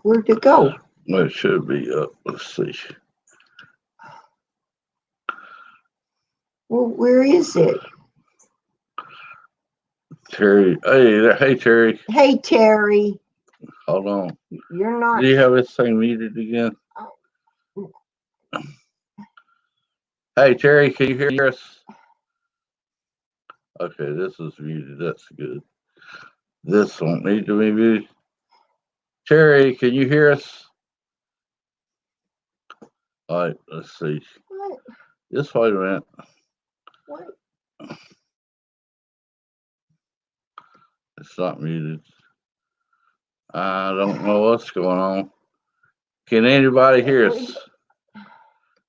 Where'd it go? It should be up. Let's see. Well, where is it? Terry. Hey, Terry. Hey, Terry. Hold on. You're not. Do you have this thing muted again? Oh. Hey, Terry, can you hear us? Okay, this is muted. That's good. This won't need to be muted. Terry, can you hear us? All right, let's see. What? Just wait a minute. What? It's not muted. I don't know what's going on. Can anybody hear us?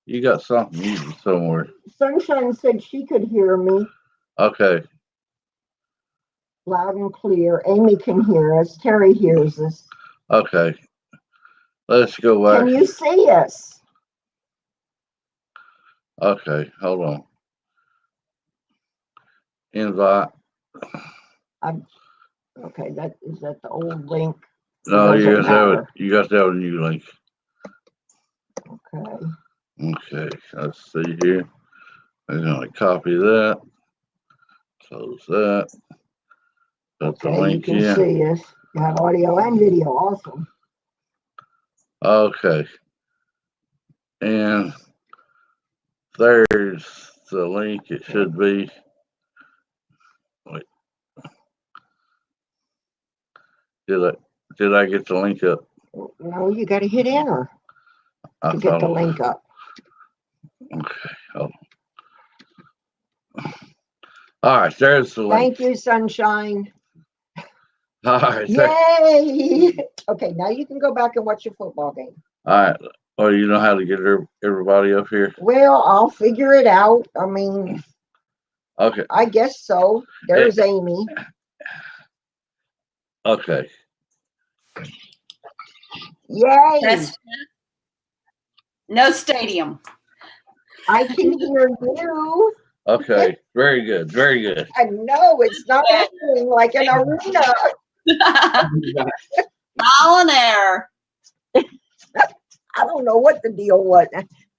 You got something muted somewhere. Sunshine said she could hear me Okay. loud and clear. Amy can hear us. Terry hears us. Okay. Let's go back. Can you see us? Okay, hold on. Invite. Okay, is that the old link? No, you Doesn't got to have it. matter. You got to have a new link. Okay. Okay, let's see here. I'm gonna copy that. Close that. Put the Okay, you link can in. see us. You have audio and video. Awesome. Okay. And there's the link. It should be. Wait. Did I get the link up? No, you got to hit enter I to get thought the it was. link up. Okay. Hold on. All right, there's the link. Thank you, Sunshine. All right. Yay! Okay, now you can go back and watch your football game. All right. Well, you know how to get everybody up here? Well, I'll figure it out. I mean, Okay. I guess so. There's Amy. Okay. Yay! No stadium. I can hear you. Okay. Very good. Very good. I know it's not anything like an arena. All in air. I don't know what the deal was.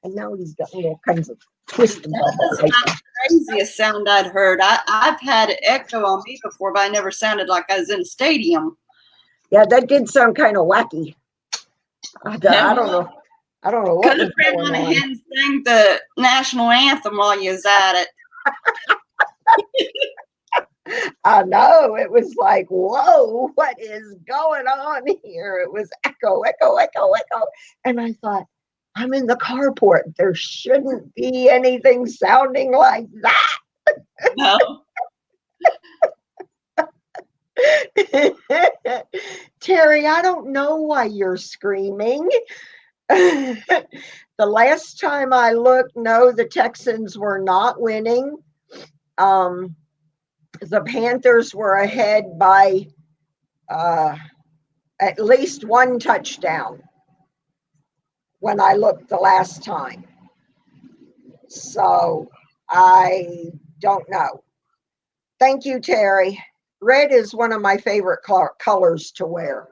And now he's got all kinds of twisted That's not the craziest sound I'd heard. I've had echo on me before, but I never sounded like I was in a stadium. Yeah, that did sound kind of wacky. I don't know. I don't know what Could have been going one of on. him sang the national anthem while you was at it. I know. It was like, whoa, what is going on here? It was echo, echo, echo, echo. And I thought, I'm in the carport. There shouldn't be anything sounding like that. No. Terry, I don't know why you're screaming. The last time I looked, no, the Texans were not winning. The Panthers were ahead by at least one touchdown when I looked the last time. So I don't know. Thank you, Terry. Red is one of my favorite colors to wear.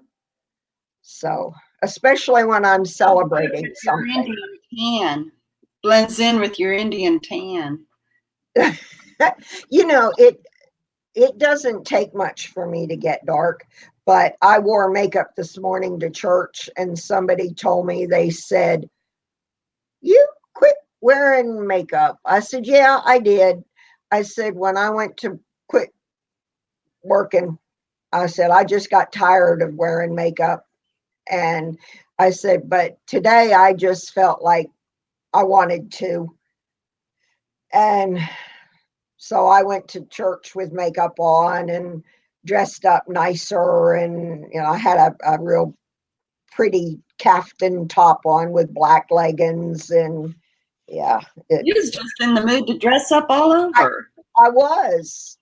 So, especially when I'm celebrating something. Your Indian tan blends in with your Indian tan. You know, it doesn't take much for me to get dark, but I wore makeup this morning to church and somebody told me, they said, "You quit wearing makeup." I said, "Yeah, I did." I said, when I went to quit working, I said, I just got tired of wearing makeup. And I said, but today I just felt like I wanted to. And so I went to church with makeup on and dressed up nicer. And, you know, I had a real pretty caftan top on with black leggings. And yeah. You was just in the mood to dress up all over. I was.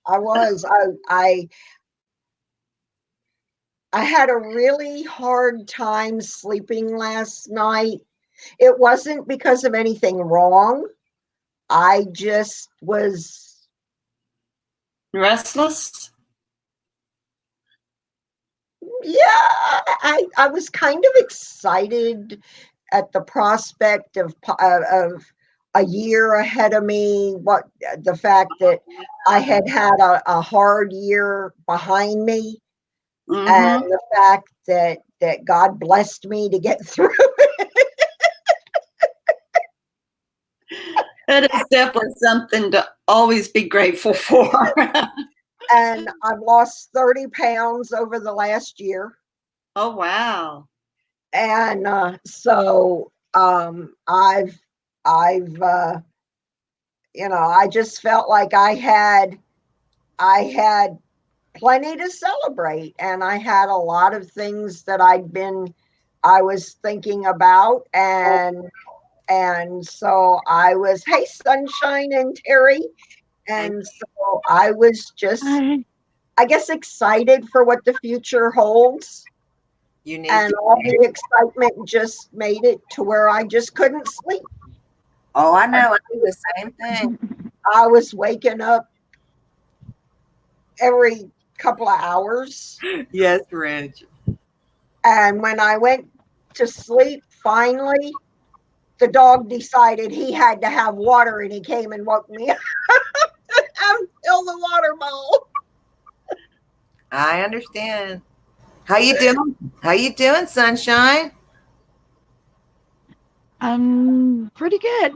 I had a really hard time sleeping last night. It wasn't because of anything wrong. I just was restless. Yeah, I was kind of excited at the prospect of a year ahead of me. What the fact that I had had a hard year behind me, and Mm-hmm. the fact that God blessed me to get through. That is definitely something to always be grateful for. And I've lost 30 pounds over the last year. Oh, wow. And so I've I just felt like I had plenty to celebrate, and I had a lot of things that I was thinking about, and so I was, hey, Sunshine and Terry, and so I was just, I I guess, excited for what the future holds. You need And to. all the excitement just made it to where I just couldn't sleep. Oh, I know. I do the same thing. I was waking up every couple of hours. Yes, Rich. And when I went to sleep, finally, the dog decided he had to have water, and he came and woke me up and fill the water bowl. I understand. How you doing? How you doing, Sunshine? I'm pretty good.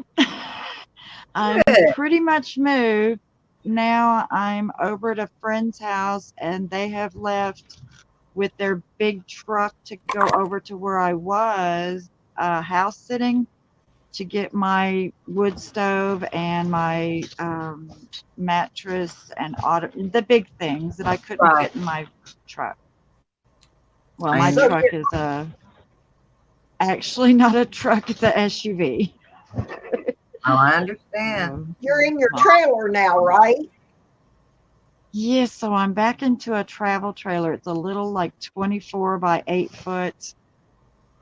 I'm Good. pretty much moved. Now I'm over at a friend's house and they have left with their big truck to go over to where I was house sitting to get my wood stove and my mattress and the big things that I couldn't Right. fit in my truck. Well, I my So know. truck is actually not a truck, it's a SUV. Oh, I understand. you're in your trailer now, right? Yes, so I'm back into a travel trailer. It's a little like 24 by 8 foot,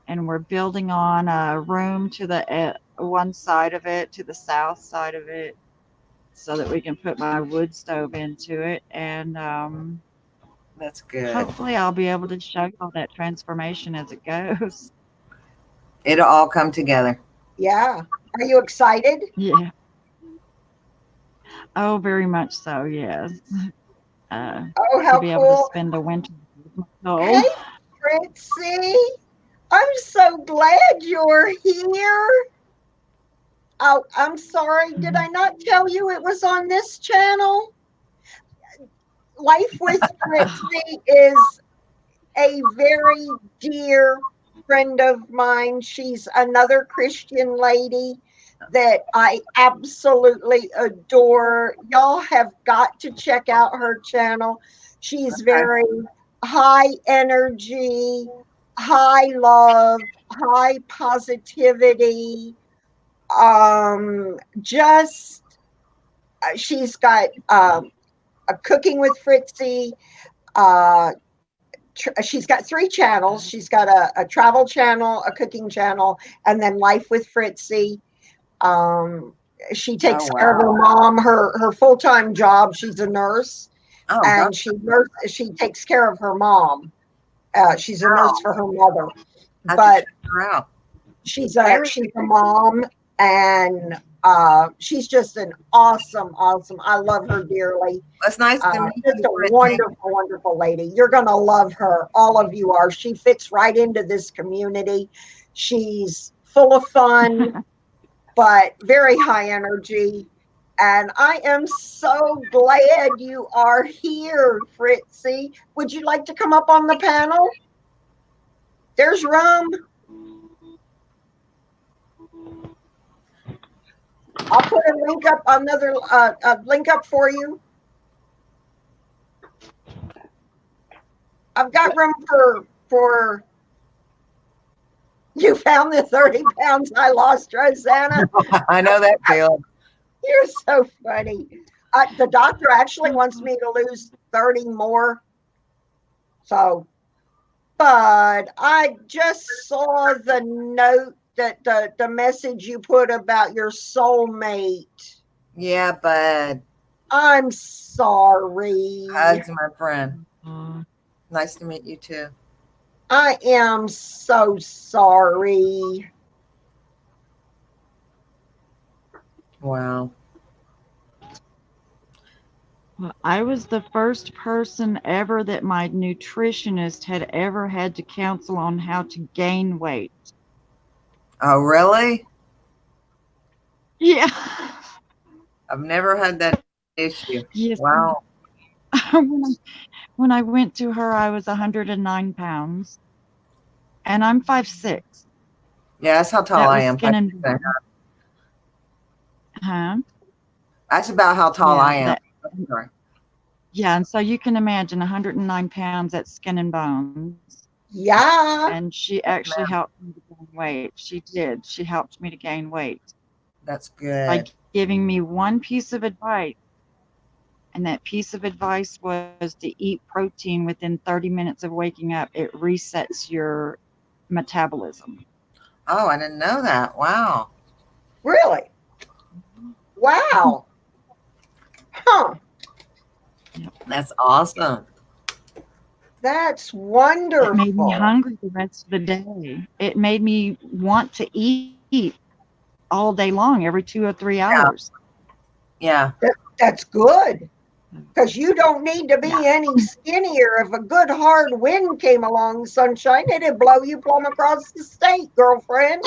and we're building on a room to the one side of it, to the south side of it, so that we can put my wood stove into it. And That's good. hopefully I'll be able to show you all that transformation as it goes. It'll all come together. Yeah. Are you excited? Yeah. Oh, very much so, yes. Oh, To how be able to cool. spend a winter with my Hey, soul. Fritzy. I'm so glad you're here. Oh, I'm sorry. Did I not tell you it was on this channel? Life with Fritzy is a very dear friend of mine. She's another Christian lady that I absolutely adore. Y'all have got to check out her channel. She's Okay. very high energy, high love, high positivity. Just she's got a Cooking with Fritzy. Uh, she's got 3 channels. She's got a travel channel, a cooking channel, and then Life with Fritzy. Um, she takes Oh, care of her wow. mom. Her full time job. She's a nurse, Oh, God. and she takes care of her mom. She's a nurse Wow. for her mother, I have to but check her out. she's Very a mom, and she's just an awesome. I love her dearly. It's nice to meet Just you, a Fritzy. wonderful lady. You're going to love her. All of you are. She fits right into this community. She's full of fun, but very high energy. And I am so glad you are here, Fritzy. Would you like to come up on the panel? There's room. I'll put a link up, another a link up for you. I've got room for you. Found the 30 pounds I lost, Rosanna. I know that feeling. You're so funny. The doctor actually wants me to lose 30 more. So, but I just saw the note that the message you put about your soulmate. Yeah, bud. I'm sorry. Hugs, my friend. Uh, Nice to meet you, too. I am so sorry. Wow. Well, I was the first person ever that my nutritionist had ever had to counsel on how to gain weight. Oh, really? Yeah. I've never had that issue. Yes. Wow. When I went to her, I was 109 pounds, and I'm 5'6". Yeah, that's how tall That I was am. skin and 5'6". bone. Huh? That's about how tall Yeah, I am. that, Sorry. yeah, and so you can imagine 109 pounds at skin and bones. Yeah. And she actually helped me to gain weight. She did. She helped me to gain weight That's by good. giving me one piece of advice. And that piece of advice was to eat protein within 30 minutes of waking up. It resets your metabolism. Oh, I didn't know that. Wow. Really? Wow. Huh. That's awesome. That's It made me wonderful. hungry the rest of the day. It made me want to eat all day long, every 2 or 3 hours. Yeah. That's good. Because you don't need to be Yeah. any skinnier. If a good hard wind came along, sunshine, it'd blow you plumb across the state, girlfriend.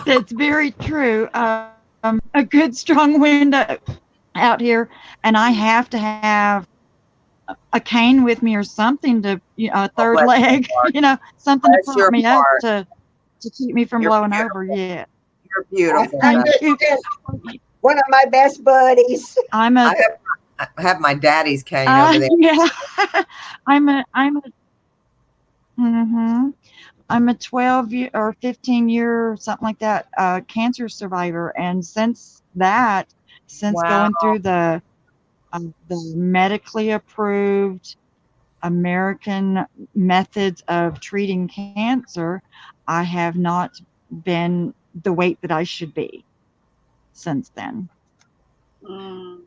That's very true. A good strong wind out here, and I have to have a cane with me or something to, a third bless your leg, heart. something to Bless prop your me up heart. to keep me from You're blowing beautiful. over. Yeah. You're beautiful. I Thank Beth. you. understand. One of my best buddies. I'm a I have my daddy's cane over there. yeah. Mhm. I'm a 12 year or 15 year something like that cancer survivor, and since Wow. going through the medically approved American methods of treating cancer, I have not been the weight that I should be since then. Mm.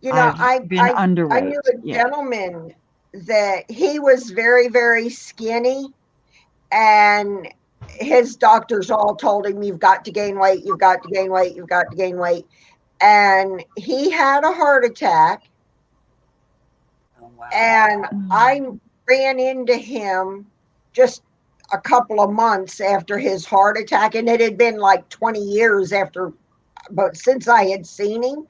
You know, I've been I underweight. knew a Yeah. gentleman that he was very, very skinny, and his doctors all told him, you've got to gain weight, you've got to gain weight, you've got to gain weight. And he had a heart attack, Oh, wow. and I ran into him just a couple of months after his heart attack, and it had been like 20 years after, but since I had seen him,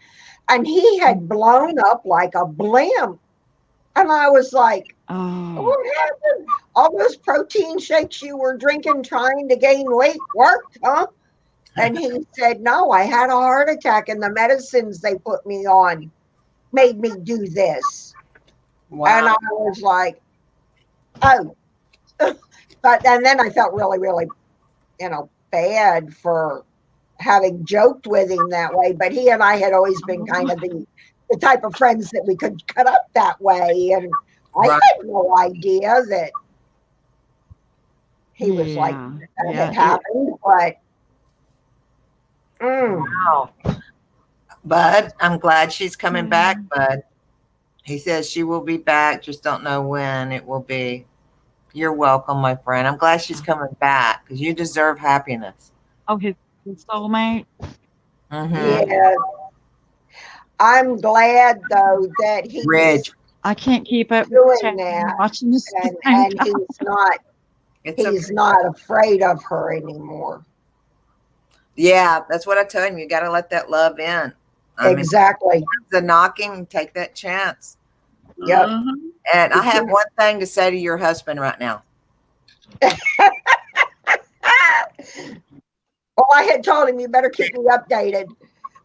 and he had blown up like a blimp. And I was like, Oh, what happened? All those protein shakes you were drinking trying to gain weight worked, huh? And he said, no, I had a heart attack, and the medicines they put me on made me do this. And I Wow. was like, oh. And then I felt really, really, bad for having joked with him that way. But he and I had always been kind of the type of friends that we could cut up that way. And I Right. had no idea that he was like, that had happened. But Wow. Bud, I'm glad she's coming back, Bud. He says she will be back, just don't know when it will be. You're welcome, my friend. I'm glad she's coming back because you deserve happiness. oh, his soulmate. Mm-hmm. yeah, I'm glad though that he's Ridge. I can't keep up doing with chat that, and watching this. and It's he's okay. not afraid of her anymore. Yeah, that's what I tell him. You got to let that love in. I mean, Exactly. the knocking, take that chance. Yep. Mhm. And I have one thing to say to your husband right now. Well, I had told him you better keep me updated,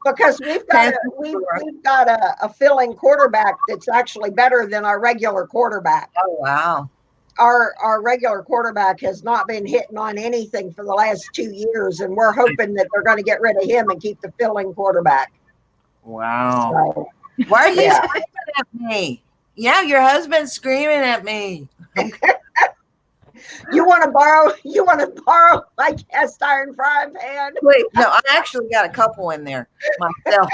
because we've got a filling quarterback that's actually better than our regular quarterback. Oh, wow. Our regular quarterback has not been hitting on anything for the last 2 years, and we're hoping that they're going to get rid of him and keep the filling quarterback. Wow. So, Why are you yeah. screaming at me? Yeah, your husband's screaming at me. You want to borrow my cast iron frying pan? Wait, no, I actually got a couple in there myself.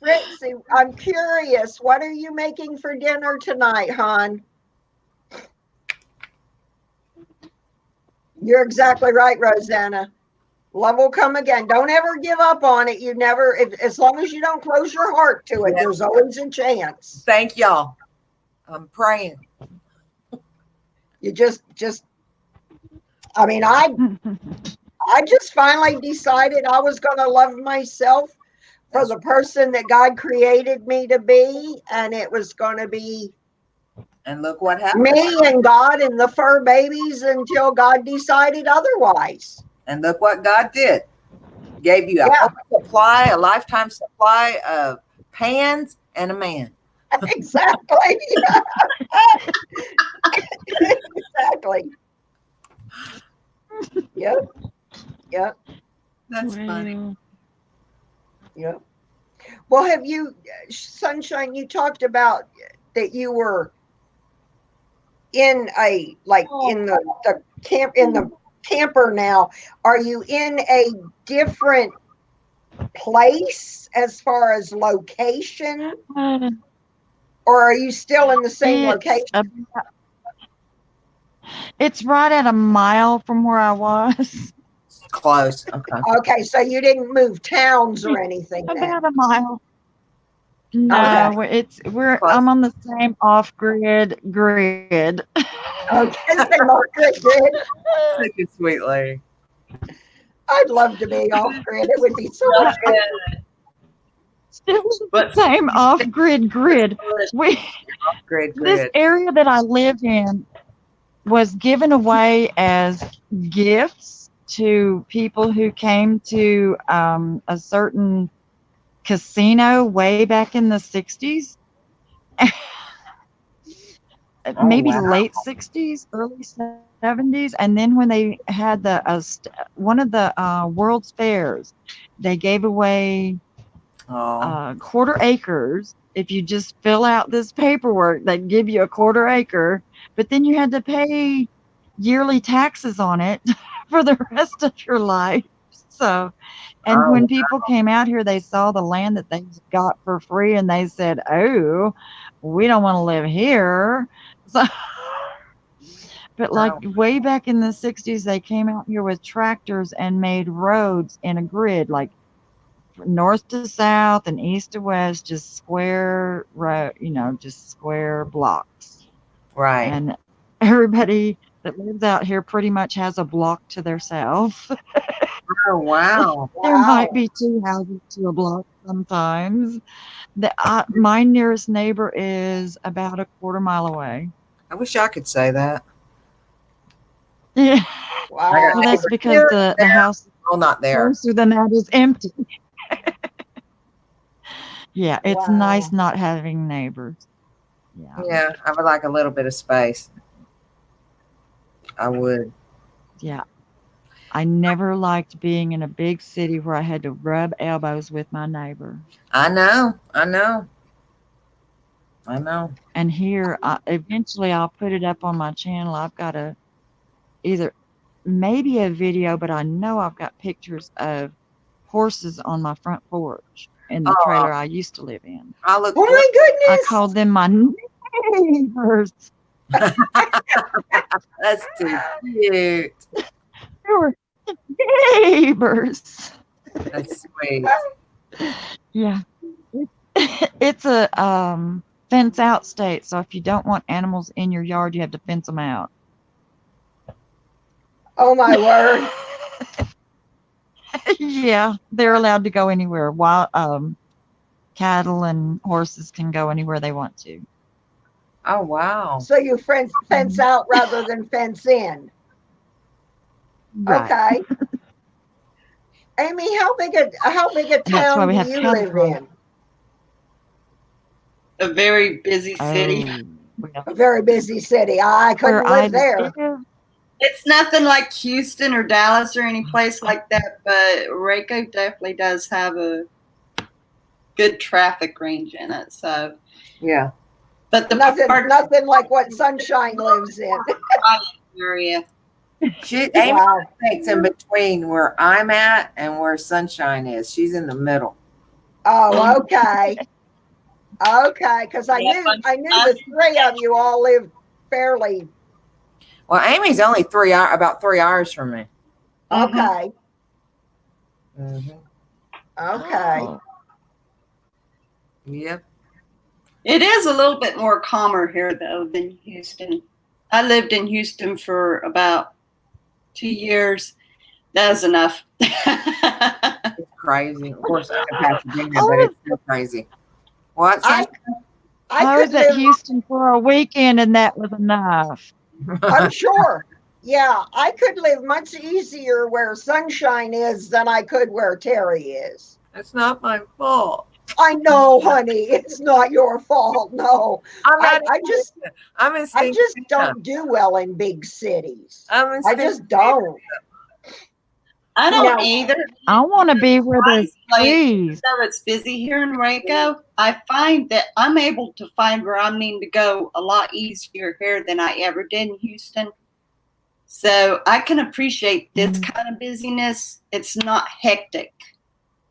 Fritzy, I'm curious. What are you making for dinner tonight, hon? You're exactly right, Rosanna. Love will come again. Don't ever give up on it. You never, as long as you don't close your heart to it, Yes. there's always a chance. Thank y'all. I'm praying. You just, I mean, I just finally decided I was going to love myself for the person that God created me to be, and it was going to be And look what happened. me and God and the fur babies until God decided otherwise. And look what God did. Gave you a Yeah. whole supply, a lifetime supply of pans and a man. Exactly. Exactly. Yep. Yep. That's funny. Yep. Well, have you, Sunshine, you talked about that you were in a, like in the camp, in the camper now. Are you in a different place as far as location, or are you still in the same location? It's right at a mile from where I was. Close. Okay. Okay, so you didn't move towns or anything then. About a mile. No, I'm on the same off-grid grid. Okay, they mark it good. Such a sweet lady. I'd love to be off grid. It would be so much fun. Still the same off-grid grid. This area that I live in was given away as gifts to people who came to a certain casino way back in the 60s. Maybe late 60s, early 70s. And then when they had one of the World's Fairs, they gave away quarter acres. If you just fill out this paperwork, they give you a quarter acre, but then you had to pay yearly taxes on it for the rest of your life. So, and when people came out here, they saw the land that they got for free and they said, oh, we don't want to live here. So, but like way back in the 60s, they came out here with tractors and made roads in a grid, like north to south and east to west, just square road, just square blocks. Right. And everybody that lives out here pretty much has a block to themselves. Oh, wow. There might be two houses to a block sometimes. My nearest neighbor is about a quarter mile away. I wish I could say that. Yeah. Wow. Well, that's because the house not there. closer than that is empty. Yeah, it's nice not having neighbors. Yeah, I would like a little bit of space. I would. Yeah. I never liked being in a big city where I had to rub elbows with my neighbor. I know. And here, eventually I'll put it up on my channel. I've got maybe a video, but I know I've got pictures of horses on my front porch in the trailer I used to live in. Oh my goodness! I called them my neighbors. That's too cute. They were neighbors. That's sweet. Yeah. It's a fence out state, so if you don't want animals in your yard, you have to fence them out. Oh my word. Yeah, they're allowed to go anywhere. Wild cattle and horses can go anywhere they want to. Oh wow. So you fence out rather than fence in. Right. Okay. Amy, how big a town do you live in? A very busy city. A very busy city. I couldn't live there. It's nothing like Houston or Dallas or any place like that, but Waco definitely does have a good traffic range in it. So yeah, but the nothing like what Sunshine lives in. Area. Amy thinks in between where I'm at and where Sunshine is. She's in the middle. Oh, okay. Okay, because I Yeah, knew the three of you all lived fairly Well, Amy's only about 3 hours from me. okay. Hmm. Okay. Oh, Yep. It is a little bit more calmer here though than Houston. I lived in Houston for about 2 years. That was enough. It's crazy. Of course, I'm in Pasadena, I but was, it's still crazy. What? I I I could was at live. Houston for a weekend and that was enough. I'm sure. Yeah, I could live much easier where sunshine is than I could where Terry is. It's not my fault. I know, honey, it's not your fault. No, I'm not. I just I'm in I just Stinkina. don't do well in big cities. I'm in I just Stinkina. don't. I don't Now, either. I want to be where there's Honestly, trees. though it's busy here in Waco, I find that I'm able to find where I need to go a lot easier here than I ever did in Houston. So I can appreciate this kind of busyness. It's not hectic.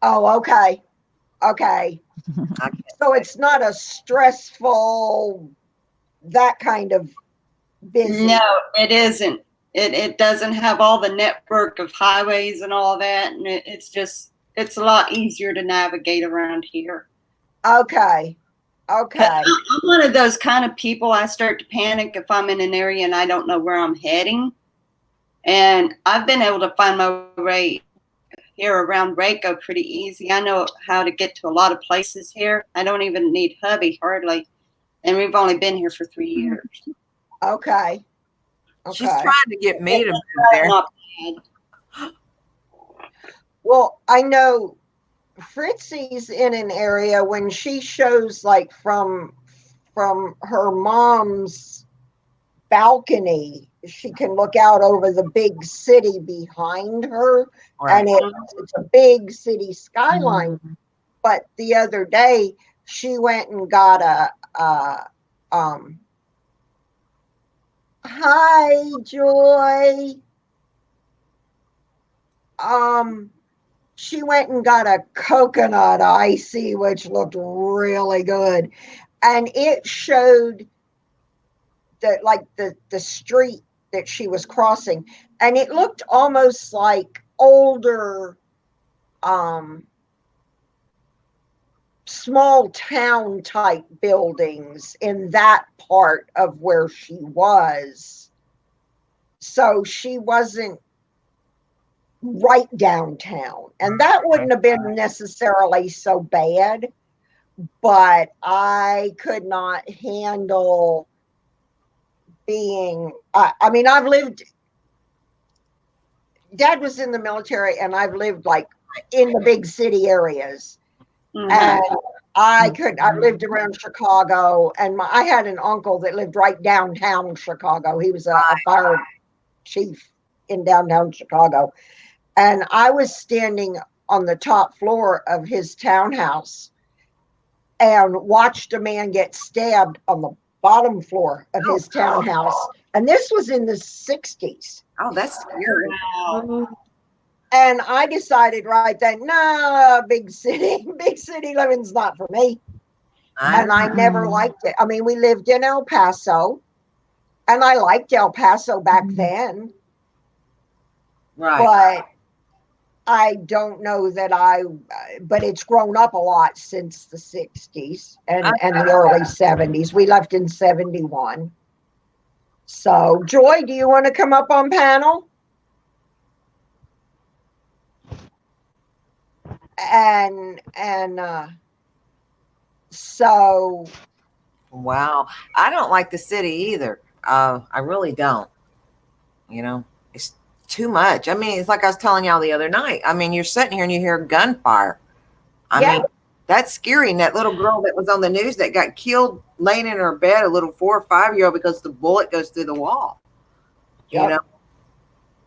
oh, okay, okay. I can't So say. it's not a stressful that kind of busy. No, it isn't. It doesn't have all the network of highways and all that, and it's a lot easier to navigate around here. Okay, 'Cause okay. I'm one of those kind of people. I start to panic if I'm in an area and I don't know where I'm heading. And I've been able to find my way here around Waco pretty easy. I know how to get to a lot of places here. I don't even need hubby hardly, and we've only been here for 3 years. Okay. She's Okay. trying to get me to move there. Not bad. Well, I know Fritzy's in an area when she shows like from her mom's balcony, she can look out over the big city behind her, Right. and it's a big city skyline. But the other day she went and got hi Joy. She went and got a coconut icy, which looked really good. And it showed the street that she was crossing. And it looked almost like older small town type buildings in that part of where she was. So she wasn't right downtown, and that wouldn't have been necessarily so bad, but I could not handle being I mean, I've lived, Dad was in the military, and I've lived like in the big city areas. Mhm. And I lived around Chicago, and I had an uncle that lived right downtown Chicago. He was a fire chief in downtown Chicago. And I was standing on the top floor of his townhouse and watched a man get stabbed on the bottom floor of his townhouse. And this was in the 60s. Oh, that's scary. Wow. And I decided right then, no, big city living's not for me. And I never liked it. I mean, we lived in El Paso, and I liked El Paso back then, Right. but I don't know that but it's grown up a lot since the 60s and the early 70s. We left in 71. So, Joy, do you want to come up on panel? And so Wow. I don't like the city either. I really don't. You know, it's too much. I mean, it's like I was telling y'all the other night. I mean, you're sitting here and you hear gunfire. I Yeah. mean, that's scary. And that little girl that was on the news that got killed laying in her bed, a little 4 or 5-year-old, because the bullet goes through the wall. You Yep. know,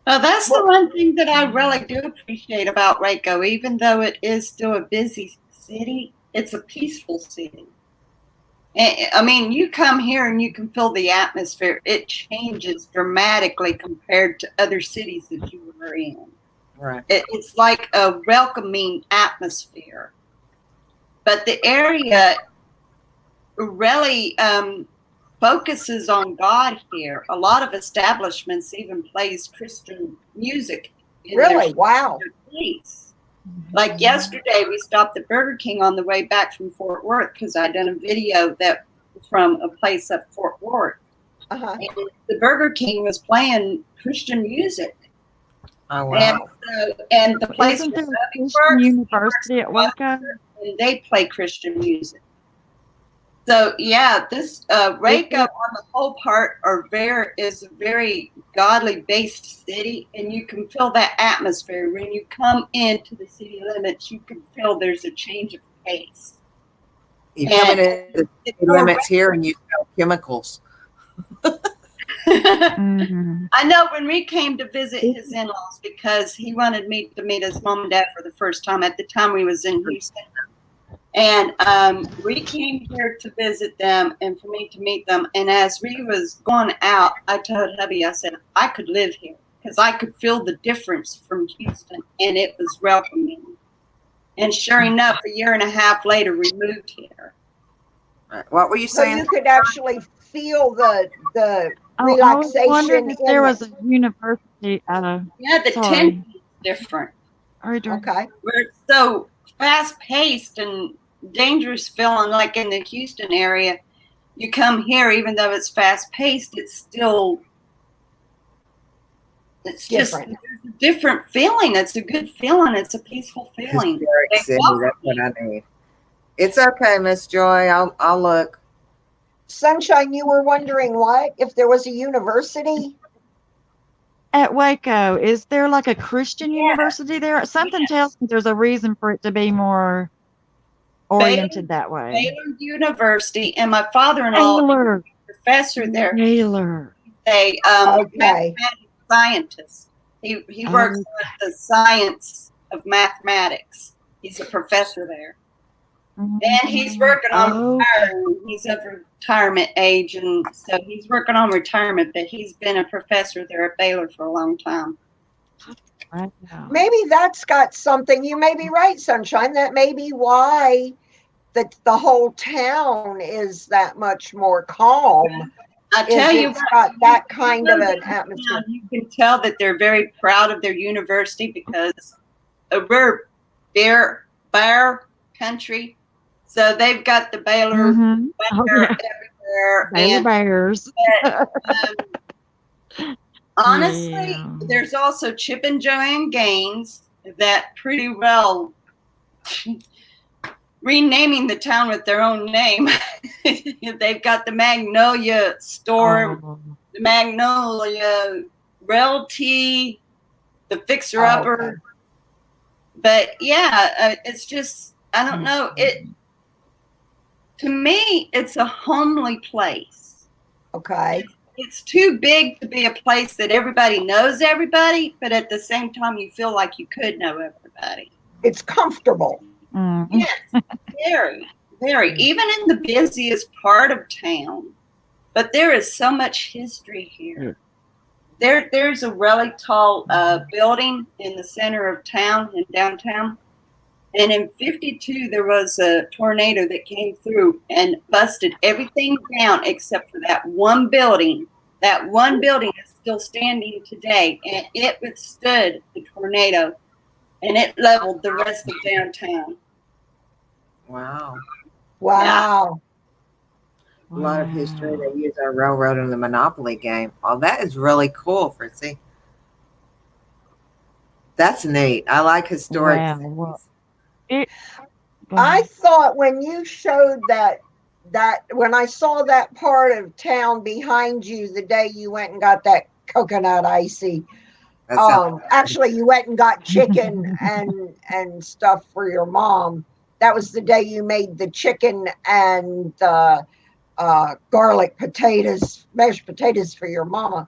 Well, that's the one thing that I really do appreciate about Waco. Even though it is still a busy city, it's a peaceful city. I mean, you come here and you can feel the atmosphere. It changes dramatically compared to other cities that you were in. right. It's like a welcoming atmosphere. but the area really focuses on God here. A lot of establishments even plays Christian music in Really? Wow. their place. Like yesterday, we stopped at Burger King on the way back from Fort Worth because I'd done a video that from a place up Fort Worth. Uh-huh. And the Burger King was playing Christian music. Oh, wow. And the place Isn't where there a Bubby Christian works, university at Waco? and they play Christian music. So yeah, this Waco on the whole part is a very godly based city, and you can feel that atmosphere when you come into the city limits. You can feel there's a change of pace. You come into the city limits here and you smell chemicals. Mhm. I know when we came to visit his in-laws because he wanted me to meet his mom and dad for the first time. At the time we was in Houston. And we came here to visit them and for me to meet them. And as we was going out, I told hubby, I said, I could live here because I could feel the difference from Houston and it was welcoming. And sure enough, a year and a half later, we moved here. What were you So saying? you could actually feel the Oh, I was relaxation. wondering if in there the- was a university at a. Yeah, the Sorry. tension is different. Are you doing? Okay. We're so fast paced and dangerous feeling like in the Houston area. You come here, even though it's fast paced, it's just Different. a different feeling. It's a good feeling. It's a peaceful feeling. Historic city. That's what I need. It's okay, Miss Joy. I'll look. Sunshine, you were wondering what? If there was a university? At Waco, is there like a Christian university there? Something tells me there's a reason for it to be more oriented that way. Baylor University, and my father-in-law, Baylor. professor there, Baylor. a Okay. mathematics scientist. He works with the science of mathematics. He's a professor there. And he's working on retiring. He's of retirement age, and so he's working on retirement, but he's been a professor there at Baylor for a long time. Wow. Maybe that's got something. You may be right, Sunshine. That may be why the whole town is that much more calm. I tell you, It's got that kind of an atmosphere. you can tell that they're very proud of their university because we're bear country, so they've got the Baylor Mhm. Oh, banner yeah. everywhere. Baylor And Bears. honestly, Yeah. there's also Chip and Joanne Gaines that pretty well renaming the town with their own name. They've got the Magnolia store, Oh. the Magnolia Realty, the Fixer Upper. Okay. But yeah, it's just, I don't know. To me, it's a homely place. Okay. It's too big to be a place that everybody knows everybody, but at the same time, you feel like you could know everybody. It's comfortable. Mm. Yes, very, very. Even in the busiest part of town, but there is so much history here. There's a really tall building in the center of town, in downtown. And in 52, there was a tornado that came through and busted everything down except for that one building. That one building is still standing today, and it withstood the tornado, and it leveled the rest of downtown. Wow. Wow. A lot of history. They use our railroad in the Monopoly game. Oh, that is really cool, Fritzy. That's neat. I like historic. Wow. cities. I thought when you showed that when I saw that part of town behind you the day you went and got that coconut icy, That sounds actually you went and got chicken and stuff for your mom. That was the day you made the chicken and garlic potatoes, mashed potatoes for your mama,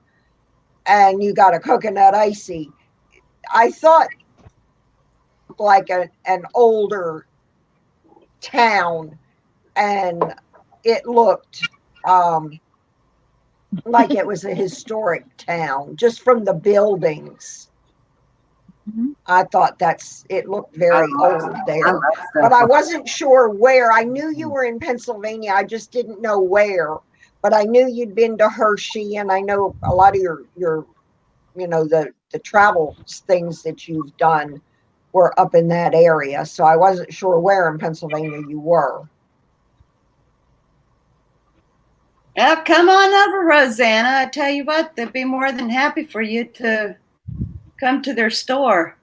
and you got a coconut icy. I thought like an older town, and it looked like it was a historic town just from the buildings. Mhm. I thought it looked very old I there. love But I stuff. wasn't sure where. I knew you were in Pennsylvania. I just didn't know where. But I knew you'd been to Hershey, and I know a lot of your the travel things that you've done were up in that area. So I wasn't sure where in Pennsylvania you were. Come on over, Rosanna. I tell you what, they'd be more than happy for you to come to their store.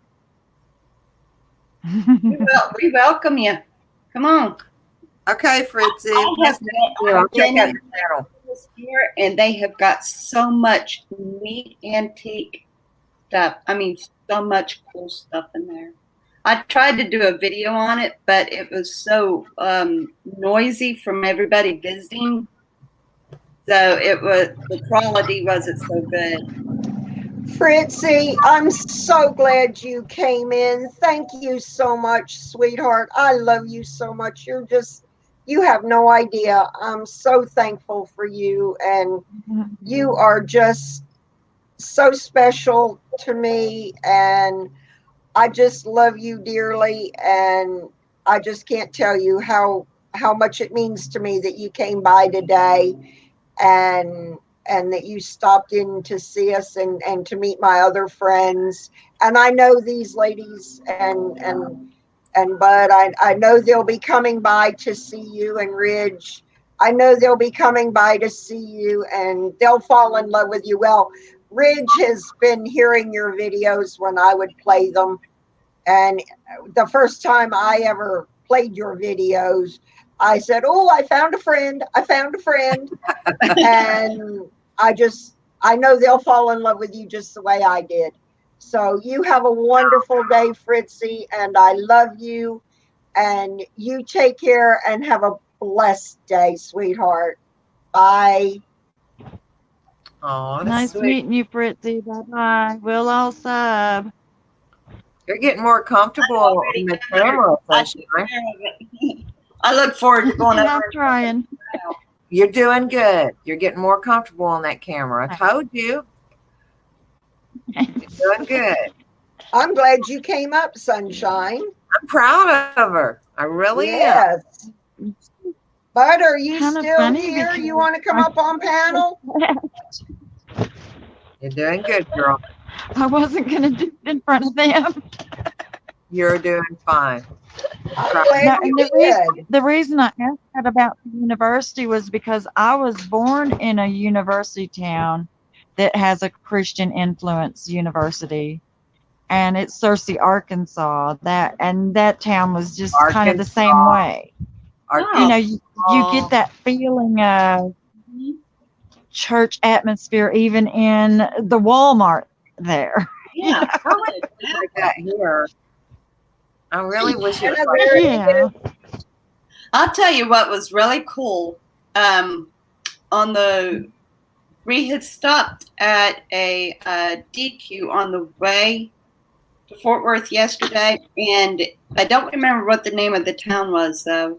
We welcome you. Come on. Okay, Fritzy. I Nice have meeting you. I'll check out your channel. here, and they have got so much neat antique stuff. I mean, so much cool stuff in there. I tried to do a video on it, but it was so noisy from everybody visiting. So the quality wasn't so good. Fritzy, I'm so glad you came in. Thank you so much, sweetheart. I love you so much. You have no idea. I'm so thankful for you, and you are just so special to me, and I just love you dearly, and I just can't tell you how much it means to me that you came by today, and that you stopped in to see us, and to meet my other friends. And I know these ladies and Bud, I know they'll be coming by to see you, and Ridge. I know they'll be coming by to see you, and they'll fall in love with you. Well, Ridge has been hearing your videos when I would play them. And the first time I ever played your videos, I said, "Oh, I found a friend. I found a friend." And I know they'll fall in love with you just the way I did. So you have a wonderful day, Fritzy, and I love you. And you take care and have a blessed day, sweetheart. Bye. Oh, that's Nice sweet. meeting you, Fritzy. Bye bye. We'll all sub. You're getting more comfortable in the camera, Sunshine. I look forward to going I'm over. trying. You're doing good. You're getting more comfortable on that camera. I told you. You're doing good. I'm glad you came up, Sunshine. I'm proud of her. I really am. Yes. Bud, are you Kinda still funny here? because You want to come up on panel? You're doing good, girl. I wasn't going to do it in front of them. You're doing fine. I'm Proud- glad No, you and did. the reason I asked that about the university was because I was born in a university town that has a Christian influence university, and it's Searcy, Arkansas. That town was just kind of the same Arkansas. way. Arkansas. You know, you get that feeling of church atmosphere even in the Walmart there. Yeah. like that here. I really wish it was like Very Yeah. I'll tell you what was really cool. We had stopped at a DQ on the way to Fort Worth yesterday, and I don't remember what the name of the town was though.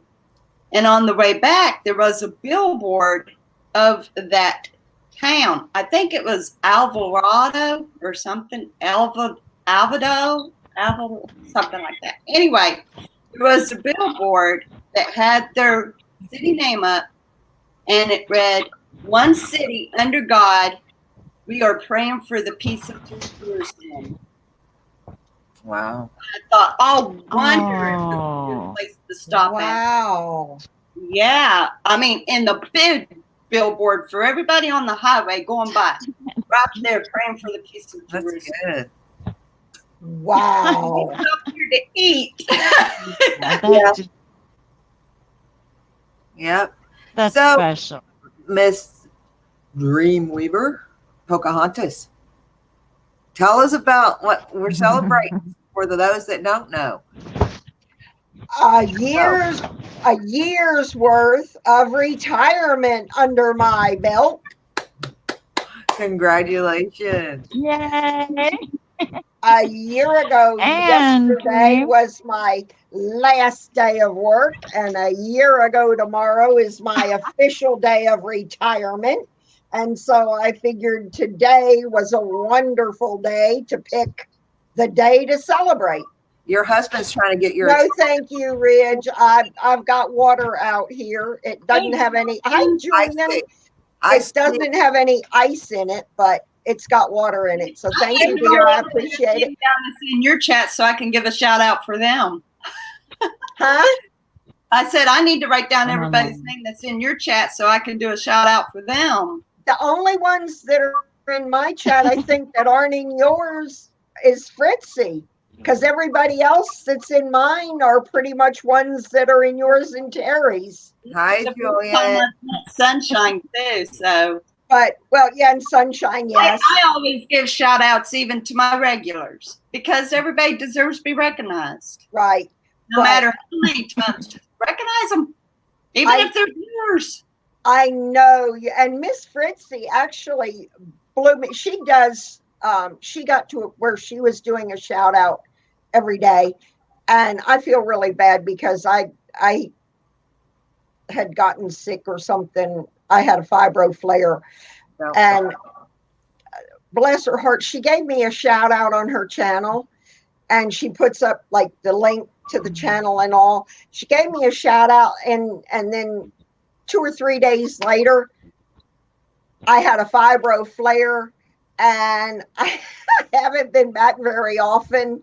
And on the way back, there was a billboard of that town. I think it was Alvarado or something, Alvado, something like that. Anyway, there was a billboard that had their city name up, and it read, "One city under God, we are praying for the peace of Jerusalem." wow. I thought, oh, wonder if it was a Oh. good place to stop at. Wow. Yeah, I mean, in the big billboard for everybody on the highway going by, right there praying for the peace of That's Jerusalem. good. Wow. Stop here to eat. Yep. That's So- special. Miss Dreamweaver, Pocahontas. Tell us about what we're celebrating for those that don't know. A year's worth of retirement under my belt. Congratulations. Yay. A year ago And yesterday Dream. was my last day of work, and a year ago tomorrow is my official day of retirement. And so I figured today was a wonderful day to pick the day to celebrate. Your husband's trying to get your No, thank you, Ridge. I've got water out here. It doesn't have any. Hi, I Julian. see. I It doesn't have any ice in it, but it's got water in it. So thank you, dear. I appreciate it. In your chat so I can give a shout out for them. Huh? I said I need to write down Oh, everybody's no. name that's in your chat so I can do a shout out for them. The only ones that are in my chat, I think, that aren't in yours is Fritzy. Because everybody else that's in mine are pretty much ones that are in yours and Terry's. Hi, Julian. Sunshine too. So But, well, yeah, and Sunshine, yes. I always give shout outs even to my regulars because everybody deserves to be recognized. Right. No But- matter how many times, just recognize them, even if they're yours. I know. And Miss Fritzy actually blew me. She does, she got to where she was doing a shout out every day. And I feel really bad because I had gotten sick or something. I had a fibro flare. No. And bless her heart, she gave me a shout out on her channel. And she puts up like the link to the channel and all. She gave me a shout out, and then 2 or 3 days later, I had a fibro flare, and I haven't been back very often.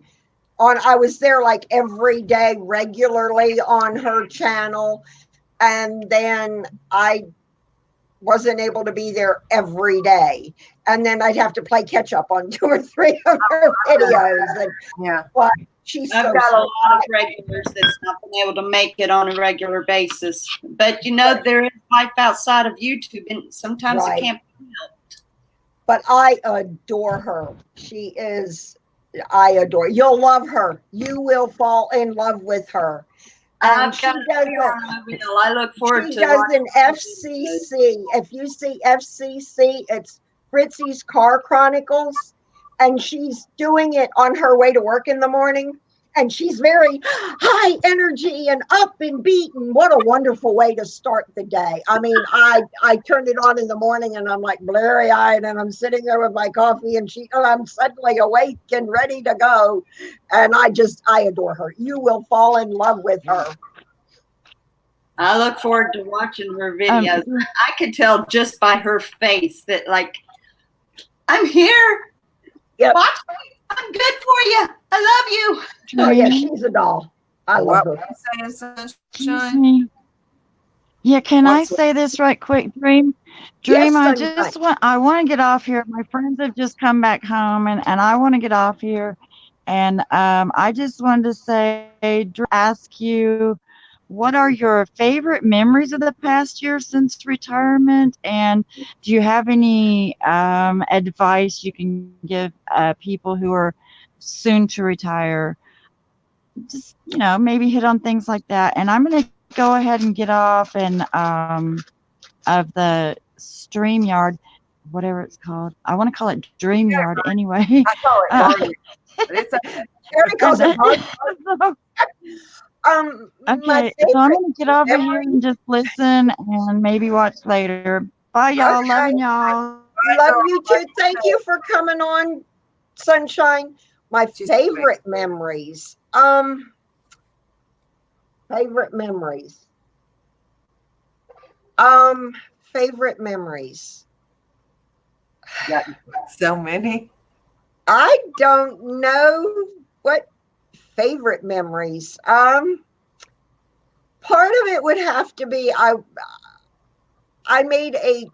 I was there like every day regularly on her channel, and then I wasn't able to be there every day, and then I'd have to play catch up on 2 or 3 of her videos. And Yeah. she's I've so got a sweet. lot of regulars that's not been able to make it on a regular basis. But you know, there is life outside of YouTube, and sometimes Right. it can't be helped. But I adore her. She is, I adore. You'll love her. You will fall in love with her. And I've she got does to be on a, my reel. I look forward she to does watching an her videos. FCC. If you see FCC, it's Fritzy's Car Chronicles, and she's doing it on her way to work in the morning. And she's very high energy and up and beaten. What a wonderful way to start the day. I mean, I turned it on in the morning and I'm like blurry eyed and I'm sitting there with my coffee and I'm suddenly awake and ready to go. And I adore her. You will fall in love with her. I look forward to watching her videos. I could tell just by her face that, like, I'm here. Yep. Watch me. I'm good for you. I love you. Oh yeah, she's a doll. I love What her. were you saying, Excuse Sunshine? me. Yeah, can What's I say this right quick, Dream? Yes, Dream, I Sunshine. want to get off here. My friends have just come back home and I want to get off here. And I just wanted to say, ask you, what are your favorite memories of the past year since retirement? And do you have any advice you can give people who are soon to retire? Just, maybe hit on things like that. And I'm going to go ahead and get off and of the StreamYard, whatever it's called. I want to call it DreamYard anyway. I call it Garden. But it's okay. Terry calls it hard. Okay, so I'm going to get over here and just listen and maybe watch later. Bye, y'all. Okay. Loving y'all. Love you too. Thank you for coming on, Sunshine. My She's favorite memories. Favorite memories. Favorite memories. So many. I don't know what favorite memories. Part of it would have to be I made a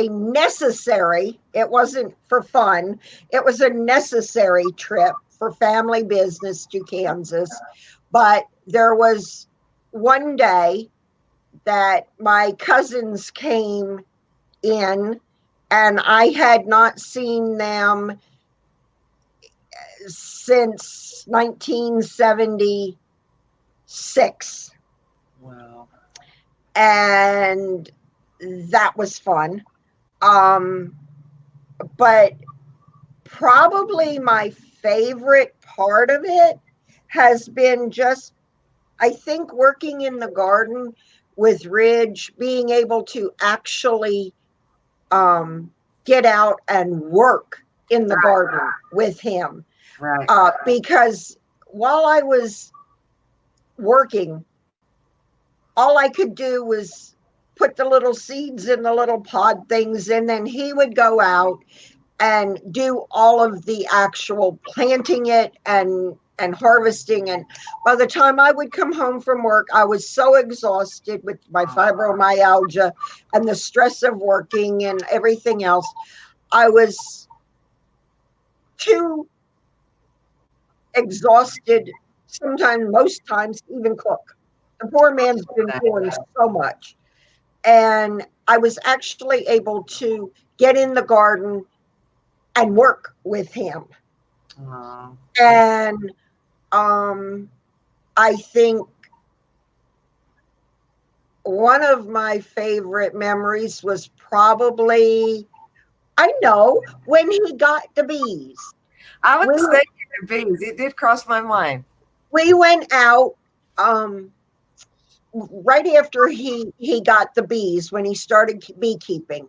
necessary, it wasn't for fun, it was a necessary trip for family business to Kansas. But there was one day that my cousins came in and I had not seen them since 1976. Wow. And that was fun. But probably my favorite part of it has been just, I think, working in the garden with Ridge, being able to actually get out and work in the garden with him. Right. Because while I was working, all I could do was put the little seeds in the little pod things, and then he would go out and do all of the actual planting it and harvesting. And by the time I would come home from work, I was so exhausted with my fibromyalgia and the stress of working and everything else. I was too exhausted, sometimes, most times, even cook. The poor man's been doing so much. And I was actually able to get in the garden and work with him. And I think one of my favorite memories was probably, I know, when he got the bees. I was thinking of bees. It did cross my mind. We went out right after he got the bees, when he started beekeeping,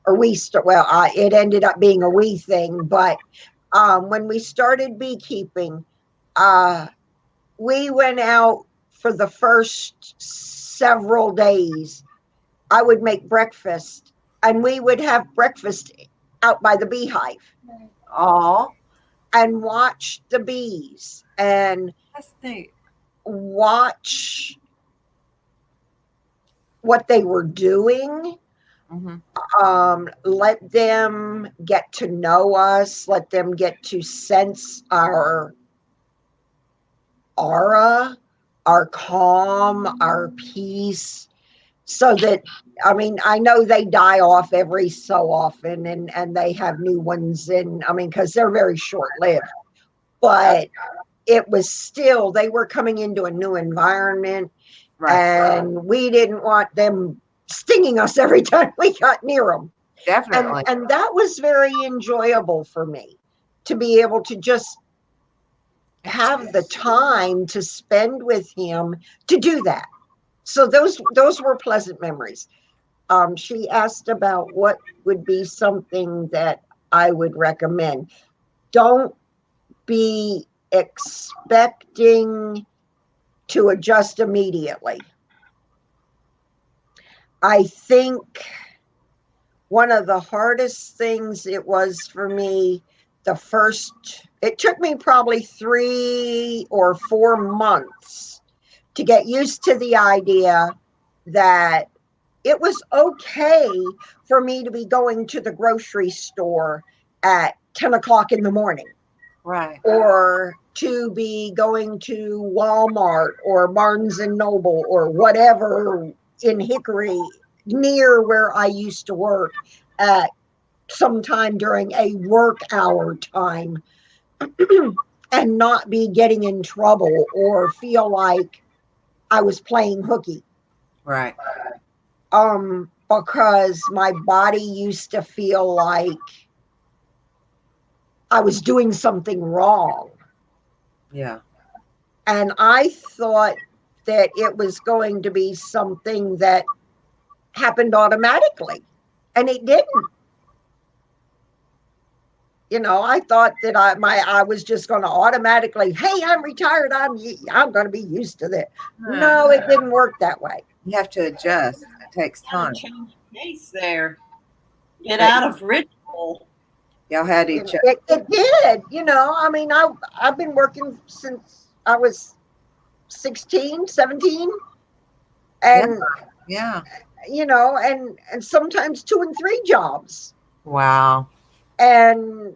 or it ended up being a we thing, but when we started beekeeping, we went out for the first several days. I would make breakfast, and we would have breakfast out by the beehive. Oh, and watch the bees and that's neat. Watch what they were doing. Let them get to know us, let them get to sense our aura, our calm, our peace, so that, I mean, I know they die off every so often, and they have new ones in, I mean, because they're very short-lived, but it was still, they were coming into a new environment, and we didn't want them stinging us every time we got near them. Definitely. And that was very enjoyable for me, to be able to just have the time to spend with him to do that. So those were pleasant memories. She asked about what would be something that I would recommend. Don't be expecting to adjust immediately. I think one of the hardest things it was for me, it took me probably 3 or 4 months to get used to the idea that it was okay for me to be going to the grocery store at 10 o'clock in the morning. Right. Or to be going to Walmart or Barnes and Noble or whatever in Hickory, near where I used to work, at sometime during a work hour time, and not be getting in trouble or feel like I was playing hooky. Right. Because my body used to feel like I was doing something wrong. Yeah. And I thought that it was going to be something that happened automatically, and it didn't. You know, I thought that I was just going to automatically, hey, I'm retired, I'm going to be used to this. No, it didn't work that way. You have to adjust. It takes time. Change pace there. Get out of ritual. Y'all had each other. It did. You know, I mean, I've been working since I was 16, 17. And, yeah, you know, and sometimes 2 and 3 jobs. Wow. And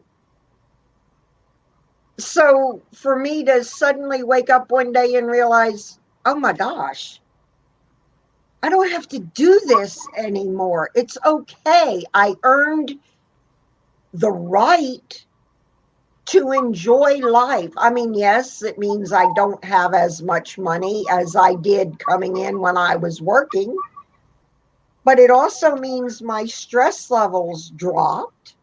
so for me to suddenly wake up one day and realize, oh my gosh, I don't have to do this anymore. It's okay. I earned the right to enjoy life. I mean, yes, it means I don't have as much money as I did coming in when I was working, but it also means my stress levels dropped.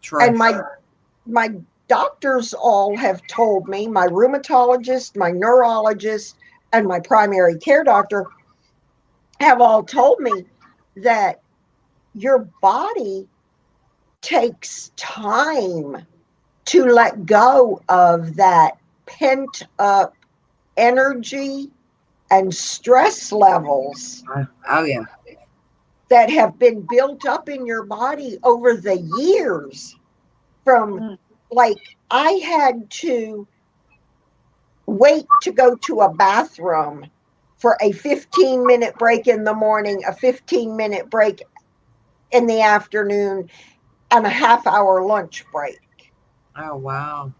True. And my doctors all have told me, my rheumatologist, my neurologist, and my primary care doctor have all told me that your body takes time to let go of that pent up energy and stress levels Oh yeah. that have been built up in your body over the years from like I had to wait to go to a bathroom for a 15-minute break in the morning, a 15-minute break in the afternoon, and a half-hour lunch break. Oh wow.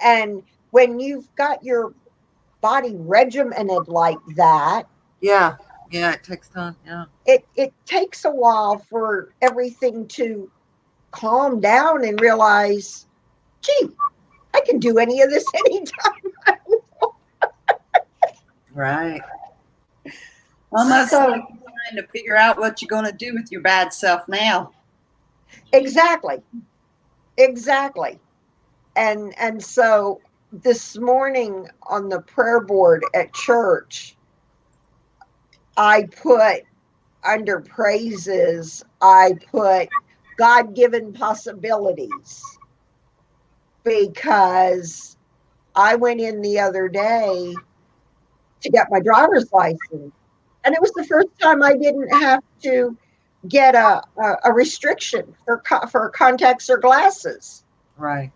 And when you've got your body regimented like that, Yeah. Yeah. It takes time. Yeah. it takes a while for everything to calm down and realize, gee, I can do any of this anytime. Right. Almost So- like you're trying to figure out what you're going to do with your bad self now. Exactly. And so this morning on the prayer board at church, I put under praises, I put God-given possibilities, because I went in the other day to get my driver's license, and it was the first time I didn't have to get a restriction for contacts or glasses. Right.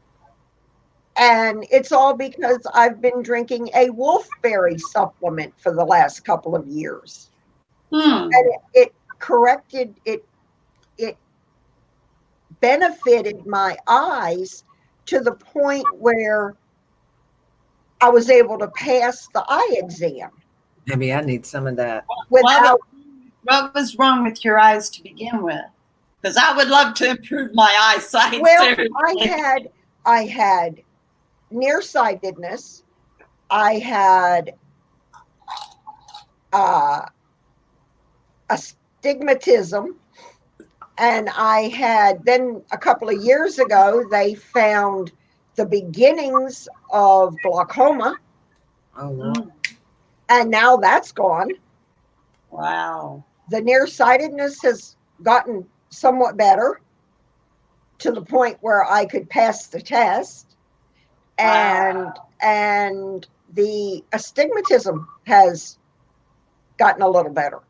And it's all because I've been drinking a wolfberry supplement for the last couple of years. And it corrected it. It benefited my eyes to the point where I was able to pass the eye exam Maybe I need some of that. without. What was wrong with your eyes to begin with? Because I would love to improve my eyesight Well, too. I had nearsightedness. I had astigmatism, and I had, then a couple of years ago, they found the beginnings of glaucoma, Oh Lord. and now that's gone. Wow. The nearsightedness has gotten somewhat better to the point where I could pass the test, and the astigmatism has gotten a little better.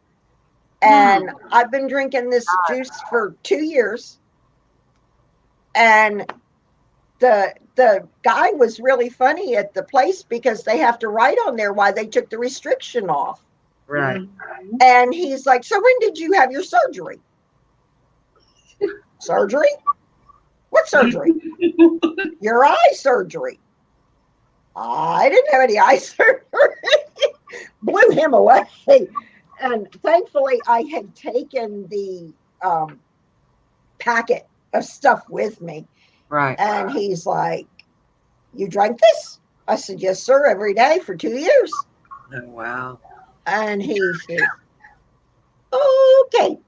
And I've been drinking this juice for 2 years, and the guy was really funny at the place because they have to write on there why they took the restriction off. Right. And he's like, so when did you have your surgery? Surgery? What surgery? Your eye surgery. I didn't have any eye surgery. Blew him away. And thankfully, I had taken the packet of stuff with me. Right. And he's like, you drank this? I said, yes, sir, every day for 2 years. Oh wow. And he said, okay.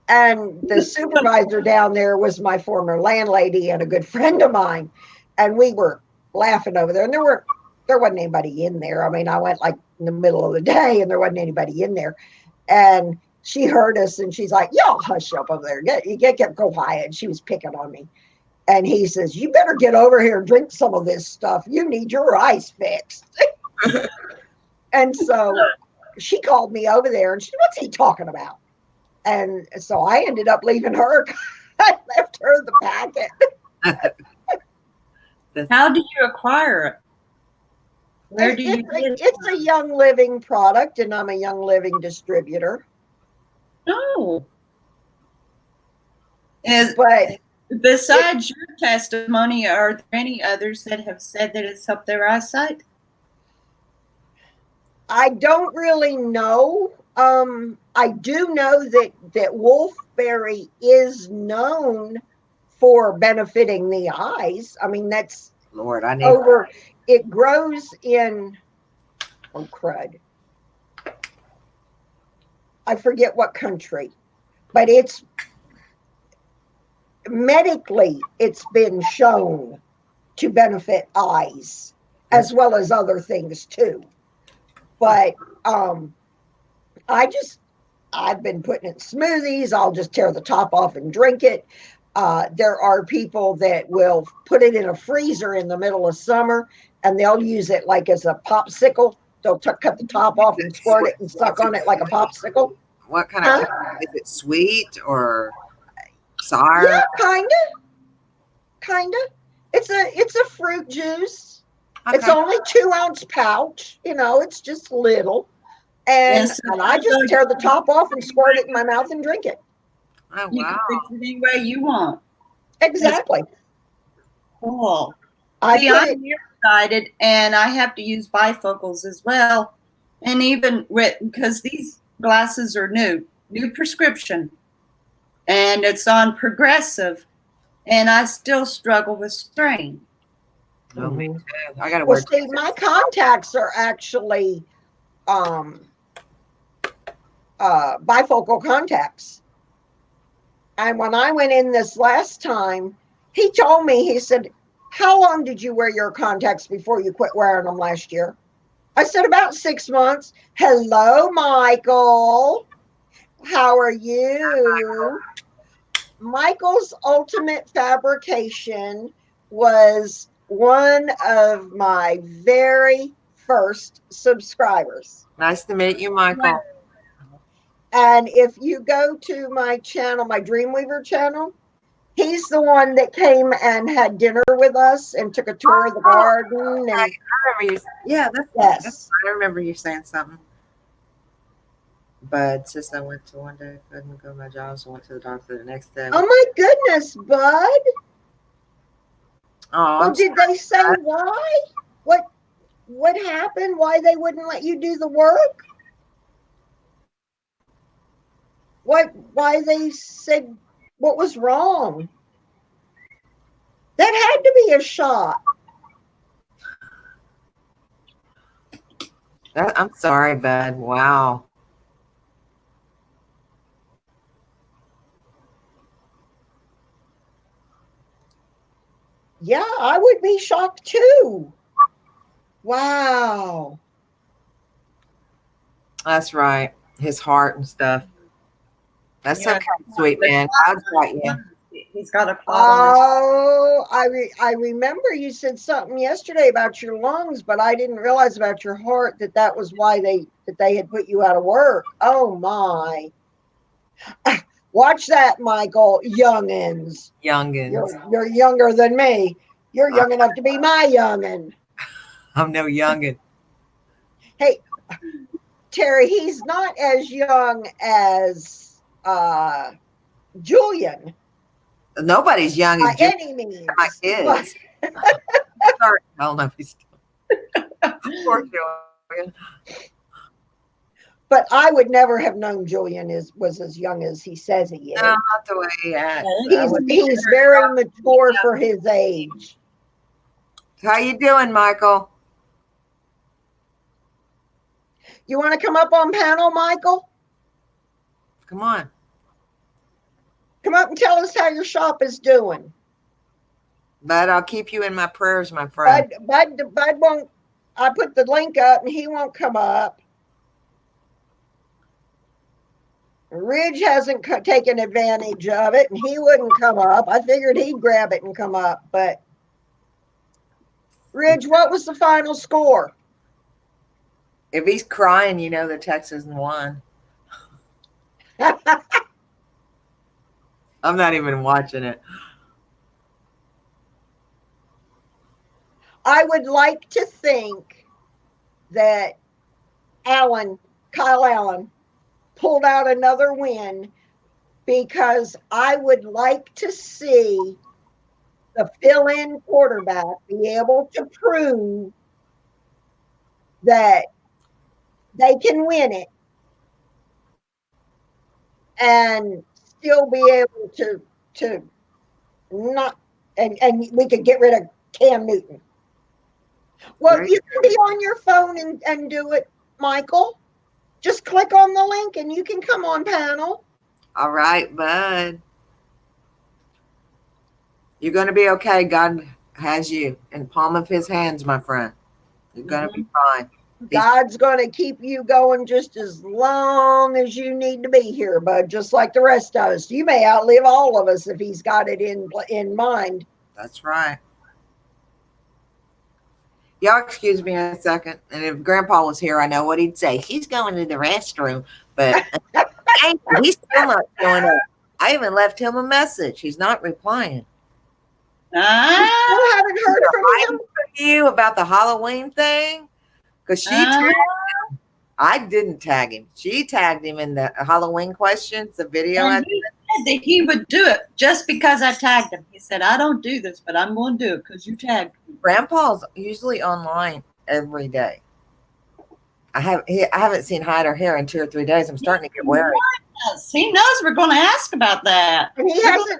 And the supervisor down there was my former landlady and a good friend of mine. And we were laughing over there. And there wasn't anybody in there. I mean, I went like in the middle of the day and there wasn't anybody in there. And she heard us and she's like, y'all hush up over there. Get go quiet. And she was picking on me. And he says, you better get over here and drink some of this stuff. You need your eyes fixed. And so she called me over there and she said, what's he talking about? And so I ended up leaving her. I left her the packet. How did you acquire it? Where do you get it? It's a Young Living product, and I'm a Young Living distributor. Oh. But Besides your testimony, are there any others that have said that it's helped their eyesight? I don't really know. I do know that wolfberry is known for benefiting the eyes. I mean, that's Lord, I need over. It grows in, oh crud, I forget what country, but it's medically, it's been shown to benefit eyes as well as other things too. But I've been putting it in smoothies. I'll just tear the top off and drink it. There are people that will put it in a freezer in the middle of summer and they'll use it like as a popsicle. They'll cut the top off and squirt it and suck on it like a popsicle. What kind Huh? of is it? Sweet or Yeah, sour? kinda. It's a fruit juice. It's Okay. only 2-ounce pouch. It's just little. And, Yes. and I just tear the top off and squirt it in my mouth and drink it. Oh You can wow. fix it any way you want. Exactly. Cool. I See, put I'm it, nearsighted and I have to use bifocals as well. And even because these glasses are new prescription, and it's on Progressive, and I still struggle with strain. No, me too. I gotta well, wear. see, my contacts are actually bifocal contacts. And when I went in this last time, he told me, he said, how long did you wear your contacts before you quit wearing them last year? I said, about 6 months. Hello, Michael. How are you? Michael's Ultimate Fabrication was one of my very first subscribers. Nice to meet you, Michael. And if you go to my channel, my Dreamweaver channel, he's the one that came and had dinner with us and took a tour of the garden. And I remember you. Yeah, yes, I remember you saying something. But since I went to one day, couldn't go to my job, so I went to the doctor the next day. oh my goodness, Bud. Oh, Well, did they say why? What happened? Why they wouldn't let you do the work? Why they said what was wrong? That had to be a shot. I'm sorry, bud. Wow. Yeah, I would be shocked too. Wow. That's right. His heart and stuff. That's Yeah. okay, sweet man. God's got you. He's got a clot on his. Oh, I remember you said something yesterday about your lungs, but I didn't realize about your heart that was why they had put you out of work. Oh my. Watch that, Michael. Youngins. Youngins. You're younger than me. You're young enough to be my youngin. I'm no youngin. Hey, Terry, he's not as young as Julian Nobody's young by as Julian. any means. My But, kids. Sorry. I don't know if he's poor Julian. but I would never have known Julian was as young as he says he is. No, not the way he acts. I would- He's very mature for his age. How you doing, Michael? You want to come up on panel, Michael? Come on. Come up and tell us how your shop is doing. But I'll keep you in my prayers, my friend. Bud won't. I put the link up and he won't come up. Ridge hasn't taken advantage of it and he wouldn't come up. I figured he'd grab it and come up, but Ridge, what was the final score? If he's crying, you know the Texans won. I'm not even watching it. I would like to think that Kyle Allen pulled out another win because I would like to see the fill-in quarterback be able to prove that they can win it and still be able to not and we could get rid of Cam Newton. Well, Right. you can be on your phone and do it, Michael. Just click on the link and you can come on panel. All right, bud. You're going to be okay. God has you in the palm of his hands, my friend. You're going to be fine. God's going to keep you going just as long as you need to be here, bud, just like the rest of us. You may outlive all of us if he's got it in mind. That's right. Y'all excuse me a second. And if Grandpa was here, I know what he'd say. He's going to the restroom, but he's still not showing up. I even left him a message. He's not replying. I haven't heard from him. You about the Halloween thing? Because she tagged him. I didn't tag him. She tagged him in the Halloween questions, the video. And he said that he would do it just because I tagged him. He said, I don't do this, but I'm going to do it because you tagged me. Grandpa's usually online every day. I haven't seen hide or hair in 2 or 3 days. I'm starting to get worried. Yes, he knows we're going to ask about that. And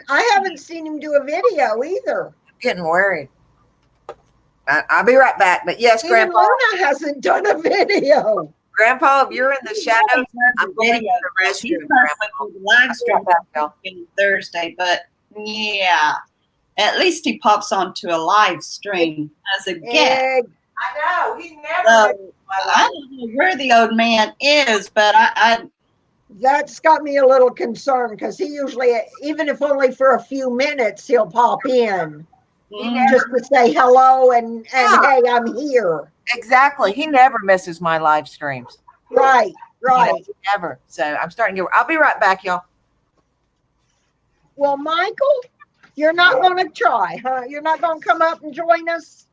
I haven't seen him do a video either. I'm getting worried. I'll be right back. But yes, Even Grandpa. Luna hasn't done a video. Grandpa, if you're in the shadows, I'm going to the He's restroom. supposed to live stream Grandpa. Thursday, but yeah, at least he pops onto a live stream as a guest. And I know. He never. So, I don't know where the old man is, but I that's got me a little concerned because he usually, even if only for a few minutes, he'll pop in just to say hello and hey, I'm here. Exactly. He never misses my live streams. Right. Never. So I'm starting to get. I'll be right back, y'all. Well, Michael, you're not going to try, huh? You're not going to come up and join us?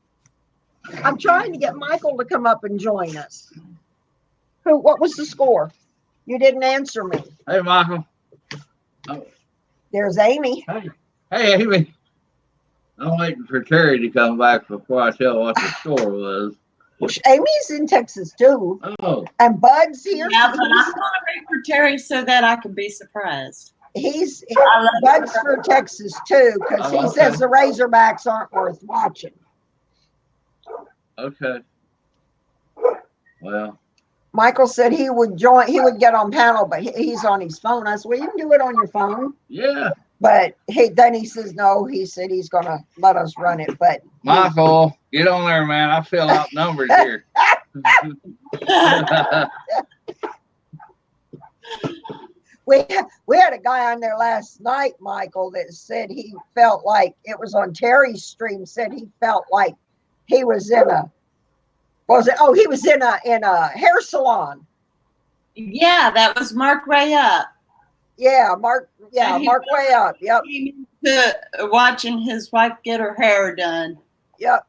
I'm trying to get Michael to come up and join us. What was the score? You didn't answer me. Hey, Michael. There's Amy. Hey, Amy. I'm waiting for Terry to come back before I tell what the score was. Amy's in Texas too. Oh, And Bud's here. yeah, but I'm going to wait for Terry so that I can be surprised. Bud's for Texas too, because he says the Razorbacks aren't worth watching. okay. Well, Michael said he would get on panel, but he's on his phone. I said, well, you can do it on your phone. yeah. But then he says no. He said he's gonna let us run it. But Michael, get on there, man. I feel outnumbered here. we had a guy on there last night, Michael, that said he felt like it was on Terry's stream. Said he felt like he was in a he was in a hair salon. Yeah, that was Mark Ray Up. Yeah, Mark Way Up. Yep. He to watching his wife get her hair done. Yep.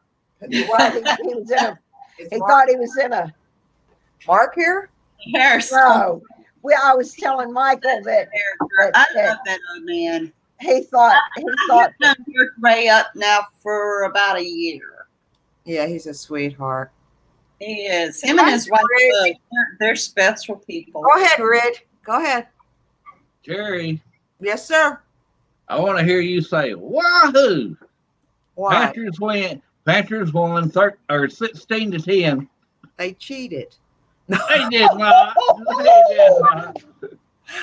Well, he was in a. He thought he was in a. Mark here? Hair salon. No, I was telling Michael that I love that old man. he thought I've known Mark Ray Up now for about a year. Yeah, he's a sweetheart. He is. Him and his wife, they're special people. Go ahead, Rid. Go ahead. Jerry, Yes, sir. I want to hear you say wahoo. Why? Panthers won 16-10. They cheated. They did not. They did not.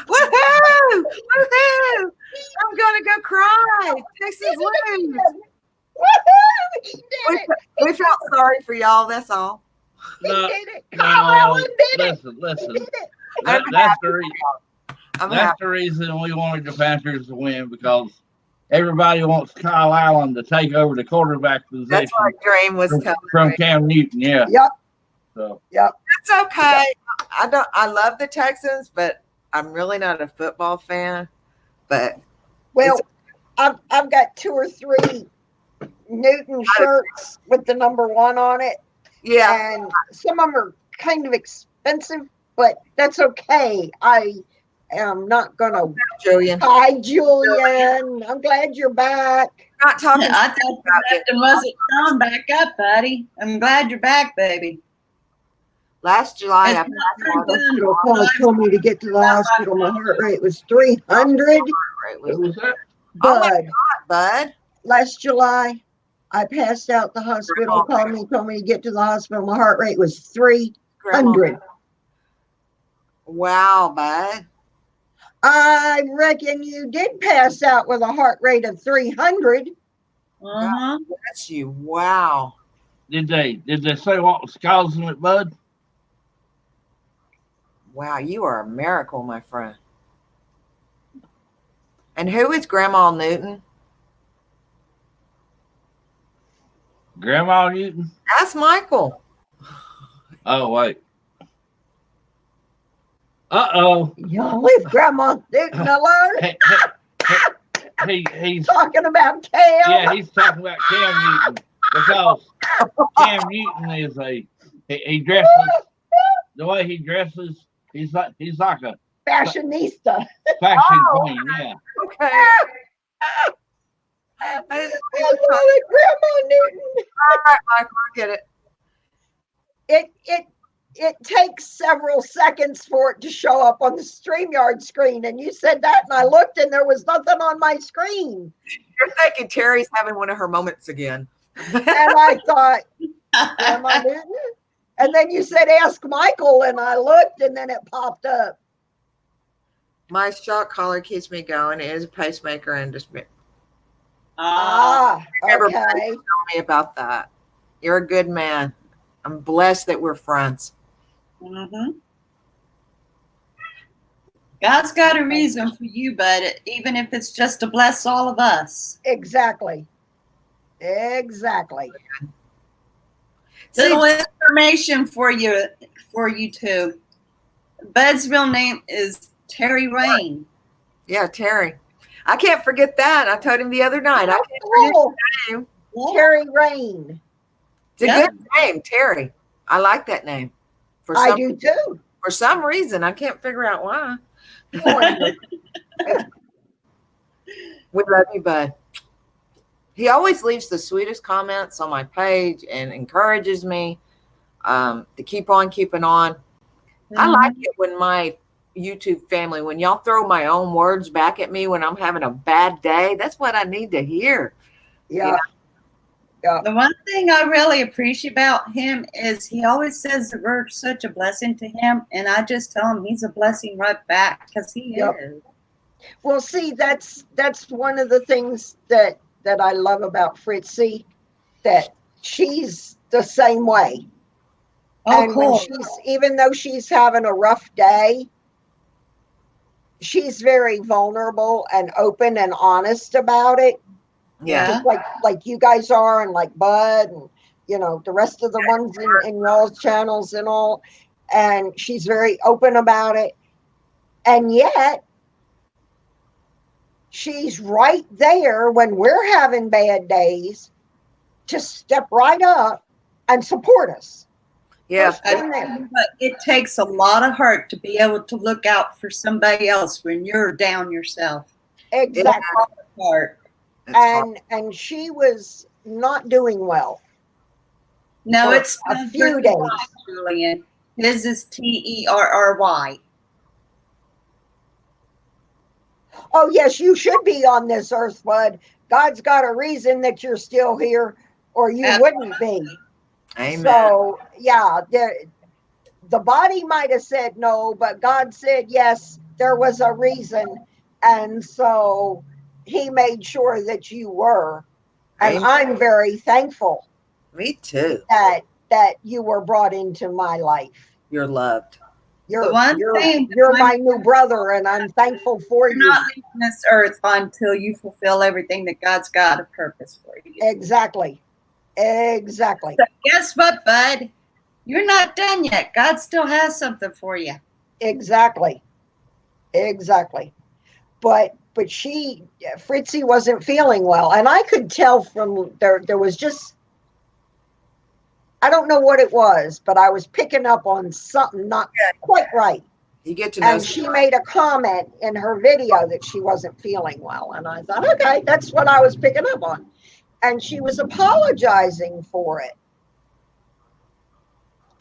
Woohoo! Woohoo! I'm gonna go cry. Texas lose. Woohoo! He did it. We felt sorry for y'all. That's all. He No, did it. Kyle Allen did it. Listen. He did it. That's the reason. I'm That's happy. the reason we wanted the Panthers to win, because everybody wants Kyle Allen to take over the quarterback position That's what Dream was telling from me. Cam Newton. Yeah. Yep. So That's okay. I love the Texans, but I'm really not a football fan. But Well, I've got 2 or 3 Newton shirts with the number 1 on it, yeah, and some of them are kind of expensive, but that's okay. I am not gonna. Julian. Hi, Julian. I'm glad you're back. Not talking I thought you left and wasn't showing back up, buddy. I'm glad you're back, baby. last July. It's I not passed done. Hospital call told me to get to the hospital. My heart rate was 300. what was that? Oh my Bud, bud. last July, I passed out the hospital. Told me to get to the hospital. My heart rate was 300. Grandma. Wow, bud. I reckon you did pass out with a heart rate of 300. Uh-huh. That's you. Wow. Did they say what was causing it, Bud? Wow, you are a miracle, my friend. And who is Grandma Newton? Grandma Newton? Ask Michael. Oh, wait. Uh-oh. Y'all leave Grandma Newton alone. He's Talking about Cam. yeah, he's talking about Cam Newton because Cam Newton is he dresses the way he dresses. He's like a Fashionista. fashion queen. Yeah. Okay. I love it, Grandma Newton. All right, Michael, I get it. It takes several seconds for it to show up on the StreamYard screen. And you said that, and I looked, and there was nothing on my screen. You're thinking Terry's having one of her moments again. And I thought, Grandma Newton? And then you said, ask Michael, and I looked, and then it popped up. My shock collar keeps me going. It is a pacemaker and just me Okay. about that. You're a good man. I'm blessed that we're friends. Mm-hmm. God's got a reason for you, bud, even if it's just to bless all of us. Exactly. Exactly. Little information for you two. Bud's real name is Terry Rain. Yeah, Terry. I can't forget that. I told him the other night. I can't forget Oh, his name. Terry Rain. It's a Yep. good name, Terry. I like that name. I do too. For some reason, I can't figure out why. We love you, bud. He always leaves the sweetest comments on my page and encourages me to keep on keeping on. I like it when my YouTube family, when y'all throw my own words back at me when I'm having a bad day. That's what I need to hear. Yeah. The one thing I really appreciate about him is he always says that we're such a blessing to him, and I just tell him he's a blessing right back because he Yep. is. Well, see, that's one of the things that I love about Fritzy, that she's the same way. Oh, And when cool. even though she's having a rough day, she's very vulnerable and open and honest about it. Yeah. Just like you guys are, and like Bud, and the rest of the ones in y'all's channels and all. And she's very open about it. And yet she's right there when we're having bad days to step right up and support us. Yeah. First one there. But it takes a lot of heart to be able to look out for somebody else when you're down yourself. Exactly. Heart. It's hard. And she was not doing well. No, For it's a few days. Julian. His is Terry. Oh, yes, you should be on this earth, Bud. God's got a reason that you're still here, or you wouldn't be. Amen. So, yeah, the body might have said no, but God said yes, there was a reason. And so he made sure that you were. And Amen. I'm very thankful Me too. that you were brought into my life. You're loved. You're, The one you're, thing you're my new brother, and I'm thankful for You're you. not leaving this earth until you fulfill everything that God's got a purpose for you. Exactly. Exactly. So guess what, bud? You're not done yet. God still has something for you. Exactly. Exactly. But Fritzy wasn't feeling well. And I could tell from there was just, I don't know what it was, but I was picking up on something not quite right. You get to know. And she made a comment in her video that she wasn't feeling well. And I thought, okay, that's what I was picking up on. And she was apologizing for it.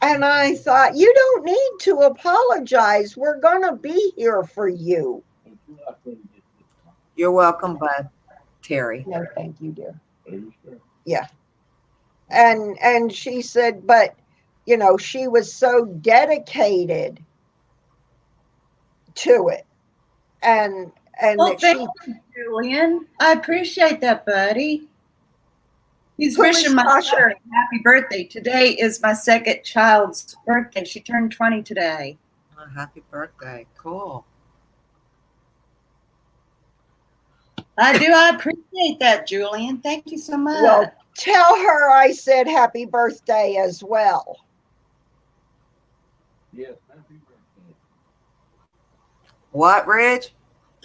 And I thought, you don't need to apologize. We're going to be here for you. You're welcome, bud. Terry. No, thank you, dear. Yeah. And she said, but, she was so dedicated to it. And Well, that thank you, Julian. I appreciate that, buddy. He's Who is wishing my Tasha? daughter a happy birthday. Today is my second child's birthday. She turned 20 today. happy birthday. Cool. I do. I appreciate that, Julian. Thank you so much. Well, tell her I said happy birthday as well. Yes, happy birthday. What, Rich?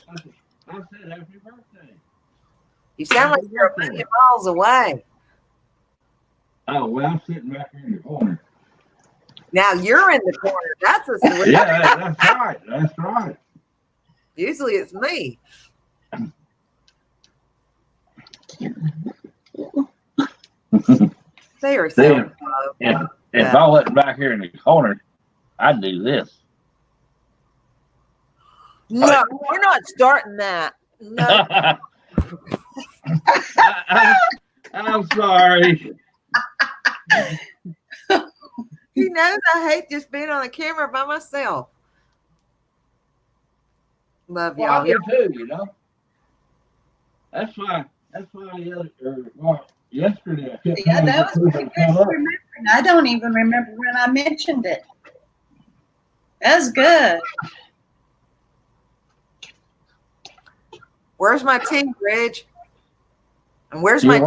I said happy birthday. You sound like Happy you're a birthday. million miles away. Oh, well, I'm sitting back here in the corner. Now you're in the corner. That's a switch. Yeah, that's right. That's right. Usually it's me. They are so Damn. low. If I wasn't back here in the corner, I'd do this. No, we're not starting that. No. I'm sorry. He knows I hate just being on the camera by myself. Love Well, I y'all. do too, you know. That's why yesterday I kept Yeah, trying to that get was people pretty to good come for up. remembering. I don't even remember when I mentioned it. That's good. Where's my tea, Ridge? And where's You my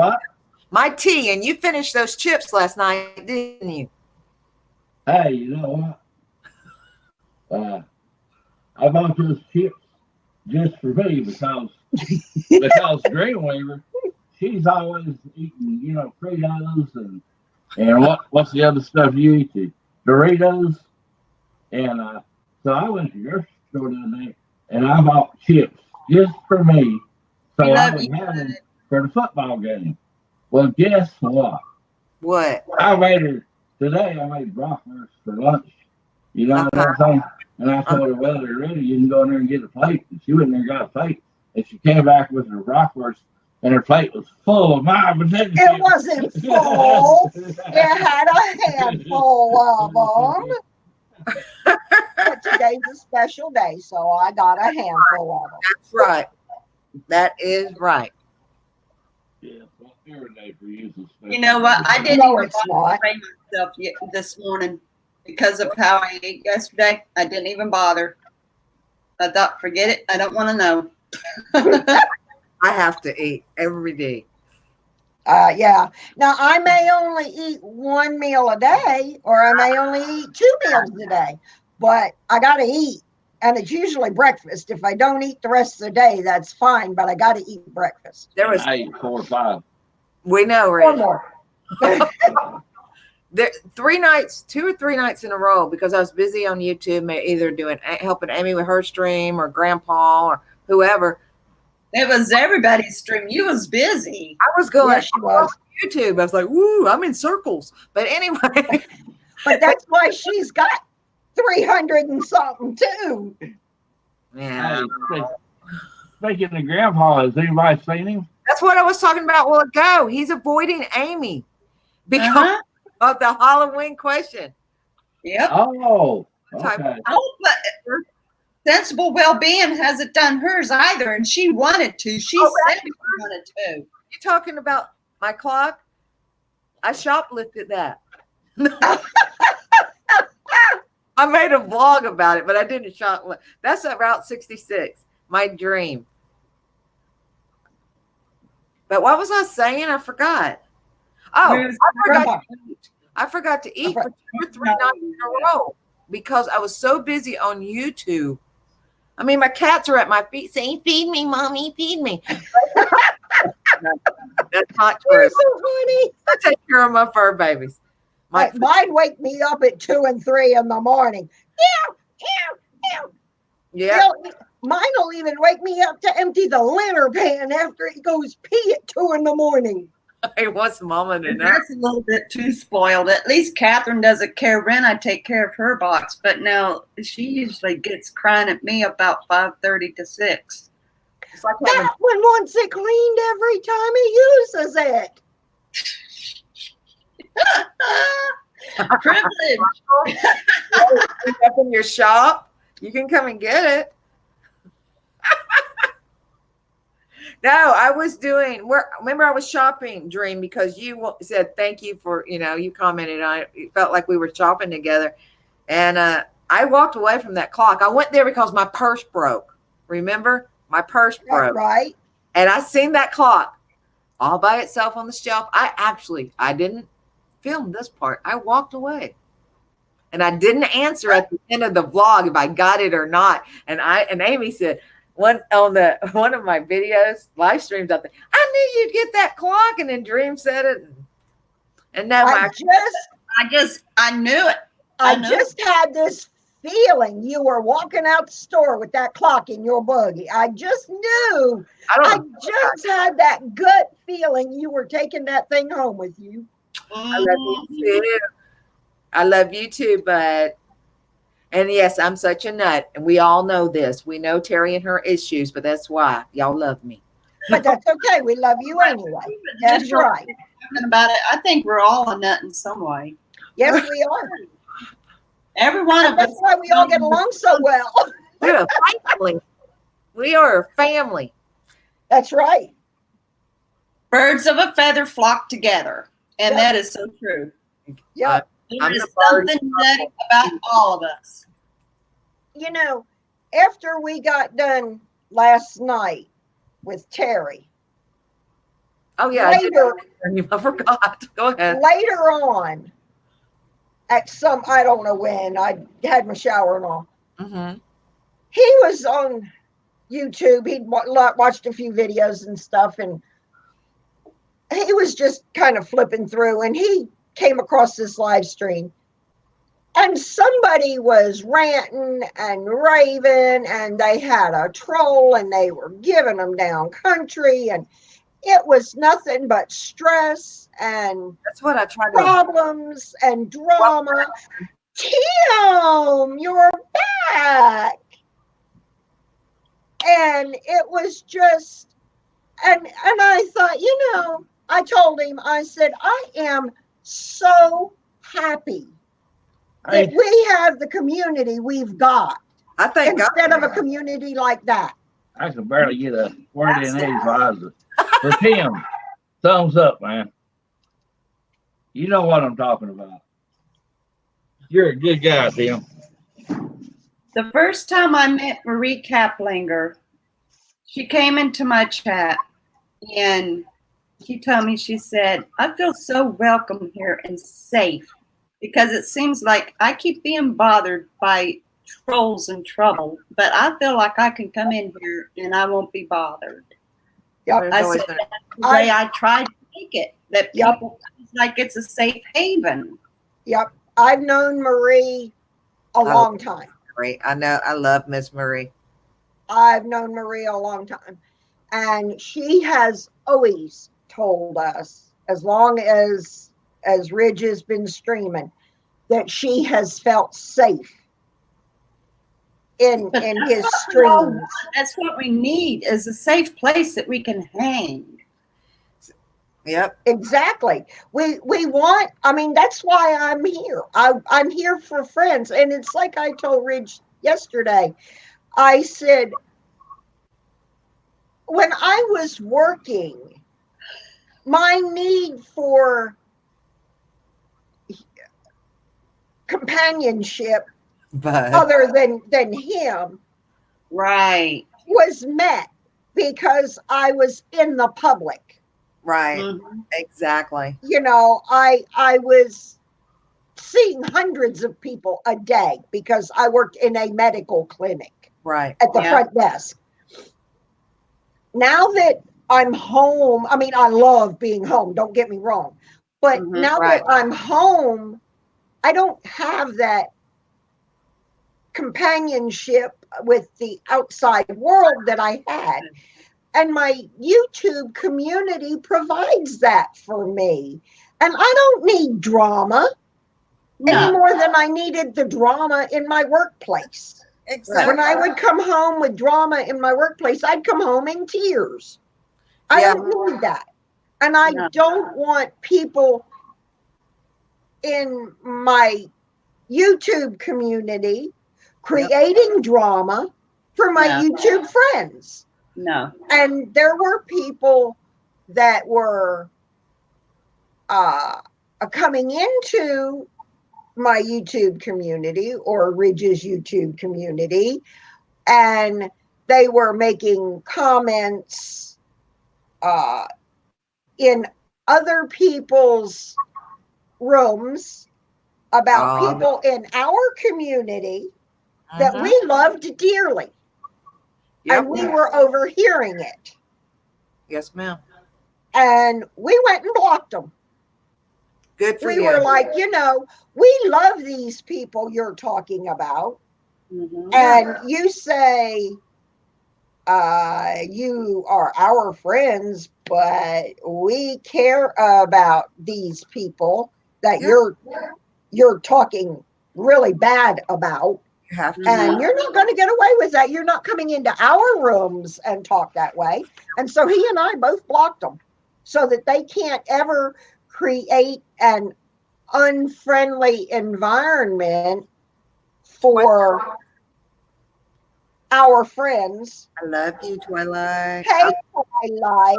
what? tea? And you finished those chips last night, didn't you? Hey, you know what? I bought those chips just for me because Greenweaver, she's always eating, you know, Fritos and what's the other stuff you eat? The Doritos. And so I went to the grocery store the other day and I bought chips just for me, so We I love would you. have them for the football game. Well, guess what? What? I made bratwurst for lunch. You know what I'm saying? And I told her, well, they're ready. You can go in there and get a plate. And she went in there and got a plate. And she came back with her bratwurst, and her plate was full of my potato chips. It wasn't full. It had a handful of them. But today's a special day, so I got a handful of them. That's right. That is right. Yeah, well, every day for you is a special You know what? I day. didn't No, even it's not. spray myself this morning because of how I ate yesterday. I didn't even bother. I thought, forget it. I don't want to know. I have to eat every day. Yeah. Now I may only eat one meal a day, or I may only eat 2 meals a day, but I got to eat, and it's usually breakfast. If I don't eat the rest of the day, that's fine, but I got to eat breakfast. There was I ate 4 or 5. we know, Or Rich. more. There 2 or 3 nights in a row because I was busy on YouTube, either helping Amy with her stream or Grandpa or whoever. It was everybody's stream. You was busy. I was going Yes, she was. YouTube. I was like, "Woo, I'm in circles." But anyway, But that's why she's got 300 and something too. yeah, Hey, speaking of Grandpa, has anybody seen him? that's what I was talking about a while ago. He's avoiding Amy because Uh-huh. of the Halloween question. Yep. Oh, okay. Oh, but Sensible Well-Being hasn't done hers either, and she wanted to. She said she wanted to. You talking about my clock? I shoplifted that. I made a vlog about it, but I didn't shoplift. That's at Route 66, my dream. But what was I saying? I forgot. Oh, I forgot to eat for 2 or 3 nights in a row because I was so busy on YouTube. I mean, my cats are at my feet saying, "Feed me, mommy, feed me." That's not true. You're so funny. I take care of my fur babies. Mine wake me up at 2 and 3 in the morning. Ew, ew, ew. Yeah, Mine will even wake me up to empty the litter pan after it goes pee at 2 in the morning. hey, what's mama to know? That's a little bit too spoiled. At least Catherine doesn't care when I take care of her box. But now she usually gets crying at me about 5:30 to 6. It's like having That one wants it cleaned every time he uses it. Privilege. up in your shop. You can come and get it. No, I was doing. Remember, I was shopping, Dream, because you said thank you for. You commented on it. It felt like we were shopping together, and I walked away from that clock. I went there because my purse broke. Remember? My purse broke. Right? And I seen that clock all by itself on the shelf. I didn't film this part. I walked away. And I didn't answer at the end of the vlog if I got it or not. And Amy said, one of my videos, live streams out there, I knew you'd get that clock. And then Dream said it. And now I knew it. I know. just had this feeling you were walking out the store with that clock in your buggy. I just knew. I just had that gut feeling you were taking that thing home with you. I love you too. I love you too, bud. And yes, I'm such a nut. And we all know this. We know Terry and her issues, but that's why y'all love me. But that's okay. We love you anyway. That's right. Talking about it, I think we're all a nut in some way. Yes, we are. Every one of us. That's why we all get along so well. We're a family. We are a family. That's right. Birds of a feather flock together. And Yeah. that is so true. Yeah. There I'm is the bird. something nutty about all of us. You know, after we got done last night with Terry, Oh yeah, I forgot. Go ahead. later on, at I don't know when, I had my shower and all, Mm-hmm. he was on YouTube. He'd watched a few videos and stuff, and he was just kind of flipping through, and he came across this live stream, and somebody was ranting and raving, and they had a troll, and they were giving them down country, and it was nothing but stress and That's what I try to. problems and drama. Tim, you're back. And it was just, and I thought, I told him, I said, I am so happy that we have the community we've got I thank God. instead of a community like that. I can barely get a word in edgewise. For Tim, thumbs up, man. You know what I'm talking about. You're a good guy, Tim. The first time I met Marie Kaplinger, she came into my chat and she told me, she said, I feel so welcome here and safe because it seems like I keep being bothered by trolls and trouble, but I feel like I can come in here and I won't be bothered. Yep. I said, that's the way I tried to make it, that Yep. people feel like it's a safe haven. Yep. I've known Marie a long time. Great. I know. I love Miss Marie. I've known Marie a long time. And she has always told us, as long as Ridge has been streaming, that she has felt safe in his streams. That's what we need, is a safe place that we can hang. Yep. Exactly. We want, that's why I'm here. I'm here for friends. And it's like I told Ridge yesterday. I said, when I was working, my need for companionship But other than him Right. was met because I was in the public. right. Mhm. Exactly. I was seeing hundreds of people a day because I worked in a medical clinic Right. at the Yeah. front desk. Now that I'm home, I love being home, don't get me wrong. But Mhm. now Right. that I'm home, I don't have that companionship with the outside world that I had. And my YouTube community provides that for me. And I don't need drama any No. more than I needed the drama in my workplace. Exactly. When I would come home with drama in my workplace, I'd come home in tears. I Yeah. don't need that. And I No. don't want people in my YouTube community creating drama for my No. YouTube friends. No. And there were people that were coming into my YouTube community or Ridge's YouTube community, and they were making comments in other people's rooms about Oh, people in our community that mhm. we loved dearly, Yep. and we were overhearing it. Yes, ma'am. And we went and blocked them. Good for We you. were like, we love these people you're talking about. Mhm. And you say you are our friends, but we care about these people that Yeah. you're talking really bad about. You have to. And you're not going to get away with that. You're not coming into our rooms and talk that way. And so he and I both blocked them so that they can't ever create an unfriendly environment for our friends. I love you, Twilight. Hey, Twilight.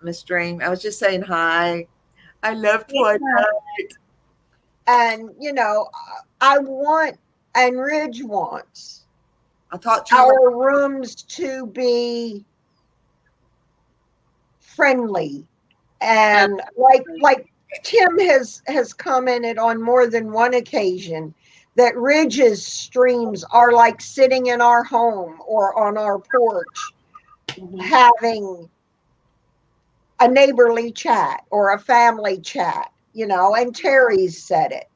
Miss Dream. I was just saying hi. I love Twilight. And, I want, and Ridge wants I taught you. our rooms to be friendly. And like Tim has commented on more than one occasion that Ridge's streams are like sitting in our home or on our porch having a neighborly chat or a family chat, and Terry's said it.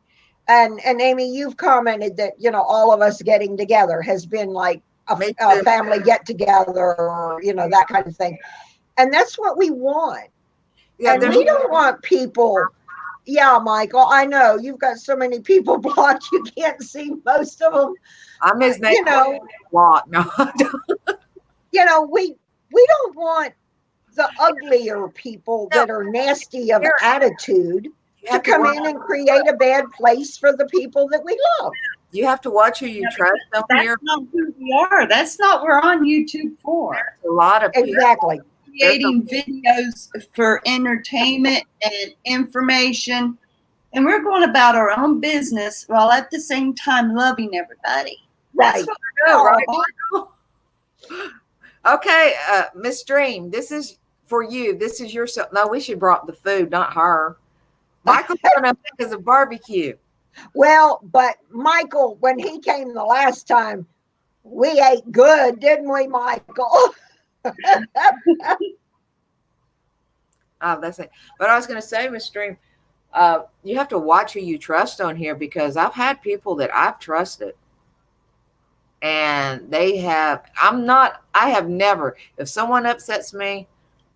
And Amy, you've commented that, all of us getting together has been like a family get together or, that kind of thing. And that's what we want. Yeah, And we don't want people. Yeah, Michael, I know you've got so many people blocked. You can't see most of them. I'm his name. A lot. No, I don't. We don't want the uglier people that are nasty of attitude to come in and create a bad place for the people that we love. You have to watch who you trust on That's here. not who we are. That's not what we're on YouTube for. A lot of people. Exactly. Creating videos for entertainment and information. And we're going about our own business while at the same time loving everybody. Right. That's what Oh, we're all right. Okay, Miss Dream, this is for you. This is your. No, we should brought the food, not her. Michael's going to make us a barbecue. Well, but Michael, when he came the last time, we ate good, didn't we, Michael? Oh, that's it. But I was going to say, Miss Dream, you have to watch who you trust on here because I've had people that I've trusted. And I have never, if someone upsets me,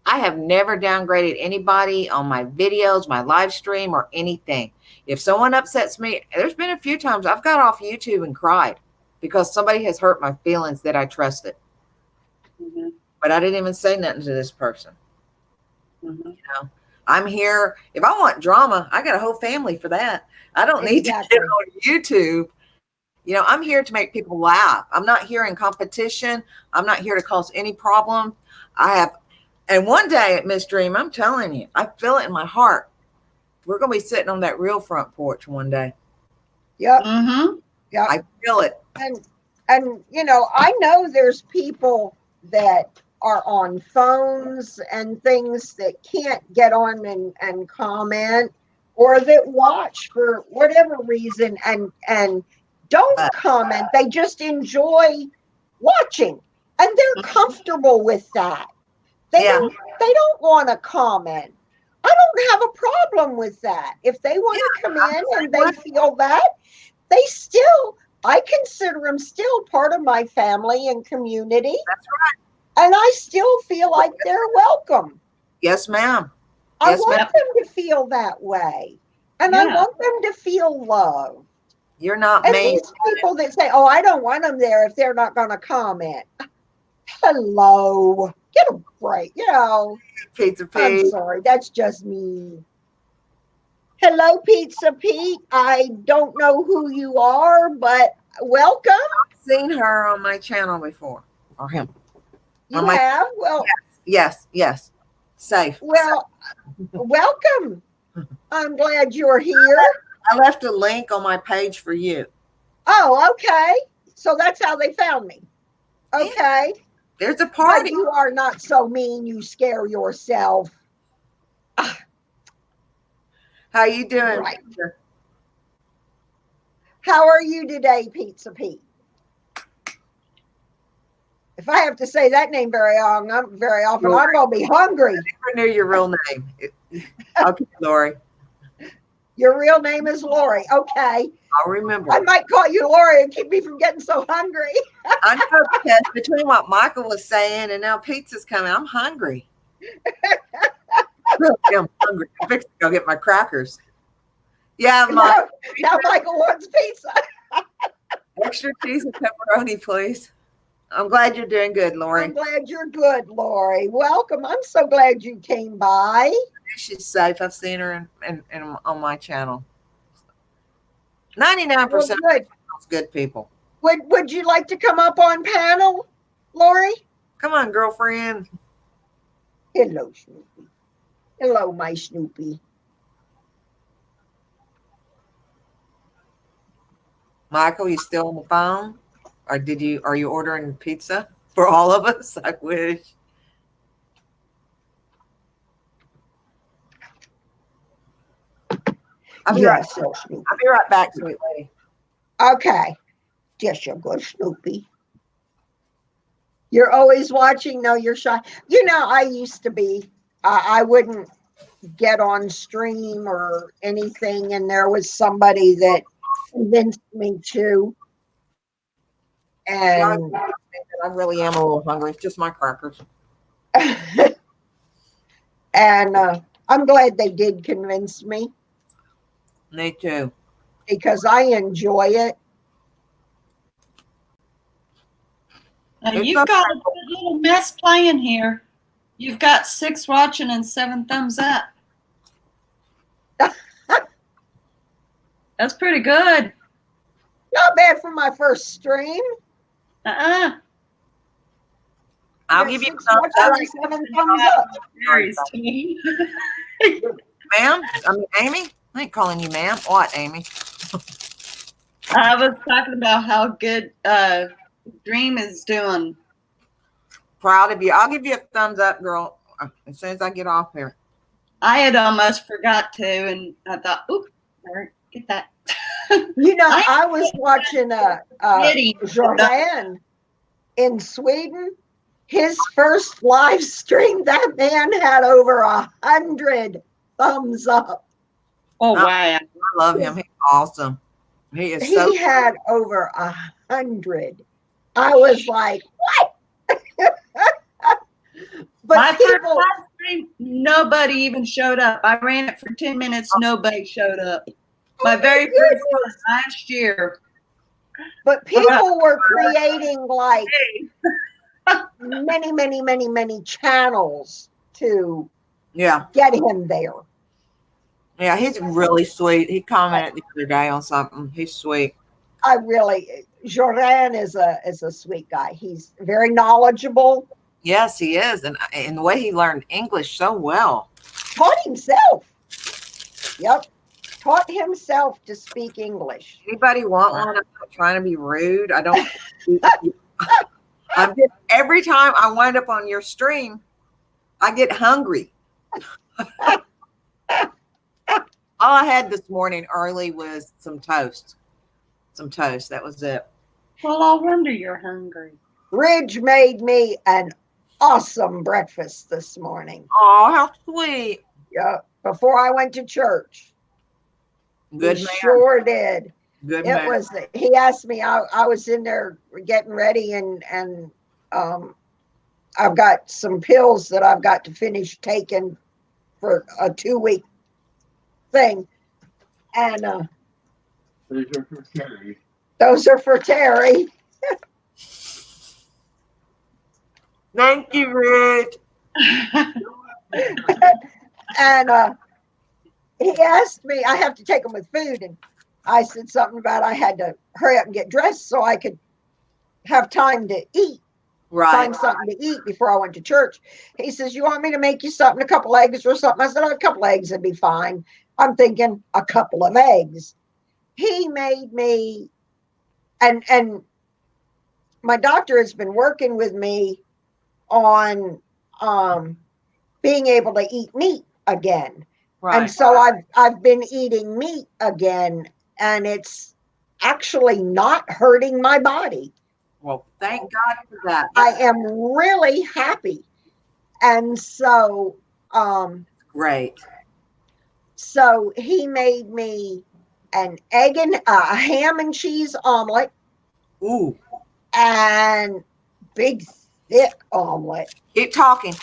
I have never downgraded anybody on my videos, my live stream, or anything. If someone upsets me, there's been a few times I've got off YouTube and cried because somebody has hurt my feelings that I trusted. Mhm. But I didn't even say nothing to this person. Mhm. I'm here. If I want drama, I got a whole family for that. I don't need to get on YouTube. I'm here to make people laugh. I'm not here in competition. I'm not here to cause any problem. And one day at Miss Dream, I'm telling you, I feel it in my heart. We're going to be sitting on that real front porch one day. Yep. Mhm. Yep. I feel it. And I know there's people that are on phones and things that can't get on and comment, or that watch for whatever reason and don't comment. They just enjoy watching and they're comfortable with that. They don't want to comment. I don't have a problem with that. If they want to come in and they feel that, I consider them still part of my family and community. That's right. And I still feel like they're welcome. Yes, ma'am. I Yes, want ma'am. them to feel that way. And I want them to feel loved. You're not And me. these people that say, oh, I don't want them there if they're not going to comment. Hello. Get a break. Pizza I'm Pete. sorry. That's just me. Hello, Pizza Pete. I don't know who you are, but welcome. I've seen her on my channel before. Or him. You have? Well, Yes. Safe. well, welcome. I'm glad you're here. I left a link on my page for you. Oh, okay. So that's how they found me. Okay. There's a But party. you are not so mean. You scare yourself. How you doing? Right. How are you today, Pizza Pete? If I have to say that name very often, I'm gonna be hungry. I never knew your real name. Okay, Lori. Your real name is Lori. Okay. I'll remember. I might call you Lori and keep me from getting so hungry. I know, because between what Michael was saying and now pizza's coming, I'm hungry. Really, I'm hungry. I'm fixing to go get my crackers. Yeah, my Now Michael wants pizza. extra cheese and pepperoni, please. I'm glad you're doing good, Lori. I'm glad you're good, Lori. Welcome. I'm so glad you came by. She's safe. I've seen her in on my channel. 99% Well, good. good people. Would you like to come up on panel, Lori? Come on, girlfriend. Hello, Snoopy. Hello, my Snoopy. Michael, you still on the phone? Or are you ordering pizza for all of us? I wish. I'll be Yes, so Snoopy. I'll be right back, sweet lady. Okay. Just your good Snoopy. You're always watching. No, you're shy. You know, I used to be. I wouldn't get on stream or anything, and there was somebody that convinced me to. And I really am a little hungry. It's just my crackers. and I'm glad they did convince me Me too. because I enjoy it. Now, you've got a good little mess playing here. You've got 6 watching and 7 thumbs up. That's pretty good. Not bad for my first stream. I'll give you a 6 thumbs watches up. and 7 thumbs up. Varies to me. Ma'am? I mean, Amy? I ain't calling you ma'am. What, Amy? I was talking about how good Dream is doing. Proud of you. I'll give you a thumbs up, girl, as soon as I get off here. I had almost forgot to, and I thought, oop, better get that. You know, I was watching Kitty. Joran in Sweden. His first live stream, that man had over 100 thumbs up. Oh, wow. I love him. He's awesome. He is He so had over 100. I was like, what? But My first people, live stream, nobody even showed up. I ran it for 10 minutes. Nobody showed up. My very first one last year. but people were creating like many channels to yeah. get him there. Yeah, he's really sweet. He commented the other day on something. He's sweet. Joran is a sweet guy. He's very knowledgeable. Yes, he is. And the way he learned English so well. Taught himself. Yep. Taught himself to speak English. Anybody want one? I'm not trying to be rude. I don't. Every time I wind up on your stream, I get hungry. All I had this morning early was some toast. That was it. Well, no wonder you're hungry. Ridge made me an awesome breakfast this morning. Oh, how sweet. Yeah, before I went to church. Good He man. sure did. Good It man. was. He asked me. I was in there getting ready, and I've got some pills that I've got to finish taking for a 2-week thing, and These are for Sherry. those are for Terry. Thank you, Rich. And he asked me, I have to take them with food. And I said something about I had to hurry up and get dressed so I could have time to eat, Right. find something to eat before I went to church. He says, you want me to make you something, a couple eggs or something? I said, oh, a couple eggs would be fine. I'm thinking a couple of eggs. he made me, and my doctor has been working with me on being able to eat meat again. Right. And so I've been eating meat again, and it's actually not hurting my body. Well, thank God for that. I am really happy. And so Great. so he made me an egg and a ham and cheese omelet Ooh. and big thick omelet Keep talking.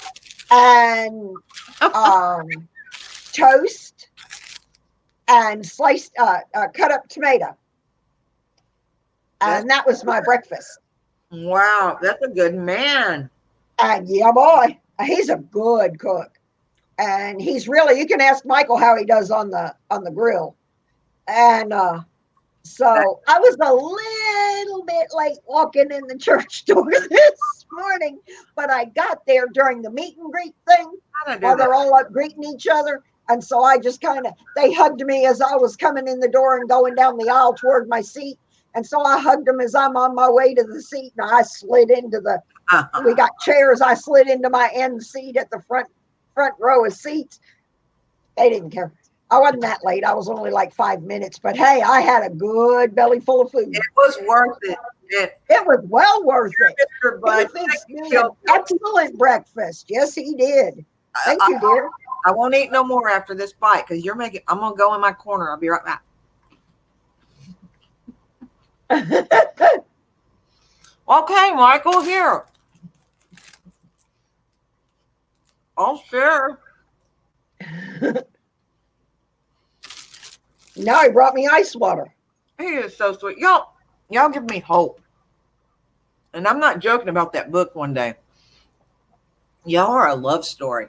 and toast and sliced cut up tomato. And that was my breakfast. Wow, that's a good man. And yeah, boy, he's a good cook. And he's really, you can ask Michael how he does on the grill. And so I was a little bit late walking in the church door this morning, but I got there during the meet and greet thing I don't do while that. they're all up greeting each other. And so I just they hugged me as I was coming in the door and going down the aisle toward my seat. And so I hugged them as I'm on my way to the seat, and I slid into we got chairs. I slid into my end seat at the front row of seats. They didn't care. I wasn't that late. I was only like 5 minutes, but hey, I had a good belly full of food. It was worth it. It was well worth it. Mr. He Bud, fixed me an excellent breakfast. Yes, he did. Thank you, dear. I won't eat no more after this bite because I'm gonna go in my corner. I'll be right back. Okay, Michael, here. I'll share. Now he brought me ice water. He is so sweet. Y'all give me hope. And I'm not joking about that book one day. Y'all are a love story.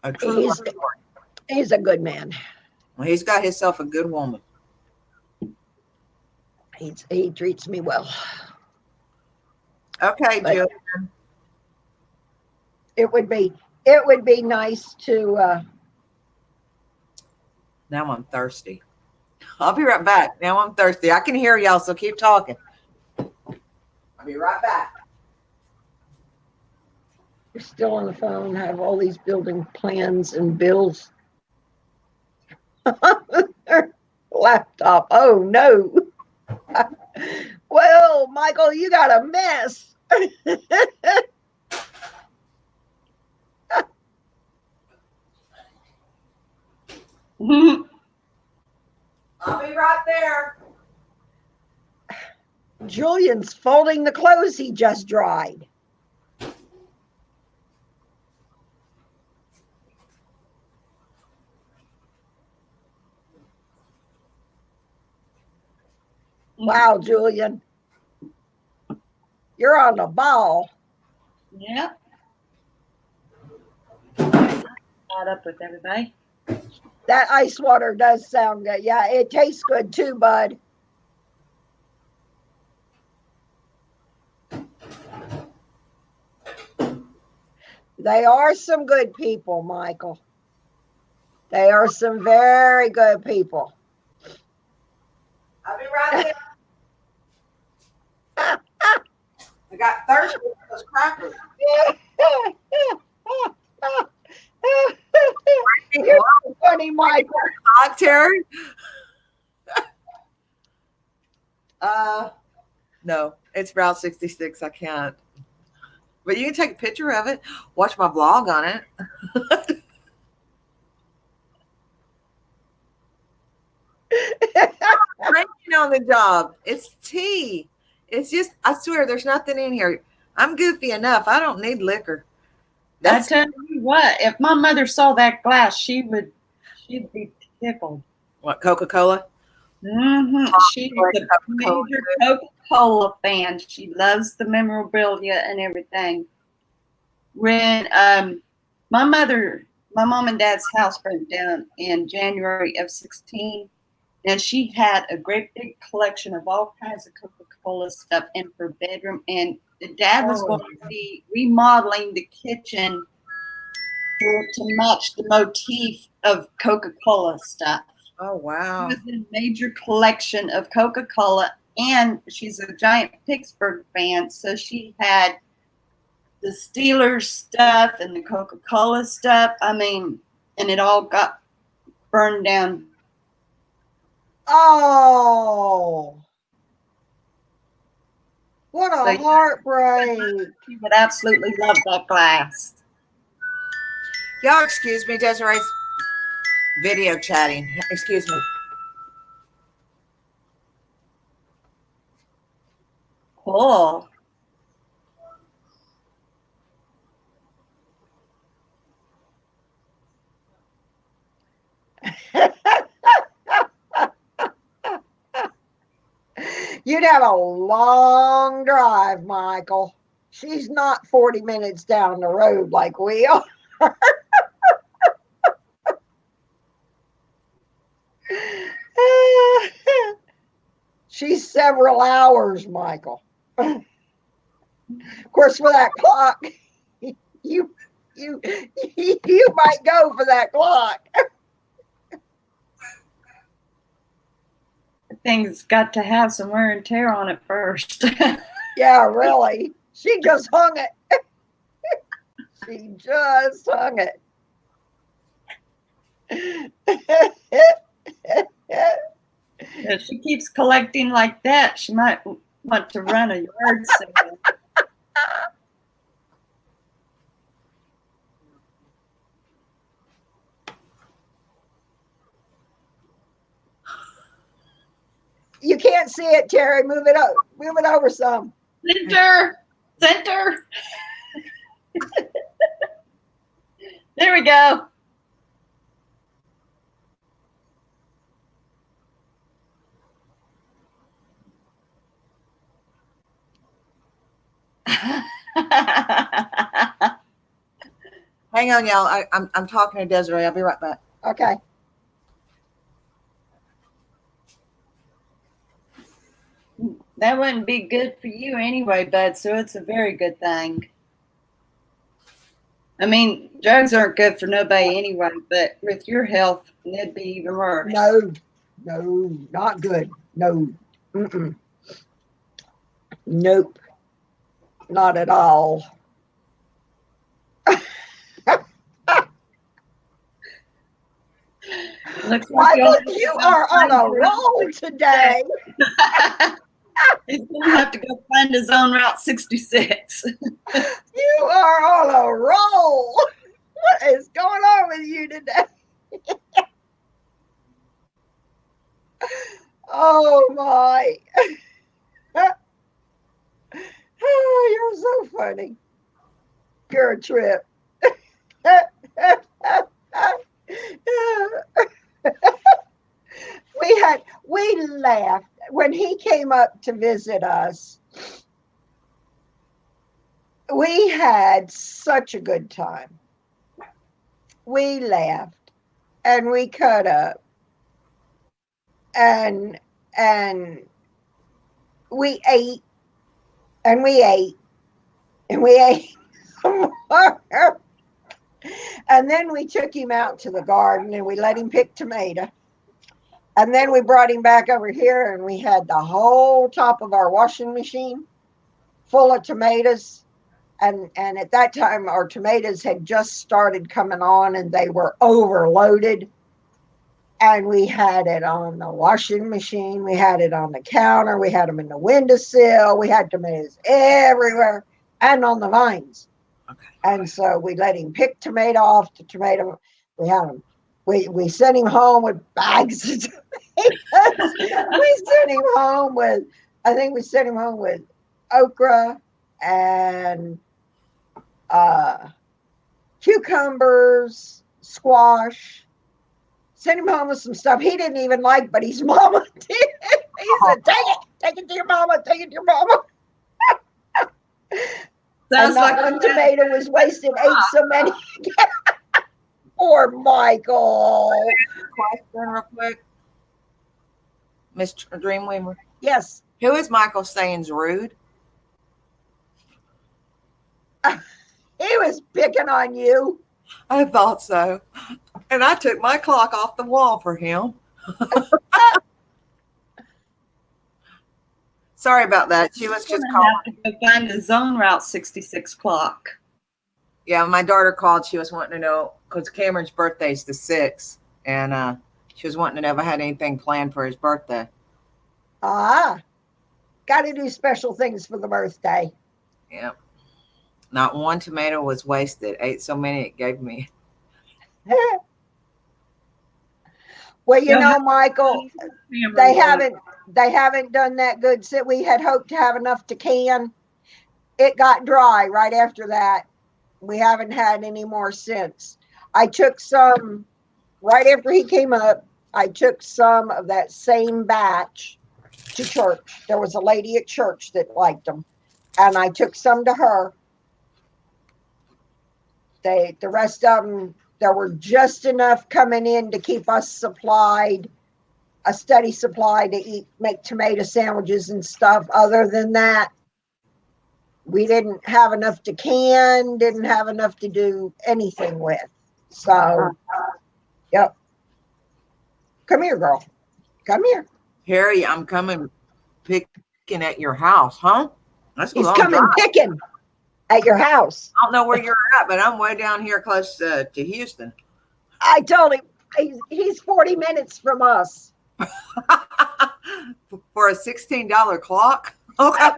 A true love story. He's a good man. Well, he's got himself a good woman. He treats me well. Okay, But Jill. it would be nice to Now I'm thirsty. I'll be right back. Now I'm thirsty. I can hear y'all, so keep talking. I'll be right back. you're still on the phone, have all these building plans and bills. Laptop. Oh no. Well, Michael, you got a mess. I'll be right there. Julian's folding the clothes he just dried. Wow, Julian. You're on the ball. Yep. Caught up with everybody. That ice water does sound good. Yeah, it tastes good too, bud. They are some good people, Michael. They are some very good people. I'll be right there. I got thirsty with those crackers. You're so funny, Michael. Dog, Terry? No, it's Route 66. I can't. But you can take a picture of it. Watch my vlog on it. Drinking on the job. It's tea. It's just, I swear, there's nothing in here. I'm goofy enough. I don't need liquor. I tell you what, if my mother saw that glass, she'd be tickled. What, Coca-Cola? Mm-hmm. She's a major Coca-Cola fan. She loves the memorabilia and everything. When my mom and dad's house burnt down in January of 16, and she had a great big collection of all kinds of Coca-Cola stuff in her bedroom, and dad was going to be remodeling the kitchen to match the motif of Coca-Cola stuff. Oh, She wow. was in a major collection of Coca-Cola, and she's a giant Pittsburgh fan, so she had the Steelers stuff and the Coca-Cola stuff. I mean, and it all got burned down. Oh, what So a yeah, heartbreak. she would absolutely love that glass. Y'all excuse me, Desiree's video chatting. Excuse me. Cool. You'd have a long drive, Michael. She's not 40 minutes down the road like we are. She's several hours, Michael. Of course, for that clock, you you might go for that clock. The thing's got to have some wear and tear on it first. Yeah, really. She just hung it. She just hung it. If she keeps collecting like that, she might want to run a yard sale. You can't see it, Terry. Move it up. Move it over some. Center. There we go. Hang on, y'all. I'm talking to Desiree. I'll be right back. Okay. That wouldn't be good for you anyway, bud, so it's a very good thing. I mean, drugs aren't good for nobody anyway, but with your health, it'd be even worse. No, not good. No. Mm-mm. Nope. Not at all. Looks like Michael, you are on a roll today. He's gonna have to go find his own Route 66. You are on a roll. What is going on with you today? Oh my. Oh, you're so funny. You're a trip. We laughed when he came up to visit us. We had such a good time. We laughed and we cut up and we ate and we ate and we ate some more. And then we took him out to the garden and we let him pick tomato. And then we brought him back over here and we had the whole top of our washing machine full of tomatoes. And at that time, our tomatoes had just started coming on and they were overloaded. And we had it on the washing machine. We had it on the counter. We had them in the windowsill. We had tomatoes everywhere and on the vines. Okay. And so we let him pick tomato off the tomato. We had him. We sent him home with bags of tomatoes. We sent him home with, I think we sent him home with okra and cucumbers, squash. Sent him home with some stuff he didn't even like, but his mama did. He said, take it to your mama, take it to your mama. And not one tomato was wasted, ate so many. Poor Michael. Question real quick. Miss Dreamweaver. Yes. Who is Michael saying's rude? He was picking on you. I thought so. And I took my clock off the wall for him. Sorry about that. She was just I'm calling. gonna have to go find the zone route 66 clock. Yeah, my daughter called. She was wanting to know because Cameron's birthday is the 6th, and she was wanting to know if I had anything planned for his birthday. Ah, got to do special things for the birthday. Yeah. Not one tomato was wasted. Ate so many it gave me. Well, you They'll know, have- Michael, they haven't done that good. So we had hoped to have enough to can. It got dry right after that. We haven't had any more since. I took some right after he came up. I took some of that same batch to church. There was a lady at church that liked them, and I took some to her. The rest of them, there were just enough coming in to keep us supplied, a steady supply to make tomato sandwiches and stuff. Other than that, we didn't have enough to can, didn't have enough to do anything with. So, yep. Come here, girl. Come here. Harry, I'm coming picking at your house, huh? That's a He's long coming drive. picking at your house. I don't know where you're at, but I'm way down here close to Houston. I told him he's 40 minutes from us. For a $16 clock. Okay.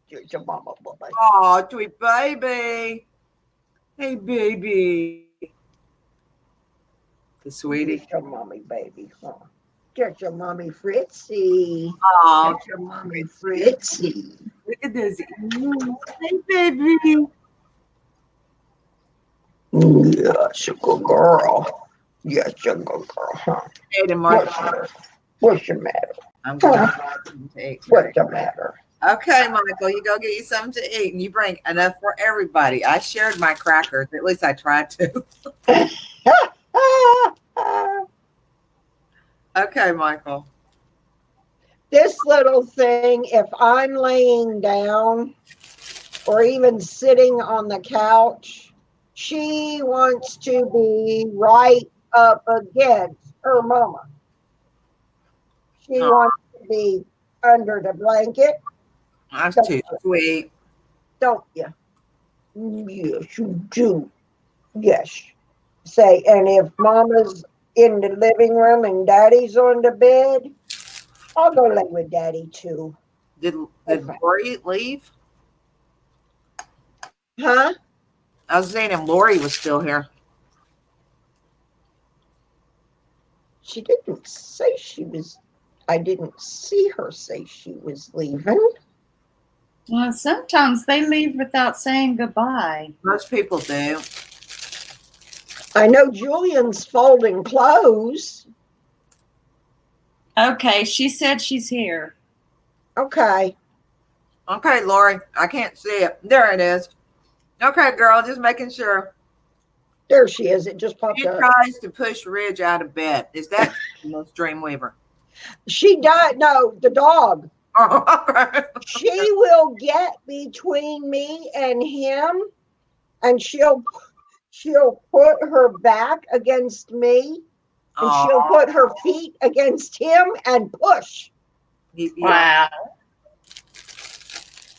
Your mama boy. Oh, sweet baby. Hey, baby. The sweetie. Get your mommy, baby. Huh? Get your mommy, Fritzy. Oh, Get your mommy, Fritzy. look at this. Hey, baby. Yes, a good girl. Yes, a good girl. Huh? Hey, to What's, Mark. what's the matter? I'm going to take. What's the matter? Okay, Michael, you go get you something to eat and you bring enough for everybody. I shared my crackers. At least I tried to. Okay, Michael. This little thing, if I'm laying down or even sitting on the couch, she wants to be right up against her mama. She Aw. wants to be under the blanket, That's too sweet. don't you? Yes, you do. Yes. Say, and if mama's in the living room and daddy's on the bed, I'll go lay with daddy too. Did Okay. Lori leave? Huh? I was saying if Lori was still here. She didn't say she was, I didn't see her say she was leaving. Well, sometimes they leave without saying goodbye. Most people do. I know Julian's folding clothes. Okay, she said she's here. Okay. Okay, Lori, I can't see it. There it is. Okay, girl, just making sure. There she is. It just popped She up. tries to push Ridge out of bed. Is that most Dreamweaver? She died. No, the dog. Oh, okay. She will get between me and him, and she'll put her back against me, and she'll Aw, put her feet against him and push, Wow.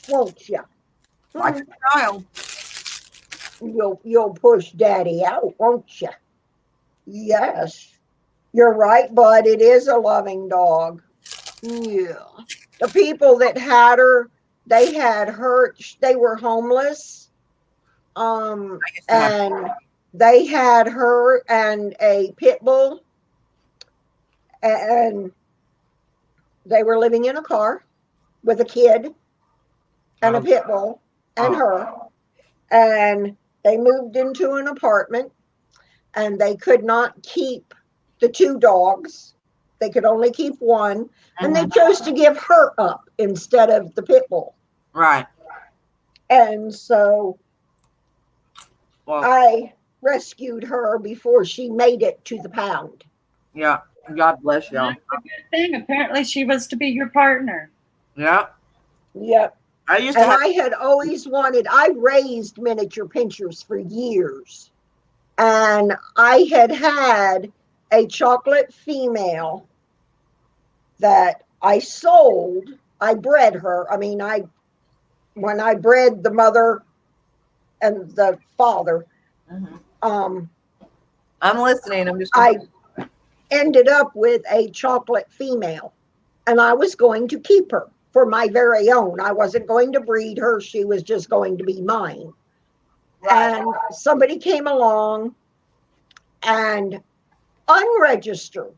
won't you? Like a child. You'll push daddy out, won't you? Yes. You're right, bud. It is a loving dog. Yeah. The people that had her, they had her, they were homeless. And they had her and a pit bull, and they were living in a car with a kid and a pit bull and her, and they moved into an apartment, and they could not keep the two dogs. They could only keep one, and they chose to give her up instead of the pit bull. Right. And so Well, I rescued her before she made it to the pound. yeah. God bless y'all. That's a good thing. Apparently, she was to be your partner. Yeah. Yep. I used to And have. I had always wanted, I raised miniature pinchers for years. And I had had a chocolate female that I sold. I bred her. I mean, when I bred the mother and the father, Mhm. um, I'm listening. I'm just. I ended up with a chocolate female, and I was going to keep her for my very own. I wasn't going to breed her. She was just going to be mine. Right. And somebody came along and unregistered,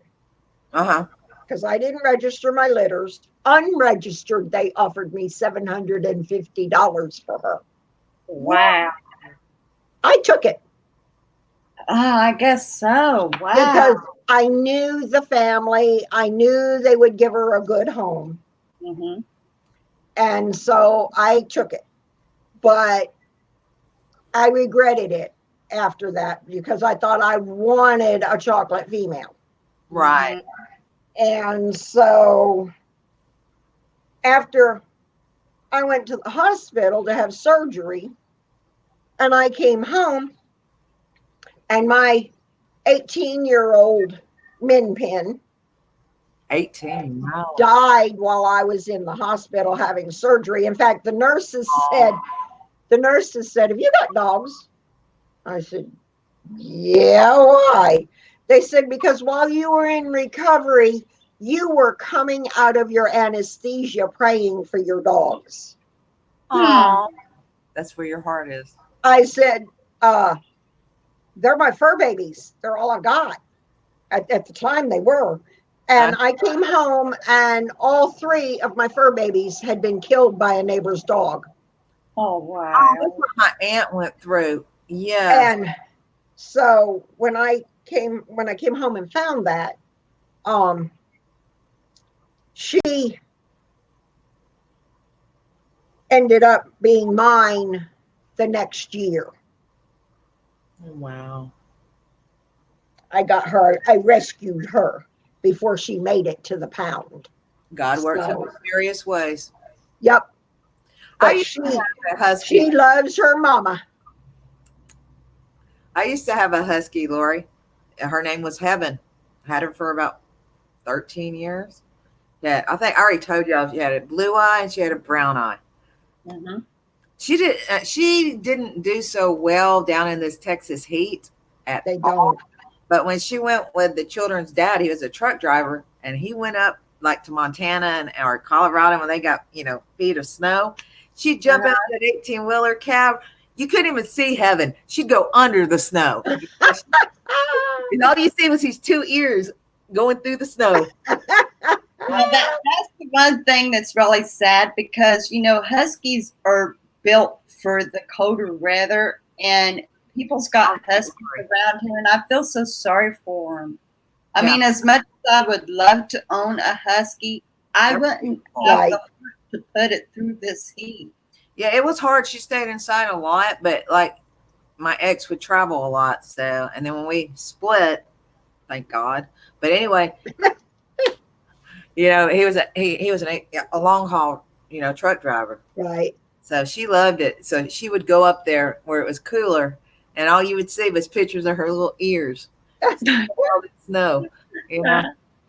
Uh-huh. because I didn't register my litters, unregistered, they offered me $750 for her. Wow. I took it I guess so. Wow. because I knew the family. I knew they would give her a good home. Mhm. And so I took it. But I regretted it after that because I thought I wanted a chocolate female. Right. And so after I went to the hospital to have surgery, and I came home, and my 18-year-old Min Pin 18. Wow. died while I was in the hospital having surgery. In fact, the nurses said, "Have you got dogs?" I said, "Yeah, why?" They said, "Because while you were in recovery, you were coming out of your anesthesia praying for your dogs." Aw. That's where your heart is. I said, "They're my fur babies. They're all I got." At the time, they were. And I came home, and all three of my fur babies had been killed by a neighbor's dog. Oh Oh, wow. that's what my aunt went through. Yes. And so when I came home and found that, she ended up being mine the next year. Wow. I got her, I rescued her before she made it to the pound. God works in So, mysterious ways. yep. I But used to have a husky. she loves her mama. I used to have a husky, Lori. Her name was Heaven. I had her for about 13 years. Yeah, I think I already told y'all she had a blue eye and she had a brown eye. Mhm. She didn't do so well down in this Texas heat at They all. don't. But when she went with the children's dad, he was a truck driver, and he went up like to Montana and or Colorado when they got feet of snow. She'd jump out that 18-wheeler cab. You couldn't even see Heaven. She'd go under the snow. And all you see was these two ears going through the snow. Well, that's the one thing that's really sad because huskies are built for the colder weather, and people's got huskies around here, and I feel so sorry for them. I mean, as much as I would love to own a husky, I wouldn't have Right. the heart to put it through this heat. Yeah, it was hard. She stayed inside a lot, but like my ex would travel a lot. So, and then when we split, thank God. But anyway, he was a long haul, truck driver. Right. So she loved it. So she would go up there where it was cooler, and all you would see was pictures of her little ears. All the snow.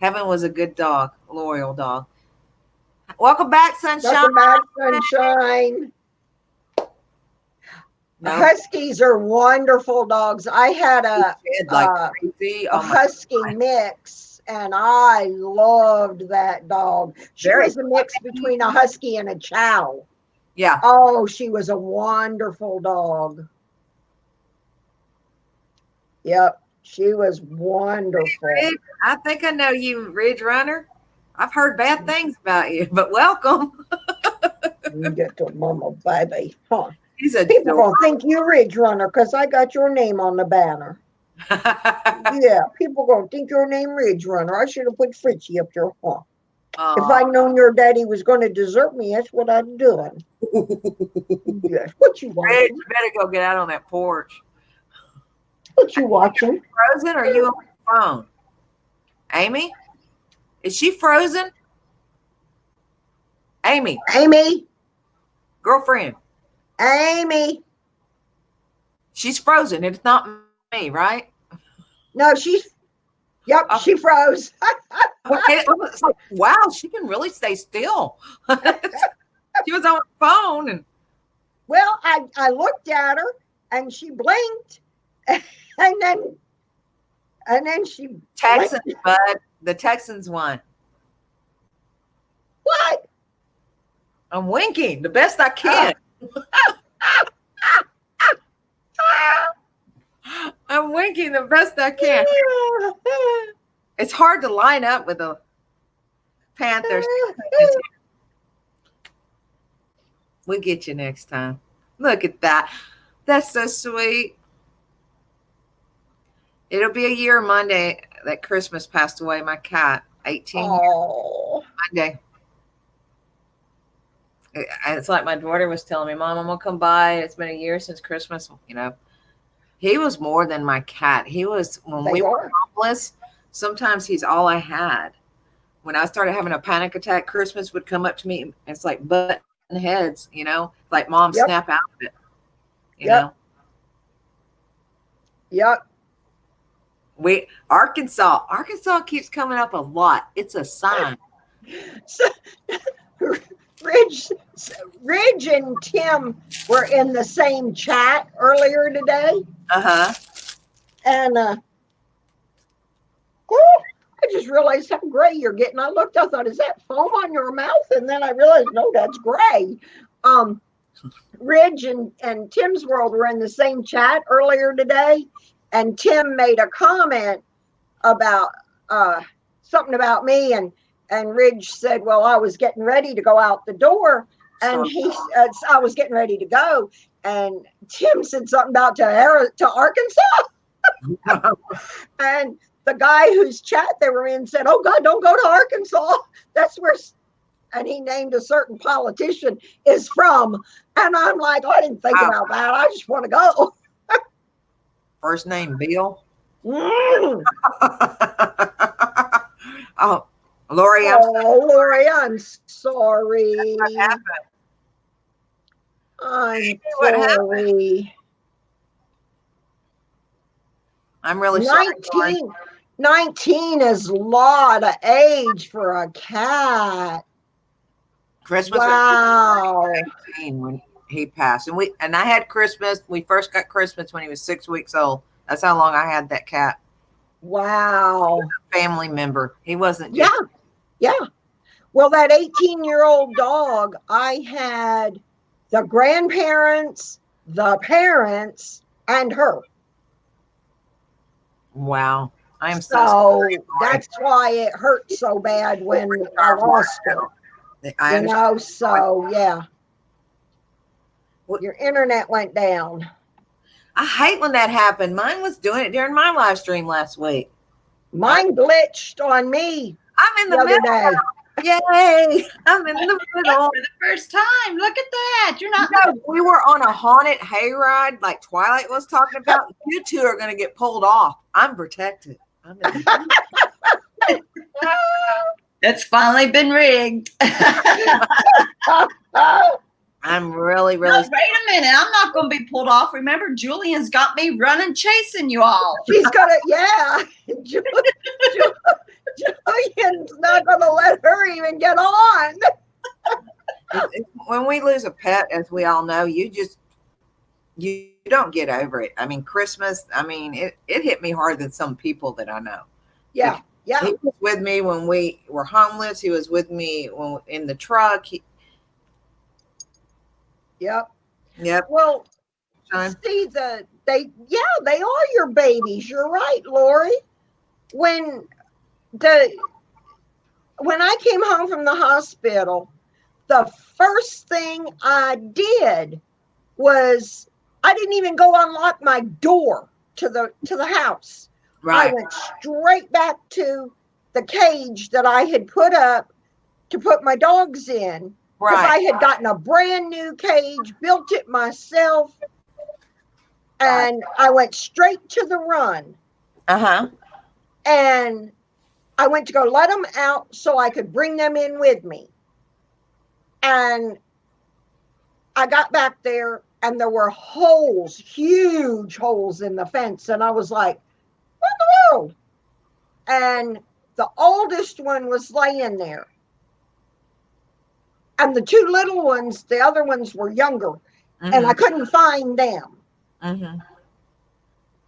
Heaven was a good dog, a loyal dog. Welcome back, Sunshine. Welcome back, Sunshine. No, Huskies are wonderful dogs. I had a crazy. a husky mix, and I loved that dog. She was a mix between a husky and a chow. Yeah. Oh, she was a wonderful dog. Yep, she was wonderful. Ridge, I think I know you, Ridge Runner. I've heard bad things about you, but welcome. You get to mama, baby. Huh? He's a People gonna think you Ridge Runner because I got your name on the banner. Yeah, people gonna think your name Ridge Runner. I should have put Fritchie up there. Huh? If I'd known your daddy was going to desert me, that's what I'd done. Yes. What you Ridge, watching? you better go get out on that porch. What you watching? Frozen? Or are you on the phone? Amy? Is she frozen? Amy, Amy, girlfriend. Amy. She's frozen. It's not me, right? No, yep, Oh. she froze. Okay, I was like, wow, she can really stay still. She was on her phone and Well, I looked at her and she blinked and then she Texans, blinked. bud. The Texans won. What? I'm winking the best I can. I'm winking the best I can. It's hard to line up with the Panthers. We'll get you next time. Look at that. That's so sweet. It'll be a year Monday that Christmas passed away, my cat. 18 years Oh, Monday. It's like my daughter was telling me, Mom, I'm going to come by. It's been a year since Christmas. You know, he was more than my cat. He was, when they we were are. homeless, sometimes he's all I had. When I started having a panic attack, Christmas would come up to me. And it's like button heads, you know, like Mom, Yep. snap out of it. You Yep. know, Yep. Arkansas keeps coming up a lot. It's a sign. So, Ridge and Tim were in the same chat earlier today, Uh-huh. and I just realized how gray you're getting. I looked, I thought, is that foam on your mouth? And then I realized, no, that's gray. Ridge and Tim's World were in the same chat earlier today, and Tim made a comment about something about me, and Ridge said, well, I was getting ready to go out the door, and I was getting ready to go, and Tim said something about to Arkansas, and the guy whose chat they were in said, oh God, don't go to Arkansas. That's where, and he named a certain politician is from. And I'm like, I didn't think about that. I just want to go. First name Bill. Mm. Oh, Lori, Lori, I'm sorry. what happened? I'm What happened? sorry. I'm really sorry. Lori. 19 is a lot of age for a cat. Christmas Wow. was 18 when he passed, and I had Christmas. We first got Christmas when he was 6 weeks old. That's how long I had that cat. Wow. Family member. He wasn't just Yeah. Well, that 18-year-old dog, I had the grandparents, the parents, and her. Wow. I am so So sorry. that's why it hurt so bad when I lost her. I You understand. know, so yeah. What- Your internet went down. I hate when that happened. Mine was doing it during my live stream last week. Mine glitched on me I'm in the the other middle. day. Yay. I'm in the middle. For the first time. Look at that. You're not. No, we were on a haunted hayride like Twilight was talking about. You two are going to get pulled off. I'm protected. I'm in the It's finally been rigged. I'm really, No, really. wait a minute. I'm not going to be pulled off. Remember, Julian's got me running, chasing you all. She's gonna, yeah. Julian's not gonna let her even get on. When we lose a pet, as we all know, you don't get over it. I mean, Christmas, I mean, it hit me harder than some people that I know. Yeah. He was with me when we were homeless. He was with me when in the truck. Yep. Yep. Well, Time. see, they are your babies. You're right, Lori. When I came home from the hospital, the first thing I did was I didn't even go unlock my door to the house. Right. I went straight back to the cage that I had put up to put my dogs in. Because Right. I had gotten a brand new cage, built it myself, and I went straight to the run. Uh-huh. And I went to go let them out so I could bring them in with me. And I got back there and there were holes, huge holes in the fence. And I was like, what in the world? And the oldest one was laying there. And the two little ones, the other ones were younger, and I couldn't find them.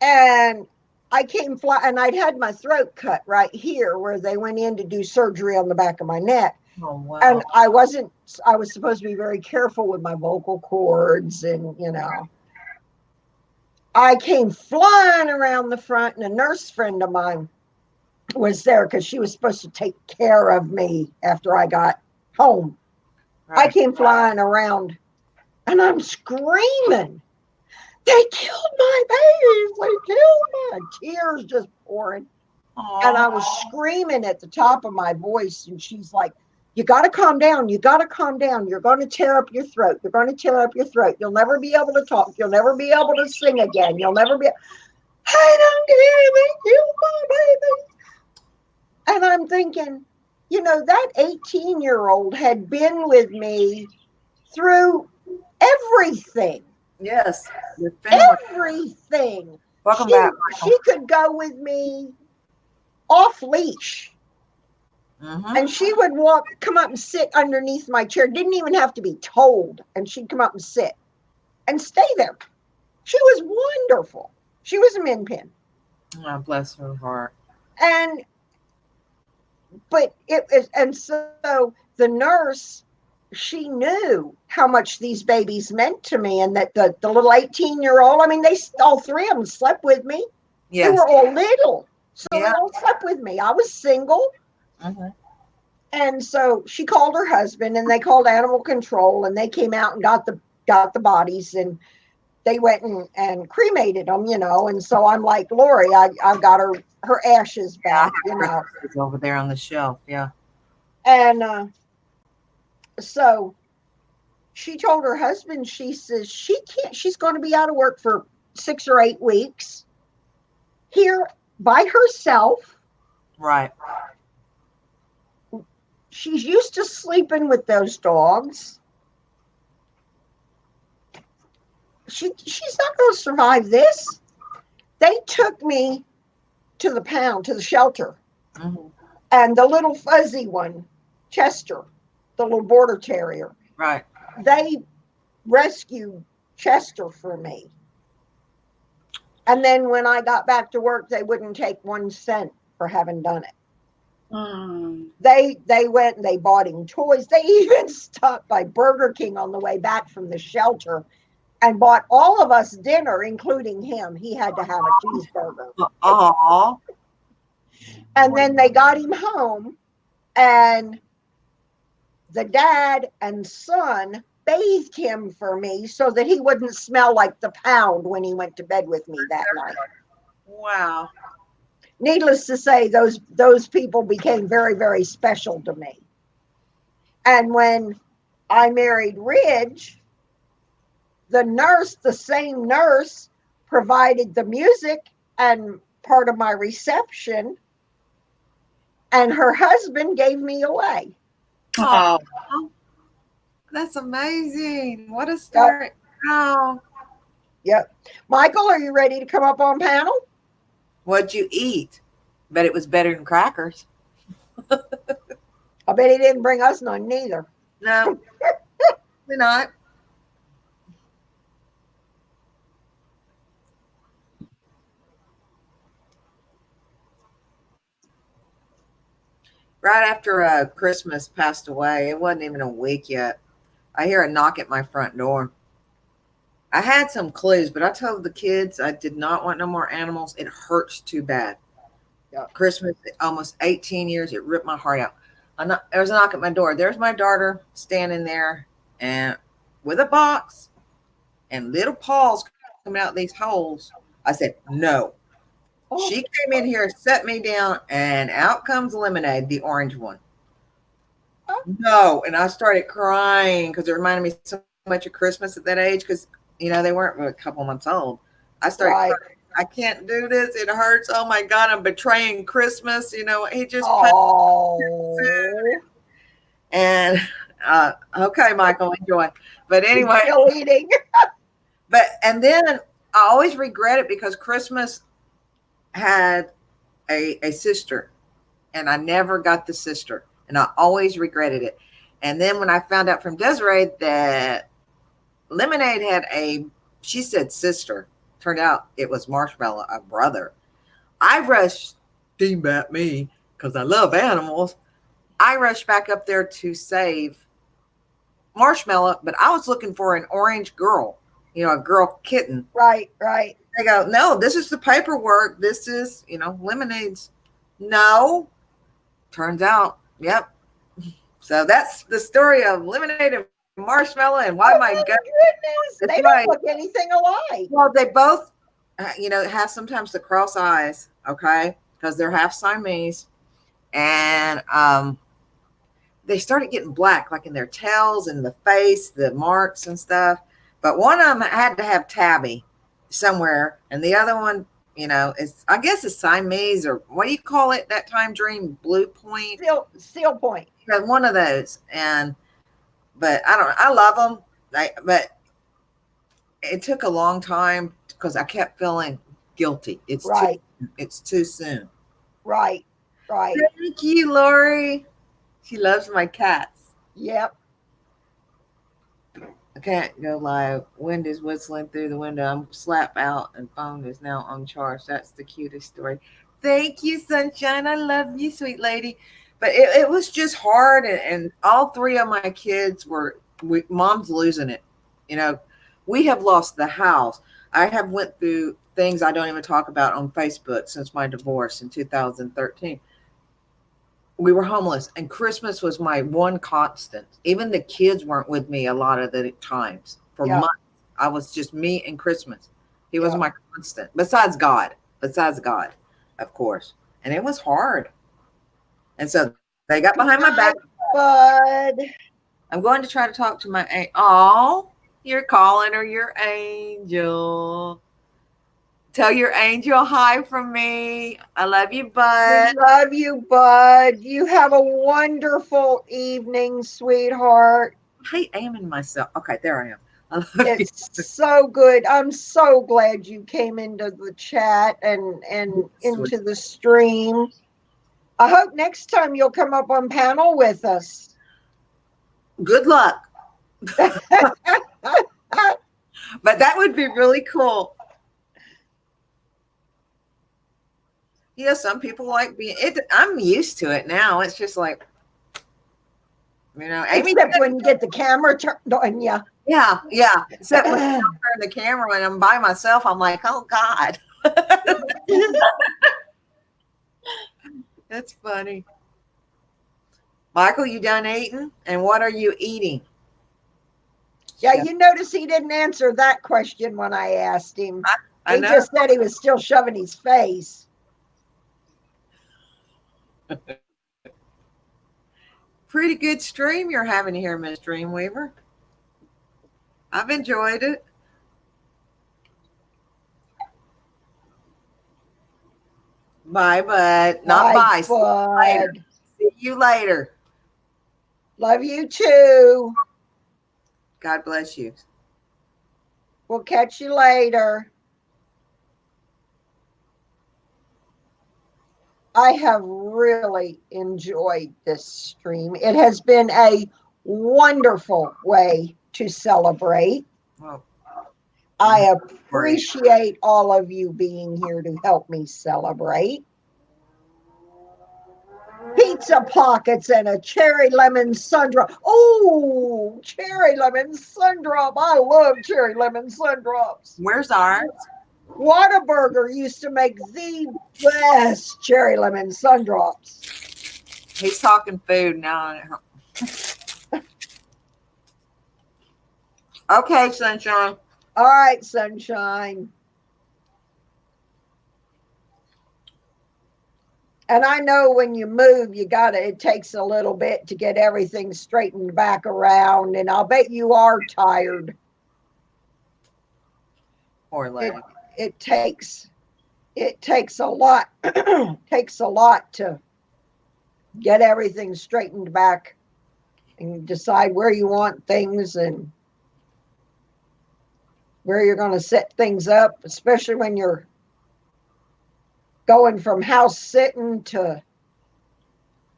And I came fly, and I'd had my throat cut right here where they went in to do surgery on the back of my neck. Oh, wow. And I was supposed to be very careful with my vocal cords, and I came flying around the front, and a nurse friend of mine was there because she was supposed to take care of me after I got home. I came flying around, and I'm screaming, they killed my babies, they killed my, tears just pouring. Aww. And I was screaming at the top of my voice, and she's like, you got to calm down. You got to calm down. You're going to tear up your throat. You're going to tear up your throat. You'll never be able to talk. You'll never be able to sing again. You'll never be. I don't care. They killed my baby. And I'm thinking, that 18-year-old had been with me through everything. Yes. Your family. Everything. Welcome back, Michael. She could go with me off leash. And she would come up and sit underneath my chair. Didn't even have to be told. And she'd come up and sit and stay there. She was wonderful. She was a min pin. Oh, bless her heart. So the nurse, she knew how much these babies meant to me, and that the little 18-year-old, all three of them slept with me. Yes. They were all little. So they all slept with me. I was single. And so she called her husband, and they called animal control, and they came out and got the bodies, and they went and cremated them, And so I'm like, Lori, I've got her ashes back, It's over there on the shelf. Yeah. And so she told her husband, she says she's going to be out of work for 6 or 8 weeks here by herself. Right. She's used to sleeping with those dogs. She's not going to survive this. They took me to the shelter. And the little fuzzy one, Chester, the little border terrier. Right. They rescued Chester for me. And then when I got back to work, they wouldn't take 1 cent for having done it. They went and they bought him toys. They even stopped by Burger King on the way back from the shelter and bought all of us dinner, including him. He had to have a cheeseburger. Aww. And then they got him home, and the dad and son bathed him for me so that he wouldn't smell like the pound when he went to bed with me that night. Wow. Needless to say, those people became very, very special to me. And when I married Ridge, the same nurse, provided the music and part of my reception, and her husband gave me away. Oh, That's amazing. What a story. Wow. Yep. Michael, are you ready to come up on panel? What'd you eat? Bet it was better than crackers. I bet he didn't bring us none neither. No, we're not. Right after Christmas passed away, it wasn't even a week yet, I hear a knock at my front door. I had some clues, but I told the kids I did not want no more animals. It hurts too bad. Yeah. Christmas, almost 18 years, it ripped my heart out. There was a knock at my door. There's my daughter standing there and with a box and little paws coming out these holes. I said, no. Oh. She came in here, set me down, and out comes Lemonade, the orange one. Oh. No. And I started crying because it reminded me so much of Christmas at that age because, they weren't a couple months old. I started crying. I can't do this. It hurts. Oh, my God, I'm betraying Christmas. He just. Oh. And, okay, Michael, enjoy. But anyway. Still eating. and then I always regret it because Christmas had a sister, and I never got the sister, and I always regretted it. And then when I found out from Desiree that Lemonade had she said sister, turned out it was Marshmallow, a brother. I rushed, Dean bat me, because I love animals. I rushed back up there to save Marshmallow, but I was looking for an orange girl, a girl kitten. Right. They go, no, this is the paperwork. This is, Lemonade's. No. Turns out, yep. So that's the story of Lemonade and Marshmallow and why my gut. Goodness, That's they right. don't look anything alike. Well, they both, have sometimes the cross eyes, okay, because they're half Siamese, and they started getting black, like in their tails and the face, the marks and stuff. But one of them had to have tabby somewhere, and the other one, I guess it's Siamese, or what do you call it that time, Dream? Blue Point? Seal point. One of those. But I love them. But it took a long time because I kept feeling guilty. It's too soon. Right. Thank you, Lori. She loves my cats. Yep. I can't go live. Wind is whistling through the window. I'm slap out and phone is now uncharged. That's the cutest story. Thank you, Sunshine. I love you, sweet lady. But it was just hard. And all three of my kids mom's losing it. We have lost the house. I have went through things I don't even talk about on Facebook since my divorce in 2013. We were homeless, and Christmas was my one constant. Even the kids weren't with me a lot of the times. For months, I was just me and Christmas. He was my constant, besides God, of course. And it was hard. And so they got behind my back. Bud. I'm going to try to talk to my aunt. Oh, you're calling her your angel. Tell your angel hi from me. I love you, Bud. We love you, Bud. You have a wonderful evening, sweetheart. I hate aiming myself. Okay, there I am. I love It's so good. I'm so glad you came into the chat and into the stream. I hope next time you'll come up on panel with us. Good luck. But that would be really cool. Some people like being it. I'm used to it now. It's just like, Amy. Except when you get the camera turned on you. Yeah. Except when I turn the camera and I'm by myself, I'm like, oh God. That's funny. Michael, you done eating? And what are you eating? Yeah, you notice he didn't answer that question when I asked him. I He know. just said he was still shoving his face. Pretty good stream you're having here, Miss Dreamweaver. I've enjoyed it. Bye, Bud. Not bye. See you later. See you later. Love you too. God bless you. We'll catch you later. I have really enjoyed this stream. It has been a wonderful way to celebrate. Well, I appreciate all of you being here to help me celebrate. Pizza pockets and a cherry lemon sundrop. Oh, cherry lemon sundrop. I love cherry lemon sundrops. Where's ours? Whataburger used to make the best cherry lemon sundrops. He's talking food now. Okay, Sunshine. All right, Sunshine. And I know when you move, it takes a little bit to get everything straightened back around. And I'll bet you are tired. Poor lady. It takes a lot, takes a lot to get everything straightened back and decide where you want things. And where you're going to set things up, especially when you're going from house sitting to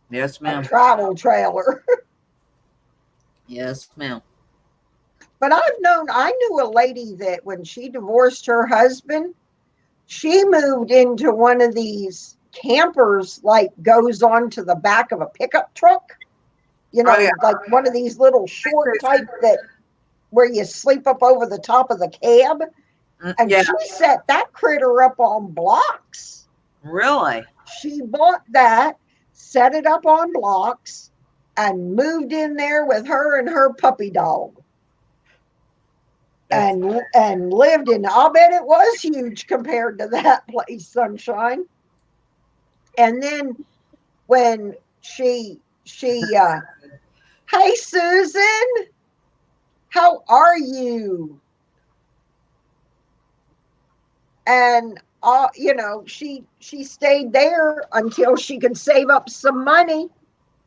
Yes, a ma'am. travel trailer. Yes, ma'am. But I knew a lady that when she divorced her husband, she moved into one of these campers, like goes onto the back of a pickup truck, Oh, yeah. like one of these little short type that where you sleep up over the top of the cab. And Yeah, she set that critter up on blocks. really. She bought that, set it up on blocks, and moved in there with her and her puppy dog. That's, And lived in, I'll bet it was huge compared to that place, Sunshine. And then when hey Susan, how are you? And she stayed there until she could save up some money,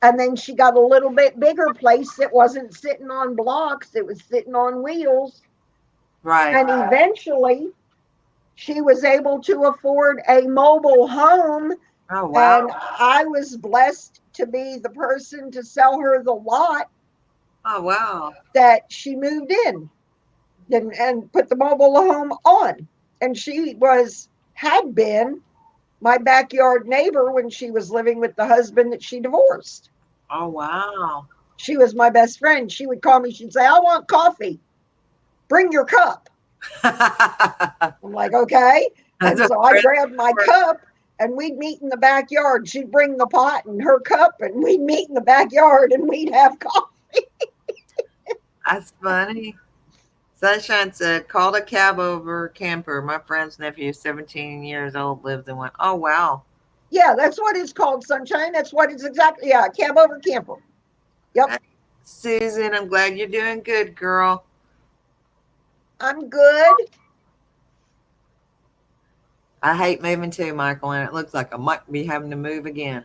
and then she got a little bit bigger place that wasn't sitting on blocks, it was sitting on wheels. right. And eventually she was able to afford a mobile home. Oh, wow. And I was blessed to be the person to sell her the lot Oh, wow. that she moved in and put the mobile home on. And she had been my backyard neighbor when she was living with the husband that she divorced. Oh, wow. She was my best friend. She would call me, she'd say, I want coffee. Bring your cup. I'm like, okay. And so I grabbed my cup and we'd meet in the backyard. She'd bring the pot and her cup and we'd meet in the backyard and we'd have coffee. That's funny. Sunshine said, called a cab over camper. My friend's nephew, 17 years old, lived in one. Oh, wow. Yeah, that's what it's called, Sunshine. That's what it's exactly. Yeah, cab over camper. Yep. Susan, I'm glad you're doing good, girl. I'm good. I hate moving too, Michael, and it looks like I might be having to move again.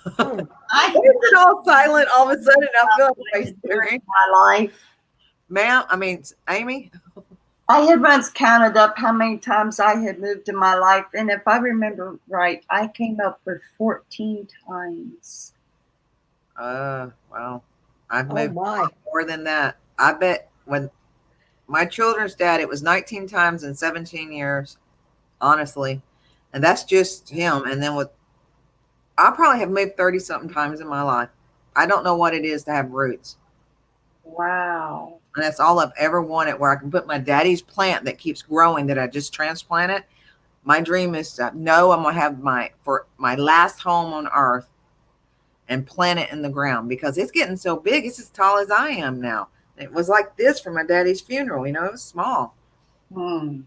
I Why is it all silent all of a sudden? I feel like I'm staring. my life. Ma'am, I mean, Amy? I had once counted up how many times I had moved in my life, and if I remember right, I came up with 14 times. Well, I've Oh moved my. more than that. I bet when my children's dad, it was 19 times in 17 years, honestly. And that's just him. And then I probably have moved 30 something times in my life. I don't know what it is to have roots. Wow. And that's all I've ever wanted, where I can put my daddy's plant that keeps growing that I just transplanted. My dream is to know I'm going to have for my last home on earth and plant it in the ground, because it's getting so big. It's as tall as I am now. It was like this for my daddy's funeral. It was small. POF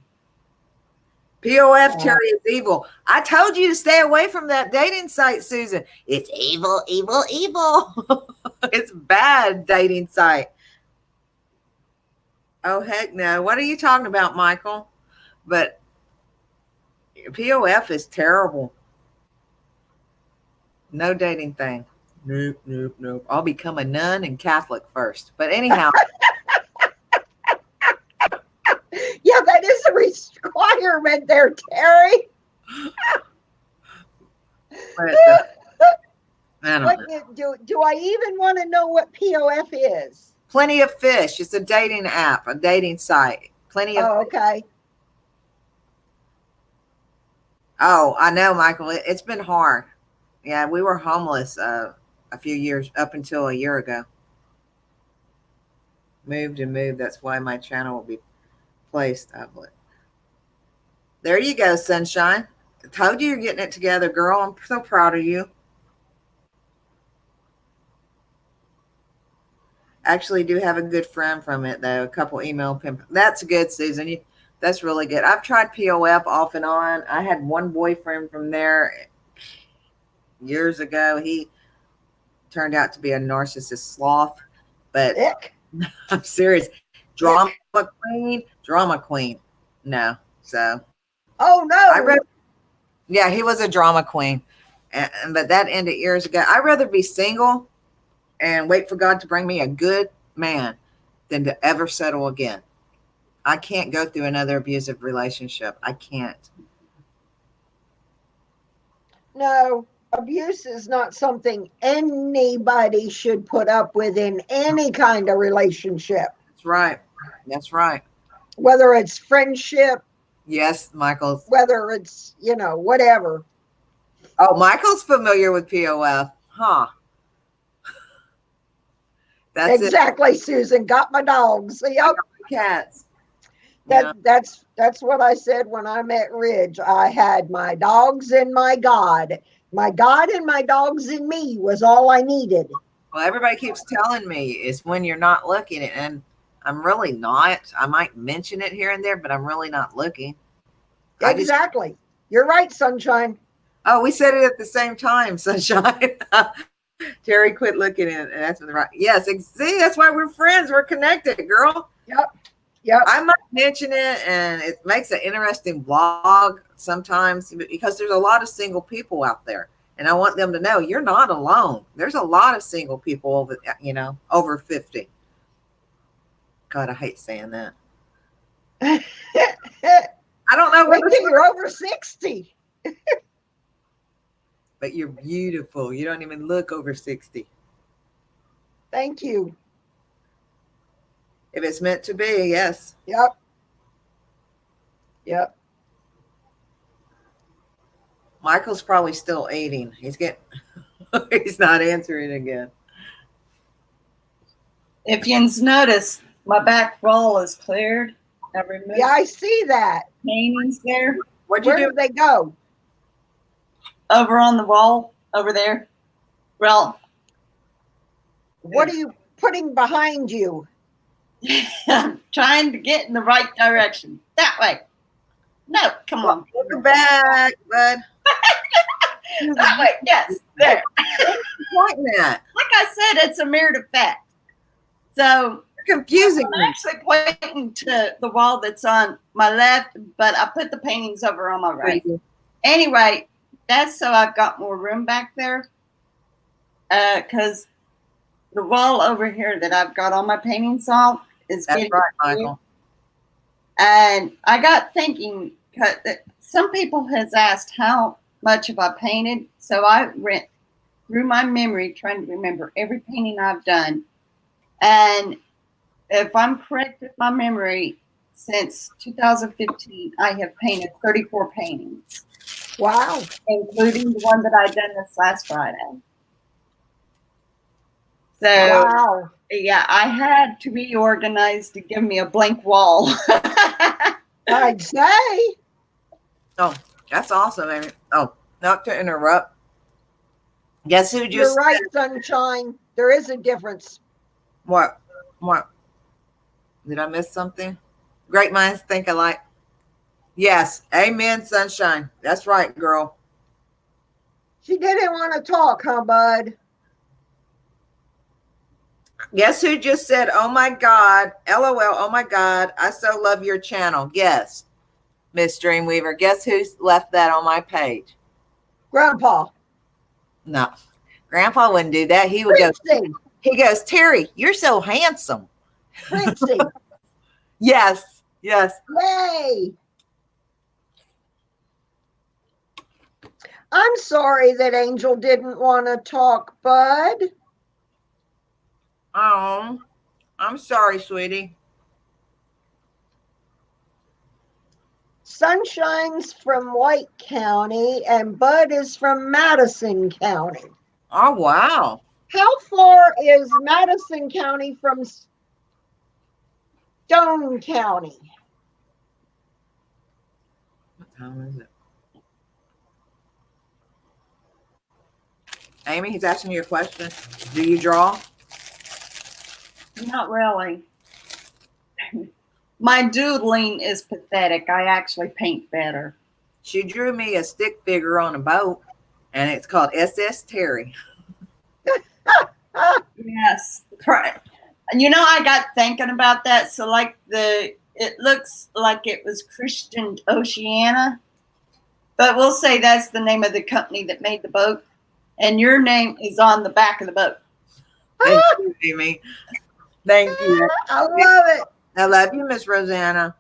Terry is evil. I told you to stay away from that dating site, Susan. It's evil, evil, evil. It's bad dating site. Oh, heck no. What are you talking about, Michael? But POF is terrible. No dating thing. Nope, nope, nope. I'll become a nun and Catholic first. But anyhow. Yeah, that is a requirement there, Terry. But, I don't know. Do I even want to know what POF is? Plenty of Fish. It's a dating app, a dating site. Plenty of. Oh, okay. Oh, I know, Michael. It's been hard. Yeah, we were homeless a few years, up until a year ago. Moved and moved. That's why my channel will be placed. There you go, Sunshine. I told you you're getting it together, girl. I'm so proud of you. Actually do have a good friend from it, though. A couple email pimp. That's good, Susan. That's really good. I've tried POF off and on. I had one boyfriend from there years ago. He turned out to be a narcissist sloth, but I'm serious. Drama queen. No. So. Oh no. Yeah, he was a drama queen, but that ended years ago. I'd rather be single and wait for God to bring me a good man than to ever settle again. I can't go through another abusive relationship. I can't. No, abuse is not something anybody should put up with in any kind of relationship, That's right. That's right. whether it's friendship, Yes, Michael. whether it's, whatever. Oh, Michael's familiar with POF. Huh. That's Exactly, Susan. Got my dogs. Yep. it. Cats. Yeah. That's what I said when I met Ridge. I had my dogs and my God. My God and my dogs and me was all I needed. Well, everybody keeps telling me it's when you're not looking, and I'm really not. I might mention it here and there, but I'm really not looking. Exactly. You're right, Sunshine. Oh, we said it at the same time, Sunshine. Terry quit looking at it, and that's when the right. Yes, see, that's why we're friends. We're connected, girl. Yep. I might mention it, and it makes an interesting vlog sometimes because there's a lot of single people out there, and I want them to know you're not alone. There's a lot of single people over 50. God, I hate saying that. I don't know Wait what till you're over 60. but you're beautiful. You don't even look over 60. Thank you. If it's meant to be, yes. Yep. Michael's probably still eating. He's not answering again. If you notice, my back wall is cleared. I removed Yeah, I see that. paintings there What'd you Where do? did they go? over on the wall over there. Well, What are you putting behind you? I'm trying to get in the right direction. That way. No, come on. Look back, bud. That way. Yes, there. Pointing at. Like I said, it's a mirrored effect. So You're confusing I'm me. actually pointing to the wall that's on my left, but I put the paintings over on my right. Anyway, that's so I've got more room back there. Because the wall over here that I've got all my paintings on is That's getting right, big. Michael. And I got thinking, 'cause some people has asked how much have I painted. So I went through my memory trying to remember every painting I've done. And if I'm correct with my memory, since 2015, I have painted 34 paintings, Wow. including the one that I done this last Friday. So Wow. yeah, I had to be organized to give me a blank wall. I'd say. Oh, that's awesome, Amy. Oh, not to interrupt. Guess who You're just right, Sunshine. There is a difference. What? Did I miss something? Great minds think alike. Yes. Amen, Sunshine. That's right, girl. She didn't want to talk, huh, bud? Guess who just said, oh my God, LOL, oh my God, I so love your channel. Yes, Miss Dreamweaver. Guess who left that on my page? Grandpa. No, Grandpa wouldn't do that. He would go, Princey. he goes, Terry, you're so handsome. Princey. Yes. Yay. I'm sorry that Angel didn't want to talk, bud. Oh, I'm sorry, sweetie. Sunshine's from White County and Bud is from Madison County. Oh, wow. How far is Madison County from Stone County? What time is it? Amy, he's asking you a question. Do you draw? Not really. My doodling is pathetic. I actually paint better. She drew me a stick figure on a boat, and it's called SS Terry. Yes. You know, I got thinking about that. So it looks like it was Christian Oceana, but we'll say that's the name of the company that made the boat. And your name is on the back of the boat. Thank you, Amy. Thank you. I love it. I love you, Miss Rosanna.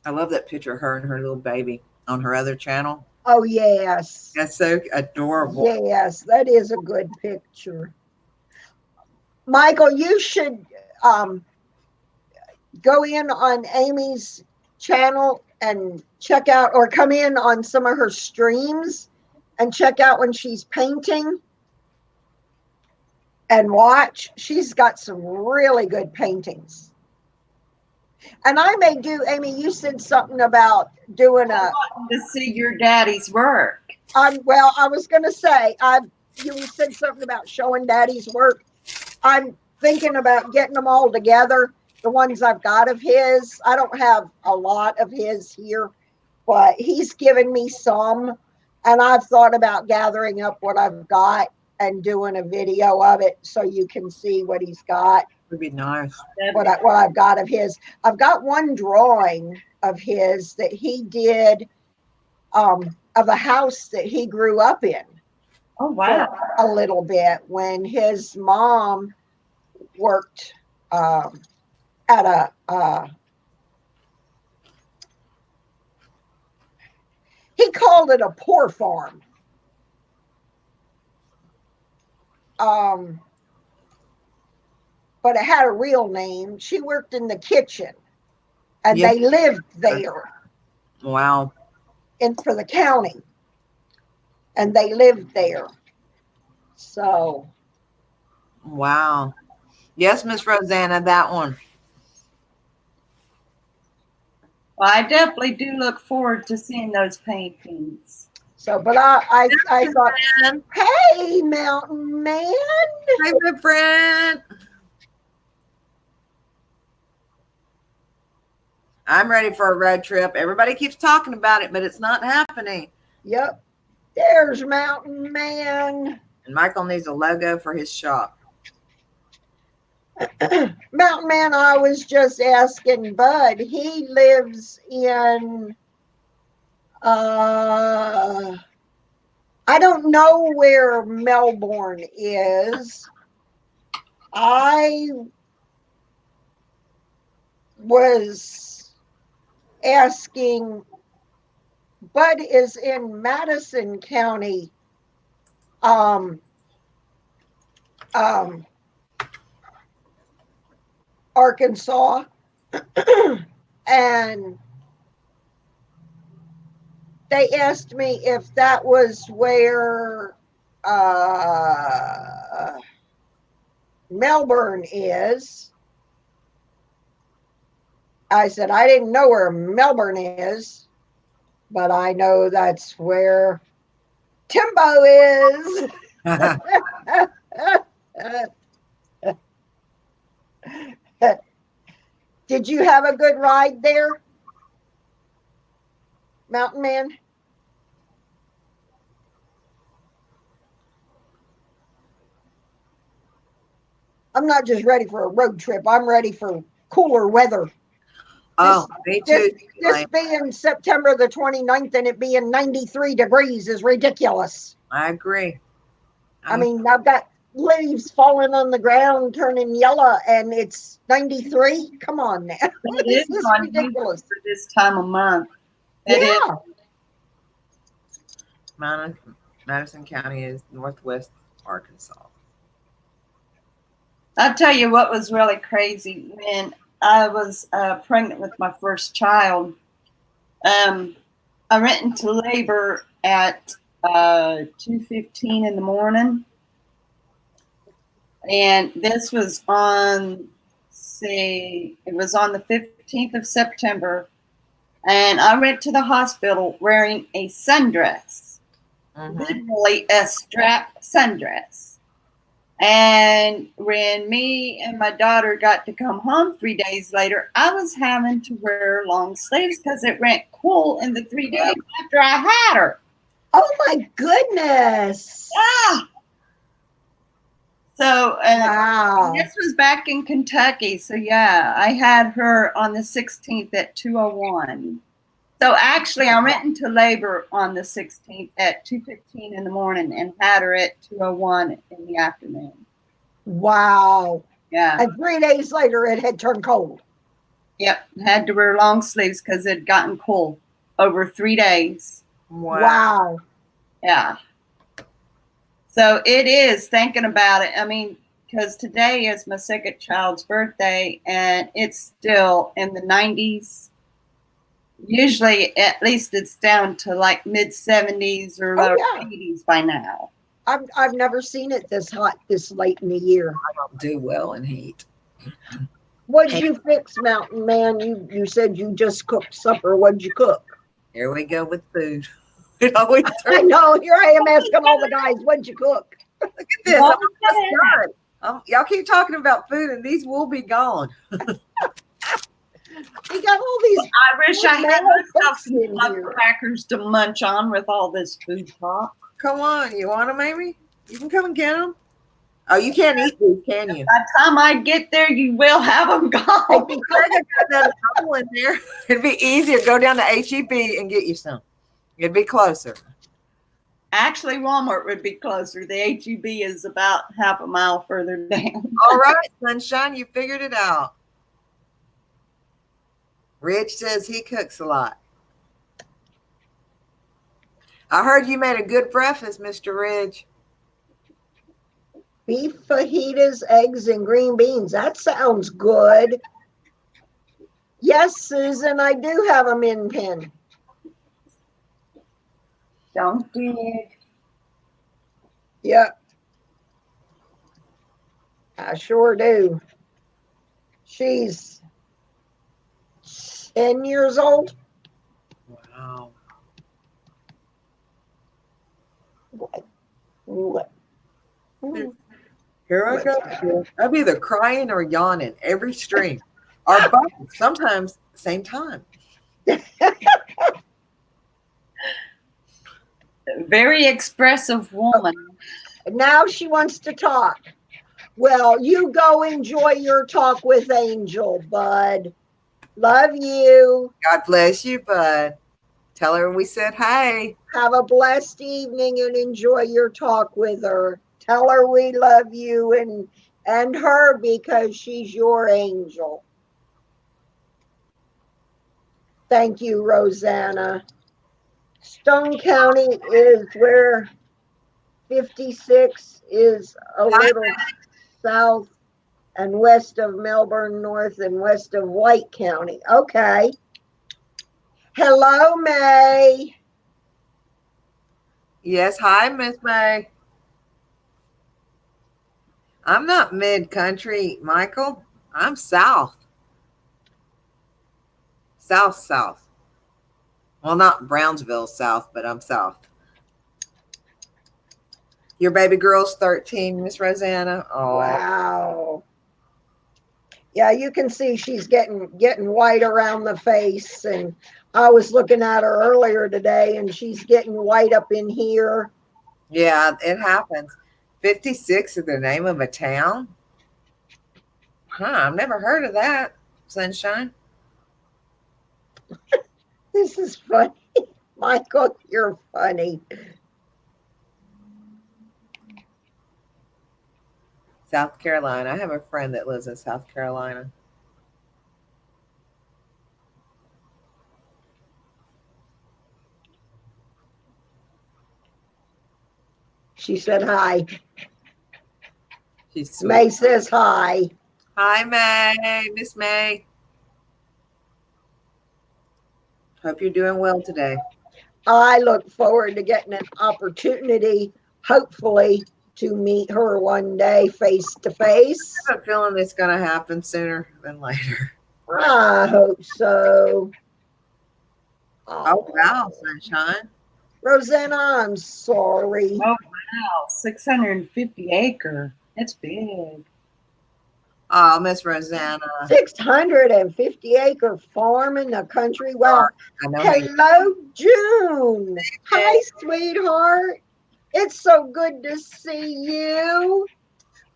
I love that picture of her and her little baby on her other channel. Oh, yes. That's so adorable. Yes, that is a good picture. Michael, you should go in on Amy's channel and check out, or come in on some of her streams and check out when she's painting and watch. She's got some really good paintings. And I may do, Amy, you said something about doing a, To see your daddy's work. well, I was going to say, you said something about showing Daddy's work. I'm thinking about getting them all together, the ones I've got of his. I don't have a lot of his here, but he's given me some, and I've thought about gathering up what I've got and doing a video of it so you can see what he's got, Would be nice. what I've got of his. I've got one drawing of his that he did of a house that he grew up in. Oh, wow. A little bit when his mom worked at a he called it a poor farm, but it had a real name. She worked in the kitchen and Yep. they lived there Wow. for the county, and they lived there. So Wow. Yes, Miss Rosanna, that one. Well, I definitely do look forward to seeing those paintings. but I thought, Friend. hey, Mountain Man. Hi, my friend. I'm ready for a road trip. Everybody keeps talking about it, but it's not happening. Yep. There's Mountain Man. And Michael needs a logo for his shop. Mountain Man, I was just asking Bud. He lives in, I don't know where Melbourne is. I was asking, Bud is in Madison County. Arkansas, and they asked me if that was where Melbourne is. I said I didn't know where Melbourne is, but I know that's where Timbo is. Did you have a good ride there, Mountain Man? I'm not just ready for a road trip. I'm ready for cooler weather. Oh, me too. This being September the 29th and it being 93 degrees is ridiculous. I agree. I mean, I've got leaves falling on the ground, turning yellow, and it's 93. Come on now. It This is is ridiculous for this time of month. It is. Yeah. Madison County is northwest Arkansas. I'll tell you what was really crazy. When I was pregnant with my first child, I went into labor at 2:15 in the morning. And this was on, it was on the 15th of September. And I went to the hospital wearing a sundress, literally a strap sundress. And when me and my daughter got to come home 3 days later, I was having to wear long sleeves because it went cool in the 3 days after I had her. Oh my goodness. Yeah. So Wow. this was back in Kentucky. So yeah, I had her on the 16th at 2:01. So actually, I went into labor on the 16th at 2:15 in the morning and had her at 2:01 in the afternoon. Wow. Yeah. And 3 days later, it had turned cold. Yep. Had to wear long sleeves because it had gotten cold over 3 days. Wow. Yeah. So it is thinking about it. I mean, because today is my second child's birthday and it's still in the 90s. Usually, at least it's down to like mid 70s or lower 80s by now. I've never seen it this hot this late in the year. I don't do well in heat. What'd you fix, Mountain Man? You said you just cooked supper. What'd you cook? Here we go with food. It always I know. Here I am asking all the guys, what'd you cook? Look at this. I'm almost done. Y'all keep talking about food, and these will be gone. We got all these. I wish I had myself some in blood here. crackers to munch on with all this food talk. Come on, you want them, Amy? You can come and get them. Oh, you can't eat these, can you? By the time I get there, you will have them gone. I got that trouble in there. It'd be easier. Go down to HEB and get you some. It'd be closer. Actually, Walmart would be closer. The HEB is about half a mile further down. All right, Sunshine, you figured it out. Rich says he cooks a lot. I heard you made a good breakfast, Mr. Ridge. Beef fajitas, eggs, and green beans. That sounds good. Yes, Susan, I do have a min pin. Don't dig. Yep. I sure do. She's 10 years old. Wow. What? Here I go. I'm either crying or yawning every stream. Or both, sometimes same time. Very expressive woman. Now she wants to talk. Well, you go enjoy your talk with Angel, bud. Love you. God bless you, bud. Tell her we said hi. Have a blessed evening and enjoy your talk with her. Tell her we love you and her because she's your angel. Thank you, Rosanna. Stone County is where 56 is a little south and west of Melbourne, north and west of White County. Okay. Hello, May. Yes, hi, Miss May. I'm not mid-country, Michael. I'm south. South. Well, not Brownsville south, but I'm south. Your baby girl's 13, Miss Rosanna. Oh, Wow. Yeah, you can see she's getting white around the face, and I was looking at her earlier today, and she's getting white up in here. yeah, it happens. 56 is the name of a town? Huh, I've never heard of that, Sunshine. This is funny. Michael, you're funny. South Carolina. I have a friend that lives in South Carolina. She said hi. She's sweet. May says hi. Hi, May. Miss May. Hope you're doing well today. I look forward to getting an opportunity, hopefully, to meet her one day face to face. I have a feeling it's going to happen sooner than later. I hope so. Oh, wow, Sunshine. Rosanna, I'm sorry. Oh, wow. 650 acre. It's big. Oh, Miss Rosanna. 650-acre farm in the country. Well, I know. hello, June. Hi, sweetheart. It's so good to see you.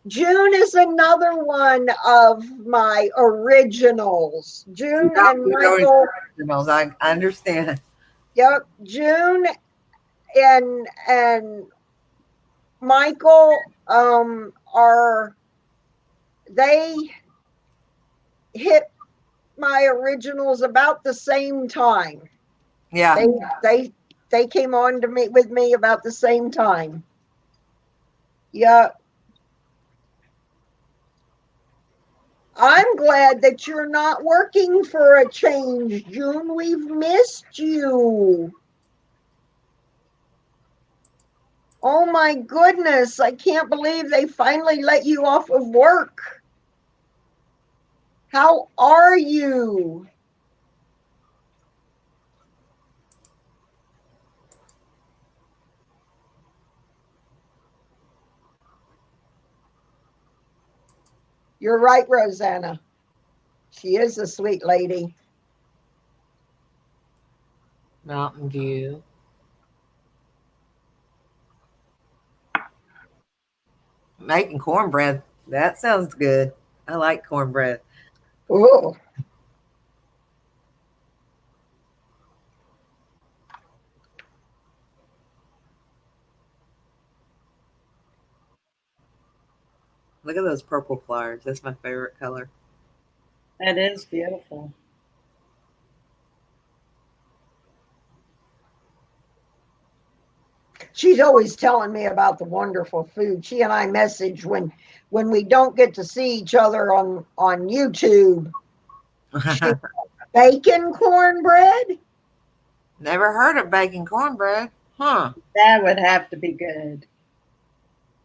June is another one of my originals. June and Michael. I understand. Yep, June and Michael are they hit my originals about the same time. Yeah. They came on to meet with me about the same time. Yeah. I'm glad that you're not working for a change, June. We've missed you. Oh my goodness, I can't believe they finally let you off of work. How are you? You're right, Rosanna. She is a sweet lady. Mountain View. Making cornbread. That sounds good. I like cornbread. Oh, Look at those purple flowers. That's my favorite color. That is beautiful. she's always telling me about the wonderful food. She and I message when we don't get to see each other on YouTube. Bacon cornbread? Never heard of baking cornbread. Huh. That would have to be good.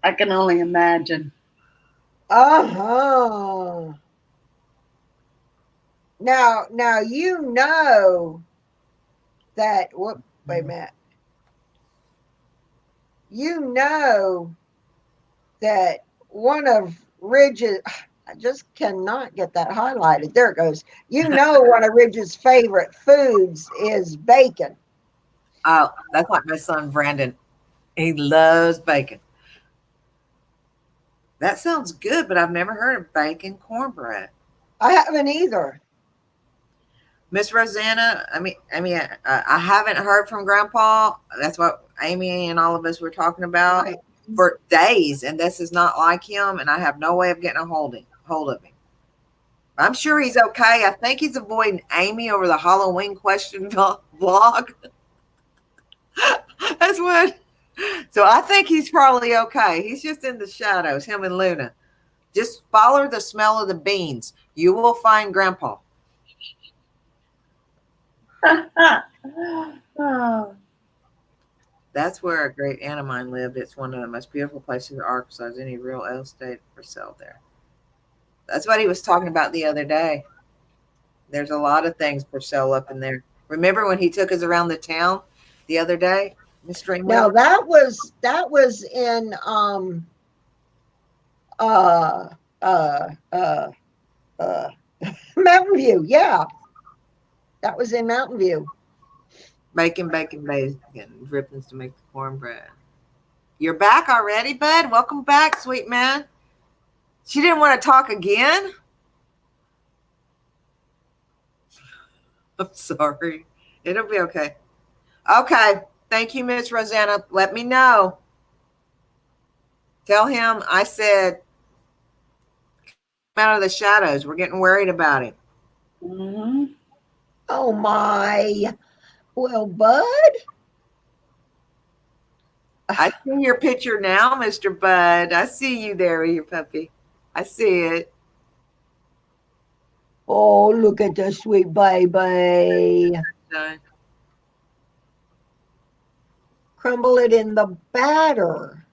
I can only imagine. Uh-huh. Now you know that wait a minute. You know that one of Ridge's I just cannot get that highlighted. There it goes. You know one of Ridge's favorite foods is bacon. Oh, that's like my son Brandon. He loves bacon. That sounds good, but I've never heard of bacon cornbread. I haven't either. Miss Rosanna, I haven't heard from Grandpa. That's what Amy and all of us were talking about Right. for days, and this is not like him. And I have no way of getting a hold of him. I'm sure he's okay. I think he's avoiding Amy over the Halloween question vlog. That's what. So I think he's probably okay. He's just in the shadows, him and Luna. Just follow the smell of the beans. You will find Grandpa. Oh, That's where a great aunt of mine lived. It's one of the most beautiful places in Arkansas. There's any real estate for sale there. That's what he was talking about the other day. There's a lot of things for sale up in there. Remember when he took us around the town the other day, Miss Now Dreamwell? that was in uh uh uh uh Mountain View. Yeah. That was in Mountain View. Bacon, drippings to make the cornbread. You're back already, bud? Welcome back, sweet man. She didn't want to talk again? I'm sorry. It'll be okay. Okay. Thank you, Miss Rosanna. Let me know. Tell him I said, come out of the shadows. We're getting worried about him. mm-hmm. Oh my. Well, Bud. I see your picture now, Mr. Bud. I see you there with your puppy. I see it. Oh, look at the sweet baby. Done. Crumble it in the batter.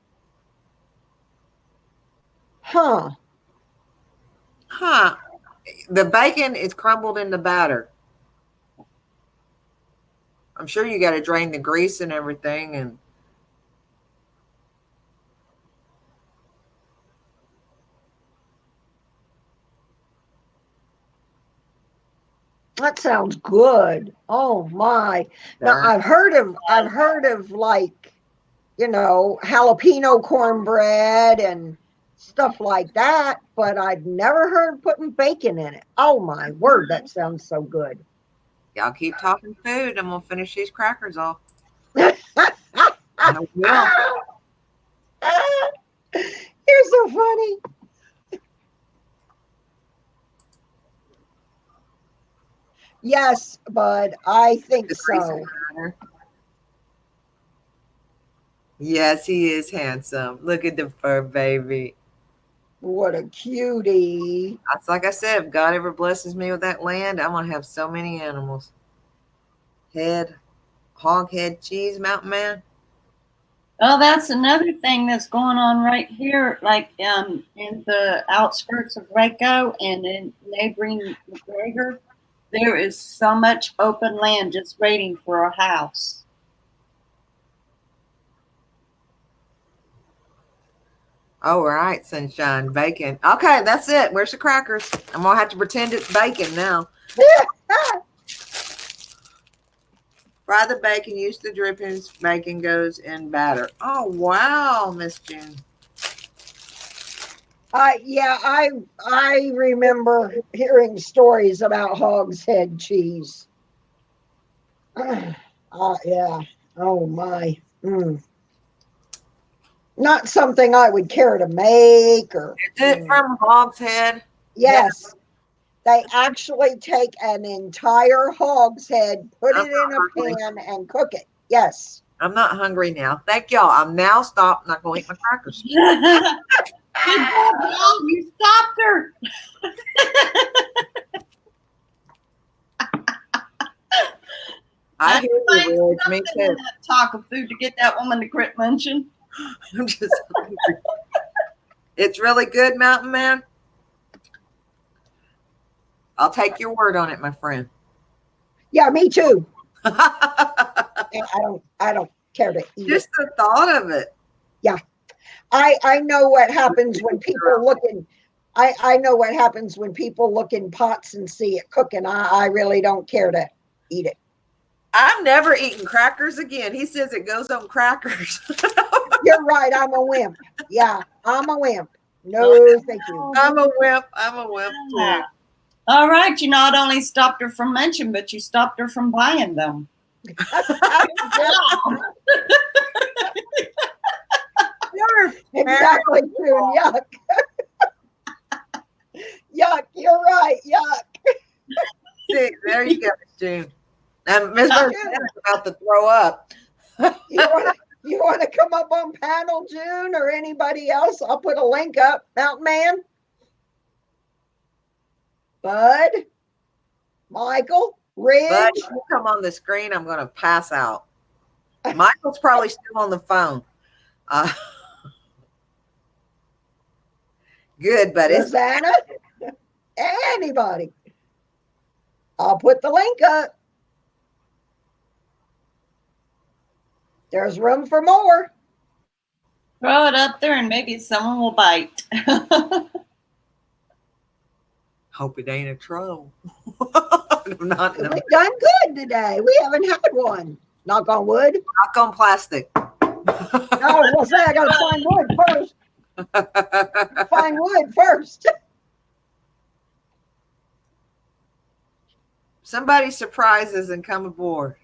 Huh. Huh. The bacon is crumbled in the batter. I'm sure you got to drain the grease and everything. And That sounds good. Oh my. Now I've heard of like, jalapeno cornbread and stuff like that, but I'd never heard putting bacon in it. Oh my word, that sounds so good. Y'all keep talking food. I'm gonna finish these crackers off. You're I will. so funny. Yes, bud, I think so. Yes, he is handsome. Look at the fur baby. What a cutie. That's like I said, if God ever blesses me with that land, I'm gonna have so many animals. Hog head cheese, Mountain Man. Oh, that's another thing that's going on right here, like in the outskirts of Waco and in neighboring McGregor. There is so much open land just waiting for a house. All right, sunshine, bacon. Okay, that's it. Where's the crackers? I'm gonna have to pretend it's bacon now. Fry the bacon, use the drippings. Bacon goes in batter. Oh wow, Miss June. I remember hearing stories about hog's head cheese. Yeah. Oh my. Not something I would care to make or. Is it from Hog's Head? Yes. They actually take an entire hog's head, put it in a pan, and cook it. Yes. I'm not hungry now. Thank y'all. I'm now stopped. Not going to eat my crackers. Good job, Mom. You stopped her. I hear you, Ridge. Me too. Talk of food to get that woman to quit munching. I'm just hungry. It's really good, Mountain Man. I'll take your word on it, my friend. Yeah, me too. I don't care to eat Just it. the thought of it. Yeah. I know what happens when people look in I know what happens when people look in pots and see it cooking. I really don't care to eat it. I'm never eating crackers again. He says it goes on crackers. You're right. I'm a wimp. Yeah, I'm a wimp. No, thank you. I'm a wimp. I'm a wimp too. All right, you not only stopped her from munching, but you stopped her from buying them. Exactly, June. Yuck. Yuck. You're right. Yuck. See, there you go, Miss June. And Miss Rosanna's about to throw up. You want to come up on panel, June, or anybody else? I'll put a link up. Mountain Man, Bud, Michael, Ridge. But if you come on the screen, I'm going to pass out. Michael's probably still on the phone. Good, but it's Rosanna, anybody. I'll put the link up. There's room for more. Throw it up there and maybe someone will bite. hope it ain't a troll. I'm not We've done good today. We haven't had one. Knock on wood. knock on plastic. No, we'll say I gotta find wood first. Find wood first. Somebody surprises and come aboard.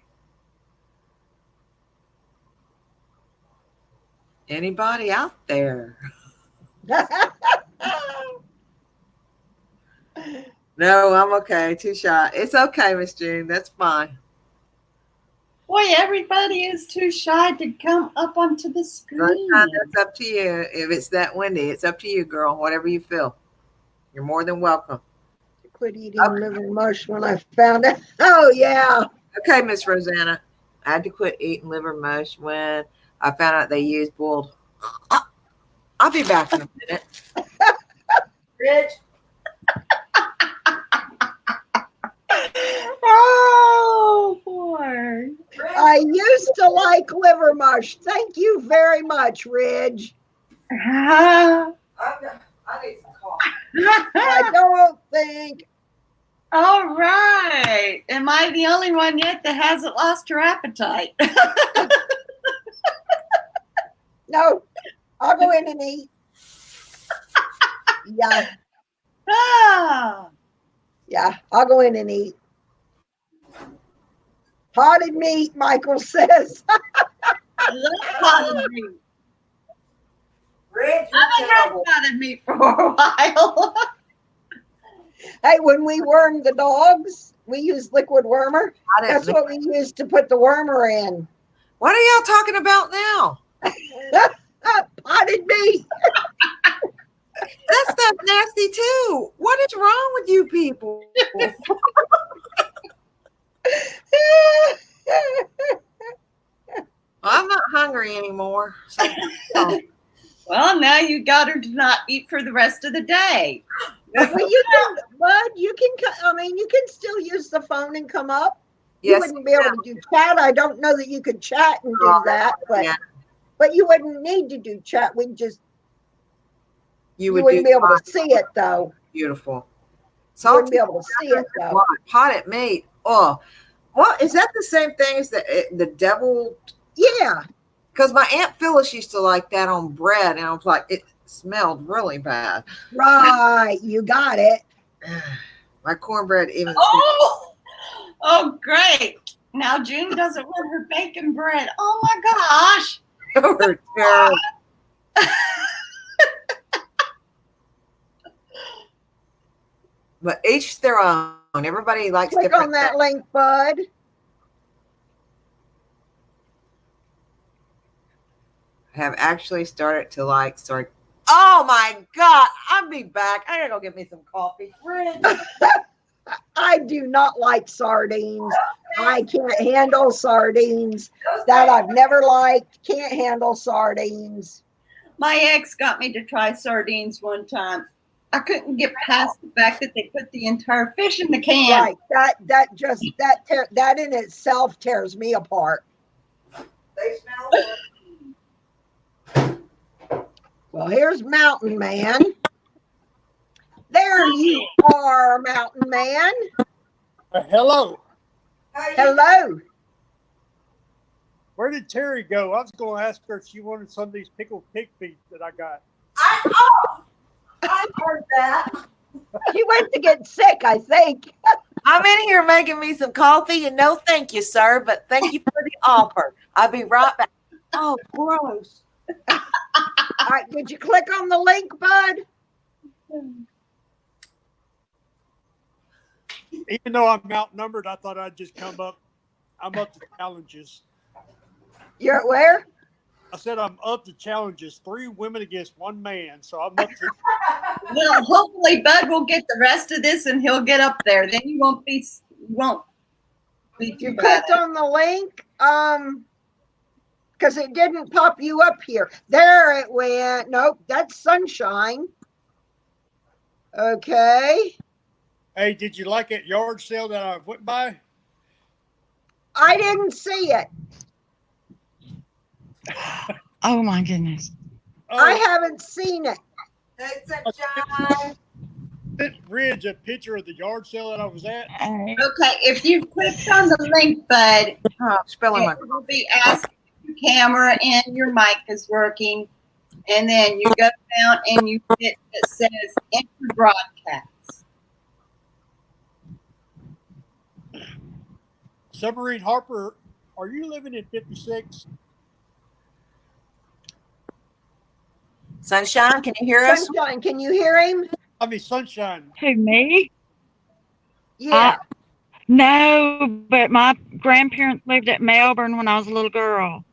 Anybody out there? No, I'm okay. Too shy. It's okay, Miss June. That's fine. Boy, everybody is too shy to come up onto the screen. Sunshine, that's up to you. If it's that windy, it's up to you, girl. Whatever you feel. You're more than welcome. Quit eating liver mush when I found out. Oh, yeah. Okay, Miss Rosanna. I had to quit eating liver mush when I found out they used boiled. I'll be back in a minute. Rich. Oh, boy. I used to like liver mush. Thank you very much, Ridge. Ah. I need some coffee. I don't think. All right. Am I the only one yet that hasn't lost her appetite? No, I'll go in and eat. Yeah, Ah, yeah. I'll go in and eat. Potted meat, Michael says. I love potted meat. Rich, I haven't had potted meat for a while. Hey, when we worm the dogs, we use liquid wormer. I didn't That's what we use to put the wormer in. What are y'all talking about now? Potted meat. That stuff's nasty too. What is wrong with you people? I'm not hungry anymore. So, Well, now you got her to not eat for the rest of the day. Well, you can, Bud, you can, I mean, you can still use the phone and come up. You yes, wouldn't be able to do chat. I don't know that you could chat and do that, yeah. but you wouldn't need to do chat. We'd just, you would wouldn't do be able to see it though. beautiful. You So wouldn't be able to see it though. potted meat. Oh, well, is that the same thing as the devil? Yeah. Because my Aunt Phyllis used to like that on bread, and I was like, it smelled really bad. Right. You got it. My cornbread even. Oh, great. Now June doesn't want her bacon bread. Oh my gosh. Smelled terrible. But each their own. Everybody likes Click different on that things. link, Bud. Have actually started to like start. Oh my God! I'll be back. I gotta go get me some coffee. I do not like sardines. I can't handle sardines. That I've never liked. Can't handle sardines. My ex got me to try sardines one time. I couldn't get past the fact that they put the entire fish in the can. Right. That in itself tears me apart. They smell. Well, here's Mountain Man. There you are, Mountain Man. Hello. Hello. Where did Terry go? I was going to ask her if she wanted some of these pickled pig feet that I got. I heard that. She went to get sick, I think. I'm in here making me some coffee, and no, thank you, sir, but thank you for the offer. I'll be right back. Oh, gross. All right, did you click on the link, Bud? Even though I'm outnumbered, I thought I'd just come up. I'm up to challenges. You're at where? I said I'm up to challenges. 3 women against 1 man. So I'm up to. Well, hopefully Bud will get the rest of this and he'll get up there. Then you won't be too You bad. clicked on the link? Because it didn't pop you up here. There it went. Nope, that's Sunshine. Okay. Hey, did you like that yard sale that I went by? I didn't see it. Oh my goodness. Oh, I haven't seen it. Hey, Sunshine. sent Ridge a picture of the yard sale that I was at. Okay, if you clicked on the link, Bud, Oh, spelling my it will be asking if your camera and your mic is working. And then you go down and you hit it says enter broadcast. Submarine Harper, are you living in 56? Sunshine, can you hear us? Sunshine, can you hear him? I mean, Sunshine. Who, me? Yeah. No, but my grandparents lived at Melbourne when I was a little girl.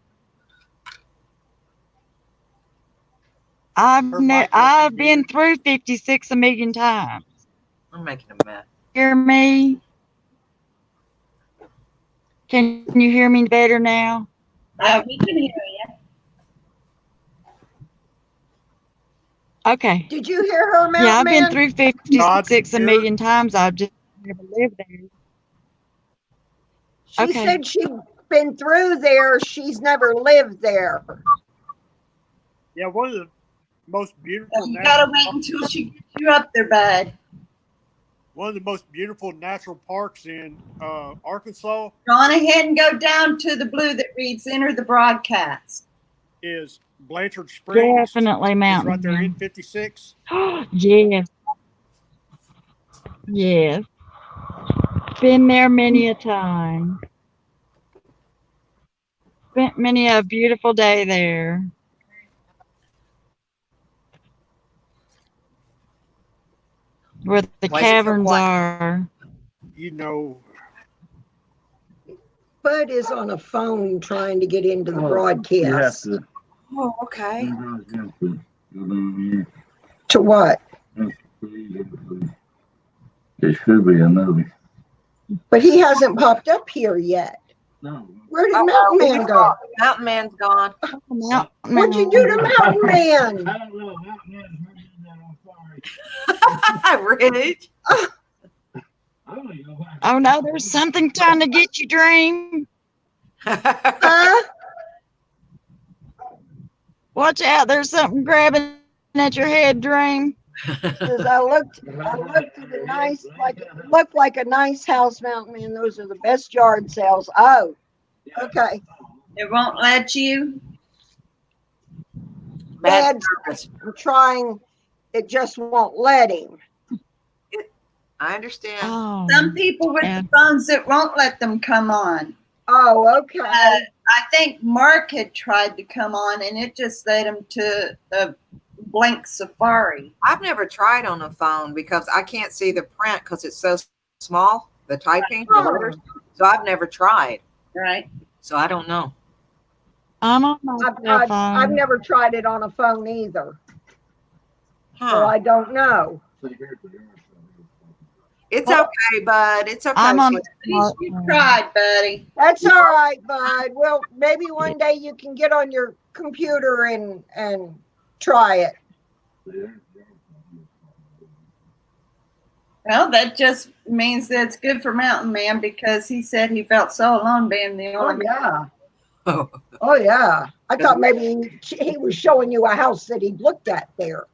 I've been through 56 a million times. I'm making a mess. Hear me? Can you hear me better now? We can hear you. Okay. Did you hear her, Mountain Yeah, I've been Man? through 56 a million times. I've just never lived there. She Okay. said she'd been through there. She's never lived there. Yeah, one of the most beautiful. You gotta wait until she gets you up there, Bud. One of the most beautiful natural parks in Arkansas. Go on ahead and go down to the blue that reads enter the broadcast. is Blanchard Springs. Definitely It's Mountain right there View. in 56. Yes, yes. Been there many a time. Spent many a beautiful day there. Where the Why is it so caverns quiet? are. You know, Bud is on a phone trying to get into the You have broadcast. to. Oh, okay. You have to go down here. To what? It should be another. But he hasn't popped up here yet. No. Where did Oh, Mountain oh, Man go? Mountain Man's gone. Mountain What'd you do to Mountain Man? I don't know. Mountain Man's heard that. I'm sorry. Rich. I don't know why. Oh no, there's something trying to get you, Dream. Huh? Watch out, there's something grabbing at your head, Dream. Says I looked at the nice, like it looked like a nice house, Mountain Man. Those are the best yard sales. Oh, okay. It won't let you. Bad Bad. service. I'm trying. It just won't let him. I understand. Oh, Some people with Yeah. the phones, it won't let them come on. Oh, okay. I think Mark had tried to come on and it just led him to the blank Safari. I've never tried on a phone because I can't see the print because it's so small, the typing, the Oh. letters. So I've never tried. Right. So I don't know. I'm on my cell I've phone. never tried it on a phone either, so Huh. I don't know. It's okay, bud. It's okay. I'm on sweet. At least you tried, buddy. That's all right, bud. Well, maybe one day you can get on your computer and try it. Well, that just means that it's good for Mountain Man because he said he felt so alone being the Oh only yeah. Oh, Oh yeah. I thought maybe he was showing you a house that he'd looked at there.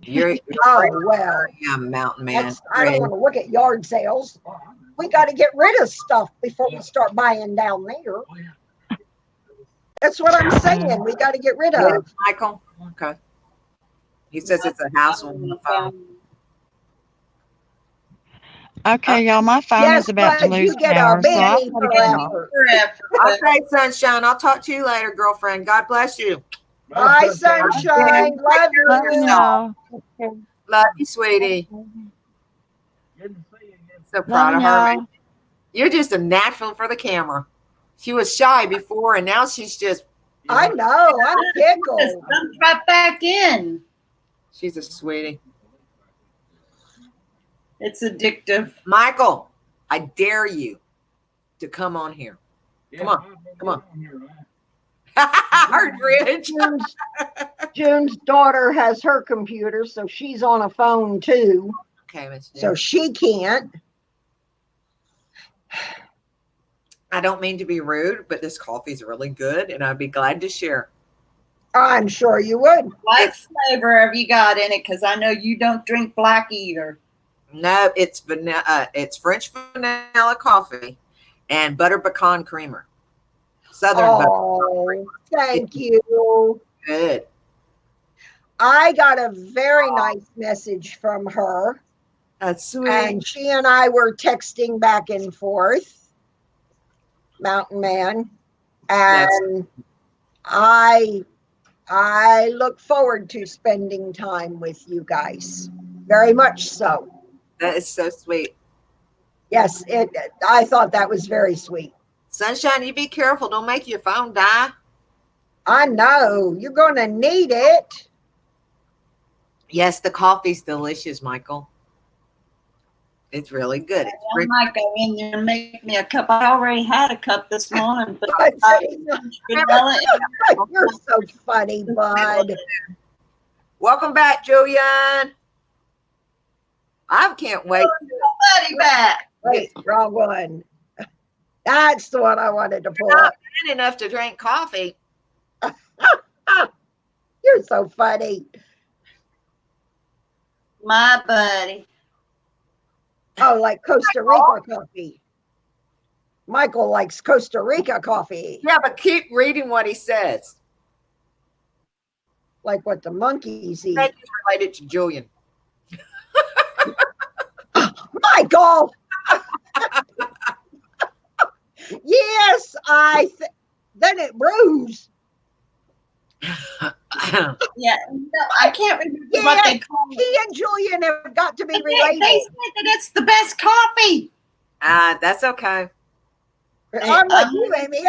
you're Oh well. yeah, Mountain Man. I don't want to look at yard sales. We got to get rid of stuff before we start buying down there. That's what I'm saying. We got to get rid Yes, of. Michael. Okay. He says it's a house on the phone. Okay, y'all, my phone Yes, is about to bud, lose you get a power, so I'll penny try to for get off. effort. for effort. but Okay, sunshine. I'll talk to you later, girlfriend. God bless you. Bye, sunshine. Love Love you. y'all. Love you, sweetie. So proud Love of her. y'all. You're just a natural for the camera. She was shy before, and now she's just, I know. I'm Just tickled. jump right back in. she's a sweetie. It's addictive. Michael, I dare you to come on here. Come on. Come on. Heard Rich. June's daughter has her computer, so she's on a phone too. Okay, Miss June. So she can't. I don't mean to be rude, but this coffee's really good, and I'd be glad to share. I'm sure you would. What flavor have you got in it? Because I know you don't drink black either. No, it's vanilla. It's French vanilla coffee and butter pecan creamer. Southern butter. Oh, thank you. Good. I got a very nice message from her, That's sweet. and she and I were texting back and forth, Mountain Man, and I look forward to spending time with you guys. Very much so. That is so sweet. Yes, I thought that was very sweet. Sunshine, you be careful. Don't make your phone die. I know you're going to need it. Yes, the coffee's delicious, Michael. It's really good. It's I rich. might go in there and make me a cup. I already had a cup this morning, but vanilla You're so funny, bud. Welcome back, Julian. I can't wait. buddy back. Wait, wrong one. That's the one I wanted to pull Not up. bad enough to drink coffee. You're so funny. My buddy. Oh, like Costa Rica coffee. Michael likes Costa Rica coffee, Yeah, but keep reading what he says. like what the monkeys eat. That is related to Julian. Michael! Yes, then it brews. Yeah, no, I can't remember what they call it. He and Julian have got to be They related. said that it's the best coffee. That's okay. I'm like you, Amy.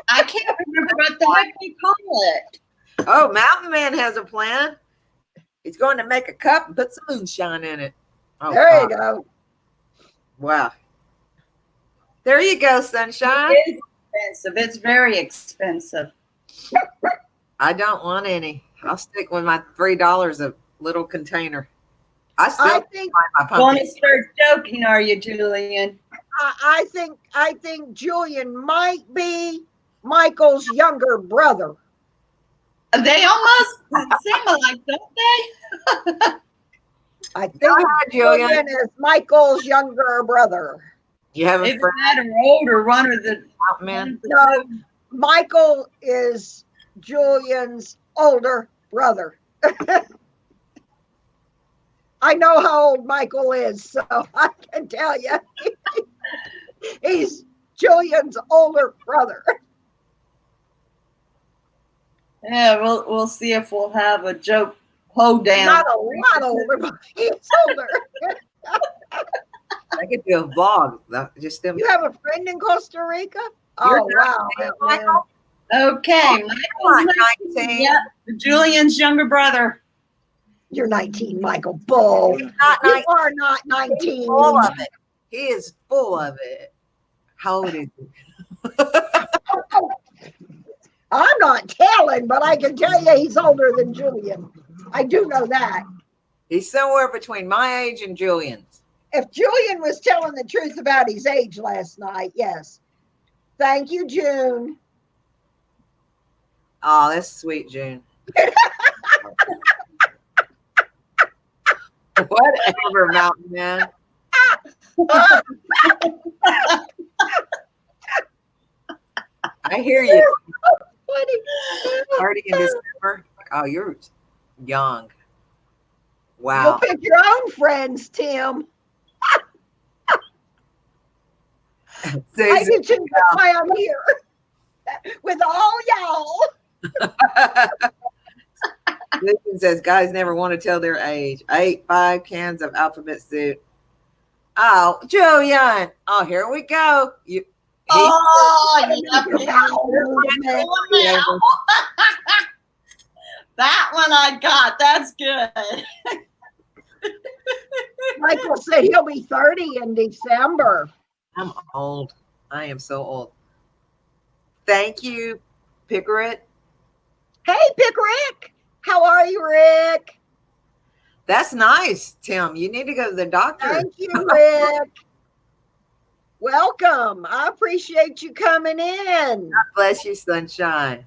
I can't remember what the heck they call it. Oh, Mountain Man has a plan. He's going to make a cup and put some moonshine in it. Oh, There you God. go. Wow. There you go, sunshine. It is expensive. It's very expensive. I don't want any. I'll stick with my $3 a little container. I still I think find my Want pumpkin. to start joking, are you, Julian? I think Julian might be Michael's younger brother. They almost seem alike, don't they? I think Go ahead, Julian. Julian is Michael's younger brother. You have a Either friend, that or older, one or the Mountain Man? No, Michael is Julian's older brother. I know how old Michael is, so I can tell you. He's Julian's older brother. Yeah, we'll see if we'll have a joke hoedown. Not a lot older, but he's older. I could do a vlog. Just them. You have a friend in Costa Rica? You're Oh, wow. Michael? Okay, Come on, Michael's 19. yeah, Julian's younger brother. You're 19, Michael Bull. Not You 19. are not 19. Full of it. He is full of it. How old is he? I'm not telling, but I can tell you he's older than Julian. I do know that. He's somewhere between my age and Julian's. If Julian was telling the truth about his age last night, yes. Thank you, June. Oh, that's sweet, June. Whatever, Mountain Man. I hear you. Party in December. Oh, you're young. You'll Wow. pick your own friends, Tim. I Susan, do too. That's why I'm here with all y'all. Susan says guys never want to tell their age. I ate 5 cans of alphabet soup. Oh, Julian. Oh, here we go. Oh, Yeah. yeah. That one I got. That's good. Michael said he'll be 30 in December. I'm old. I am so old. Thank you, Pickeret. Hey, Pick Rick. How are you, Rick? That's nice, Tim. You need to go to the doctor. Thank you, Rick. Welcome. I appreciate you coming in. God bless you, sunshine.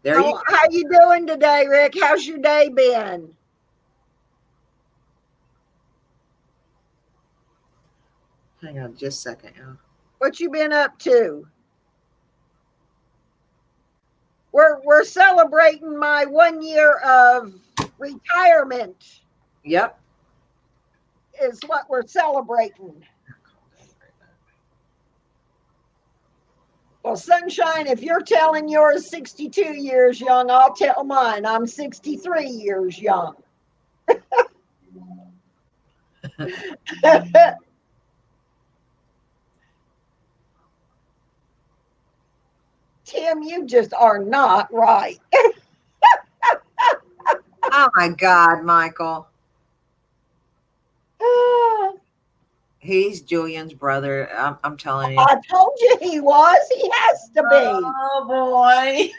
There you go. How you doing today, Rick? How's your day been? Hang on just a second. y'all. What you been up to? We're celebrating my 1 year of retirement Yep. is what we're celebrating. Well, Sunshine, if you're telling yours 62 years young, I'll tell mine. I'm 63 years young. Tim, you just are not right. Oh my God, Michael. He's Julian's brother. I'm telling you. I told you he was. He has to be. Oh boy.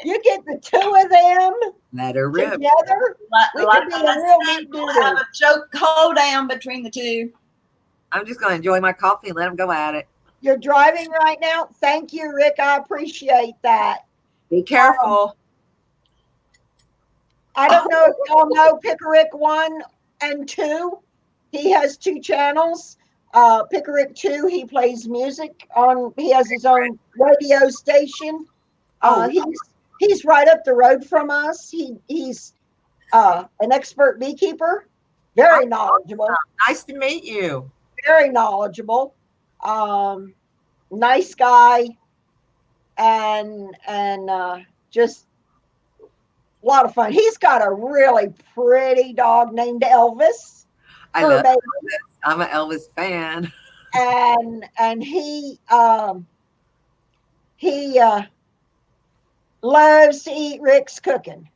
You get the two of them Let her rip. together. We Like could be a I real said, big we'll dude. have a joke hoedown between the two. I'm just going to enjoy my coffee and let him go at it. You're driving right now? Thank you, Rick. I appreciate that. Be careful. I don't know if y'all know Pickerick 1 and 2. He has 2 channels. Pickerick 2, he plays music on, he has his own radio station. Oh, He's right up the road from us. He's an expert beekeeper, very knowledgeable, nice to meet you. very knowledgeable, nice guy, and just a lot of fun. He's got a really pretty dog named Elvis. I fur love baby. Elvis. I'm an Elvis fan. And he loves to eat Rick's cooking.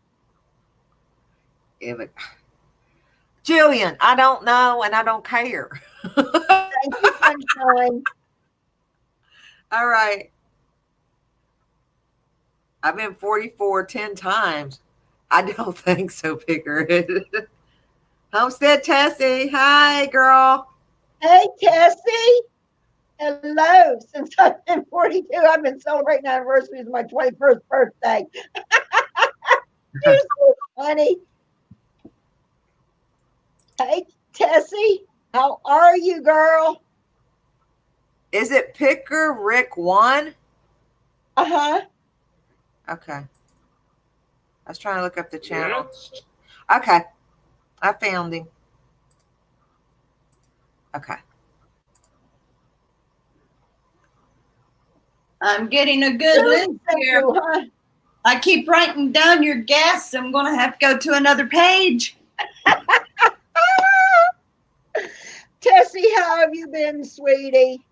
Jillian, I don't know and I don't care. Thank you, Sunshine. All right. I've been 44 10 times. I don't think so, Picker. Homestead Tessie. Hi, girl. Hey, Tessie. Hello. Since I've been 42, I've been celebrating anniversaries of my 21st birthday. You're so funny. Hey, Tessie. How are you, girl? Is it Picker Rick 1? Uh-huh. Okay. I was trying to look up the channel. Okay. I found him. Okay. I'm getting a good list here. Huh? I keep writing down your guests. I'm going to have to go to another page. Tessie, how have you been, sweetie?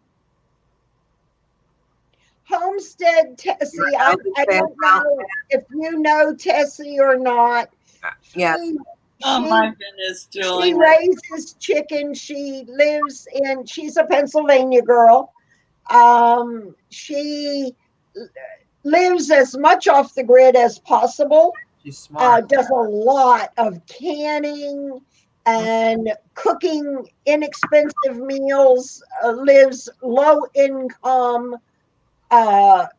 Homestead Tessie, I don't know if you know Tessie or not. Yes. Oh my goodness, She Julie. raises chickens. She's a Pennsylvania girl. She lives as much off the grid as possible. She's smart. Does a lot of canning and cooking inexpensive meals, lives low income,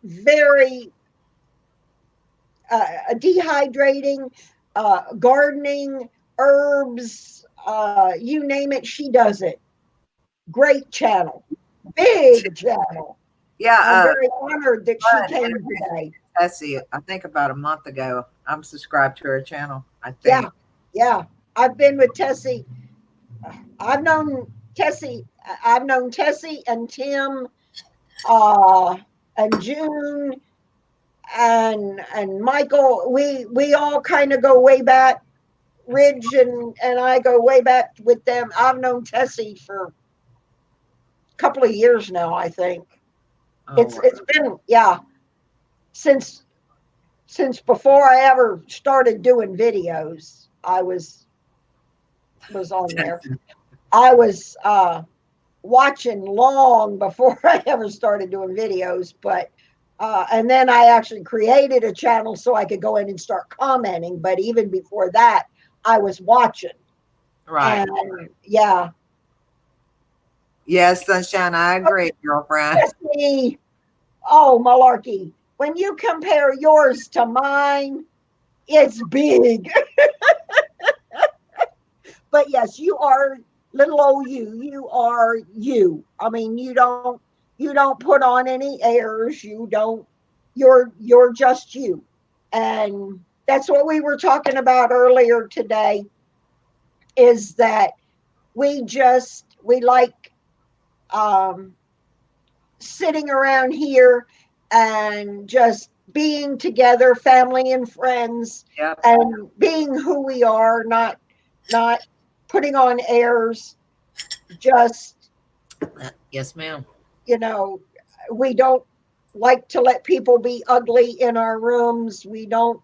very dehydrating, gardening, herbs, you name it, she does it. Great channel, big channel. Yeah. I'm very honored that she came today. Tessie, I think about a month ago. I'm subscribed to her channel. I think. Yeah, yeah. I've been with Tessie. I've known Tessie and Tim, and June, and Michael. We all kind of go way back. Ridge and I go way back with them. I've known Tessie for a couple of years now, I think. Oh, It's been, yeah, since before I ever started doing videos, I was on there. I was watching long before I ever started doing videos, but and then I actually created a channel so I could go in and start commenting. But even before that, I was watching. right. And yeah. Yes, Sunshine, I agree, girlfriend. Tessie, oh, malarkey. When you compare yours to mine, it's big. But yes, you are little old you. You are you. I mean, you don't put on any airs. You're just you. And that's what we were talking about earlier today, is that we like sitting around here and just being together, family and friends, Yep. and being who we are, not putting on airs. Just, Yes, ma'am. we don't like to let people be ugly in our rooms. We don't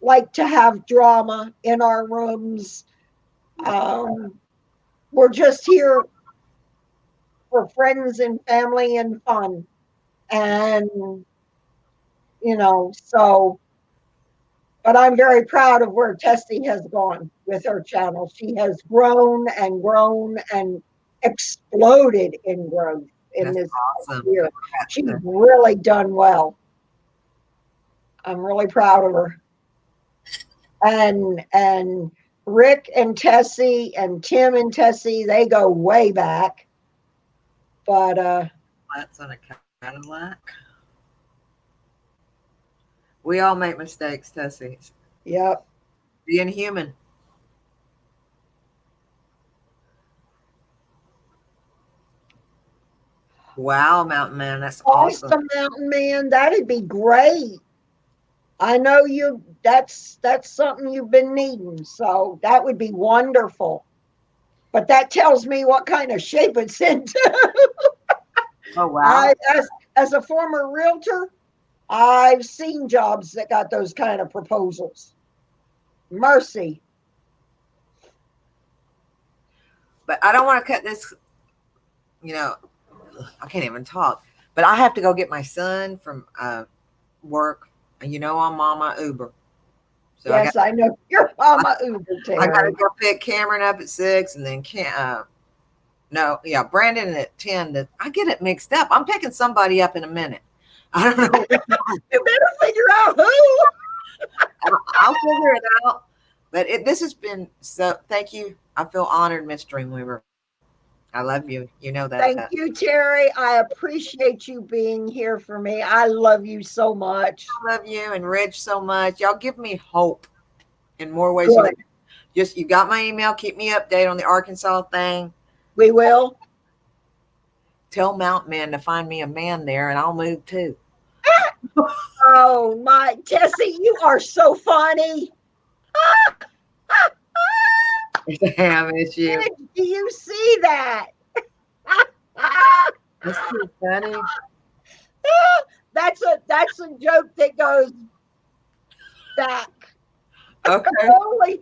like to have drama in our rooms. We're just here for friends and family and fun. And, but I'm very proud of where Tessie has gone with her channel. She has grown and exploded in growth in That's this awesome. year. She's really done well. I'm really proud of her. And Rick and Tessie and Tim and Tessie, they go way back. But That's on a Cadillac. We all make mistakes, Tessie. yep. Being human. Wow, Mountain Man, that's awesome. Awesome, Mountain Man. That'd be great. I know that's something you've been needing. So that would be wonderful. But that tells me what kind of shape it's into. Oh wow. As a former realtor, I've seen jobs that got those kind of proposals. Mercy. But I don't want to cut this, I can't even talk. But I have to go get my son from work. And I'm on my Uber. So Yes, I know you're Mama Uber, I got to Terry. go pick Cameron up at 6 and then Brandon at 10. I get it mixed up. I'm picking somebody up in a minute. I don't know. You better figure out who. I'll figure it out. But this has been so. Thank you. I feel honored, Miss Dreamweaver. I love you. You know that. Thank you, Terry. I appreciate you being here for me. I love you so much. I love you and Reg so much. Y'all give me hope in more ways. Good. You got my email. Keep me updated on the Arkansas thing. We will. Tell Mountain Man to find me a man there, and I'll move too. Oh my, Tessie, you are so funny. Damn, it's you. Do you see that? That's too funny. That's a joke that goes back. Okay. Only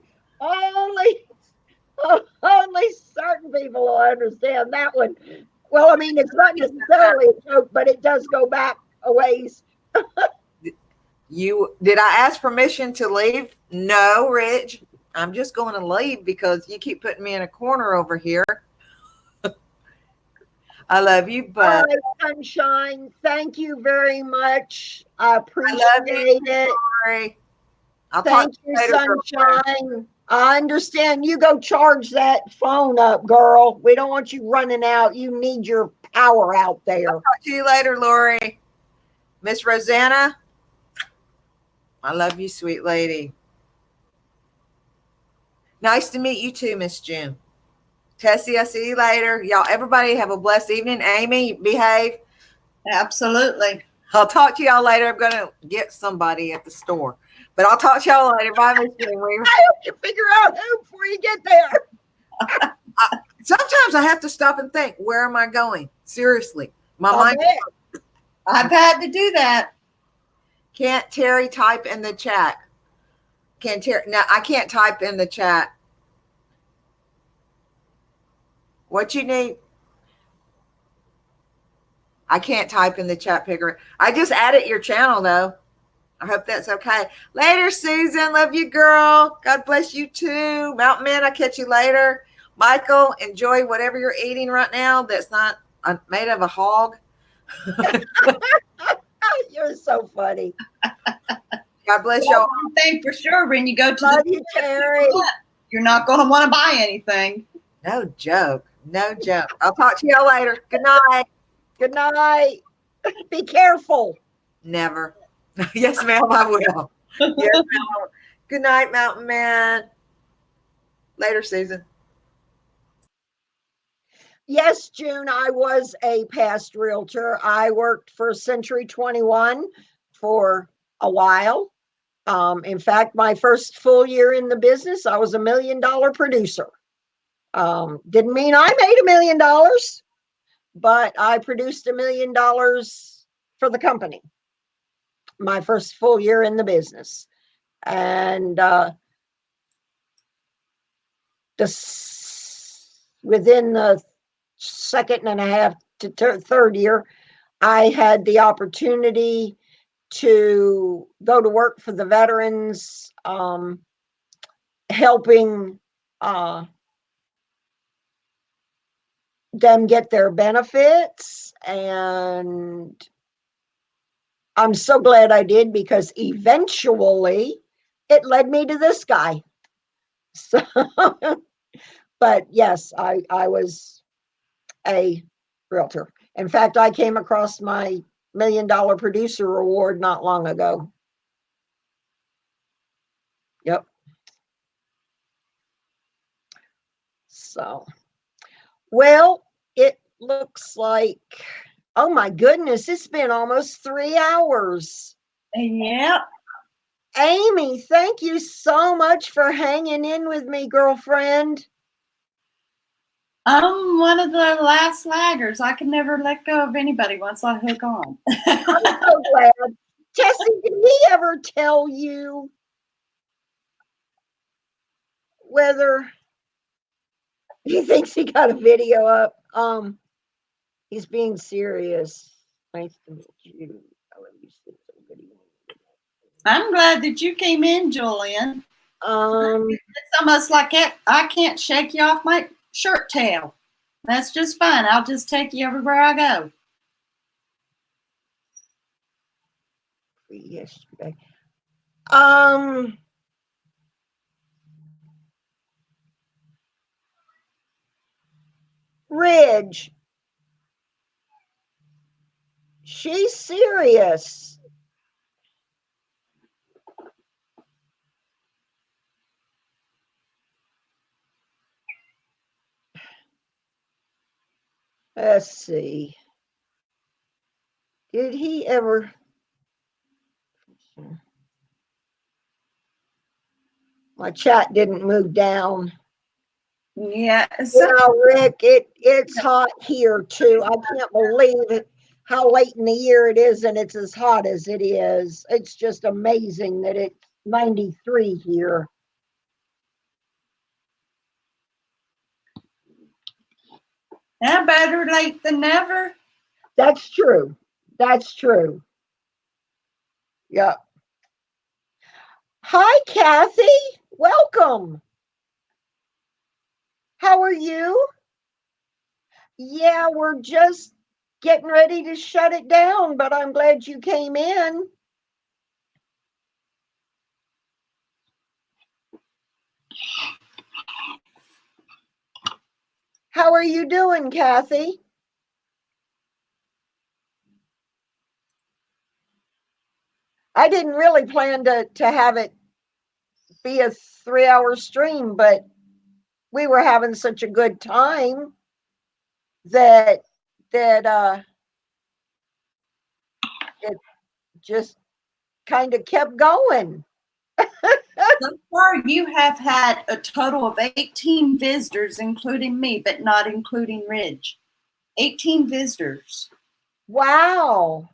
certain people will understand that one. Well, I mean, it's not necessarily a joke, but it does go back a ways. Did I ask permission to leave? No, Rich. I'm just going to leave because you keep putting me in a corner over here. I love you, but All right, sunshine. Thank you very much. I appreciate it. sorry. I'll Thank talk you, to you later. sunshine. I understand. You go charge that phone up, girl. We don't want you running out. You need your power out there. I'll talk to you later, Lori. Miss Rosanna, I love you, sweet lady. Nice to meet you too, Miss June. Tessie, I see you later. Y'all, everybody have a blessed evening. Amy, behave. Absolutely. I'll talk to y'all later. I'm going to get somebody at the store. But I'll talk to y'all later. Bye, Miss June. I hope you figure out who before you get there. Sometimes I have to stop and think, where am I going? Seriously. My I mind bet. I've had to do that. can't Terry type in the chat. Can Terry? No, I can't type in the chat. What you need? I can't type in the chat, Picker. I just added your channel though. I hope that's okay. Later, Susan. Love you, girl. God bless you too. Mountain Man, I'll catch you later. Michael, enjoy whatever you're eating right now that's not made of a hog. You're so funny. God bless y'all. One thing for sure, when you go to Love the you, Terry. you're not going to want to buy anything. No joke. No joke. I'll talk to y'all later. Good night. Good night. Be careful. Never. Yes, ma'am, I will. Yes, ma'am. Good night, Mountain Man. Later, Susan. Yes, June, I was a past realtor. I worked for Century 21 for a while. In fact, my first full year in the business, I was $1 million producer. Didn't mean I made $1 million, but I produced $1 million for the company. My first full year in the business. And within the second and a half to third year, I had the opportunity to go to work for the veterans, helping them get their benefits. And I'm so glad I did, because eventually it led me to this guy. So, but yes, I was a realtor. In fact, I came across my $1 Million Producer Award not long ago. Yep. So, well, it looks like, oh my goodness, it's been almost 3 hours. Yeah. Amy, thank you so much for hanging in with me, girlfriend. I'm one of the last laggers. I can never let go of anybody once I hook on. I'm so glad. Tessie, did he ever tell you whether he thinks he got a video up? He's being serious. Nice to meet you. I love you so good. I'm glad that you came in, Julian. It's almost like I can't shake you off my shirt tail. That's just fine. I'll just take you everywhere I go. Yesterday. Ridge. She's serious. Let's see. Did he ever? My chat didn't move down. Yeah. Yeah, Rick, it's hot here too. I can't believe it, how late in the year it is, and it's as hot as it is. It's just amazing that it's 93 here. Yeah, better late than never. That's true. That's true. Yep. Hi, Kathy. Welcome. How are you? Yeah, we're just getting ready to shut it down, but I'm glad you came in. How are you doing, Kathy? I didn't really plan to have it be a 3-hour stream, but we were having such a good time that it just kind of kept going. So far, you have had a total of 18 visitors, including me, but not including Ridge. 18 visitors. Wow.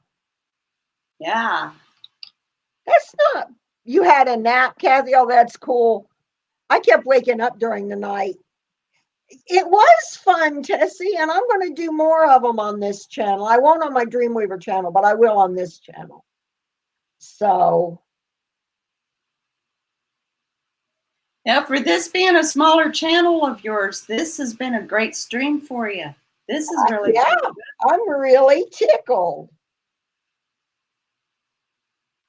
Yeah. That's not, you had a nap, Kathy? Oh, that's cool. I kept waking up during the night. It was fun, Tessie, and I'm going to do more of them on this channel. I won't on my Dreamweaver channel, but I will on this channel. So, Yeah, for this being a smaller channel of yours, this has been a great stream for you. This is really yeah, I'm really tickled.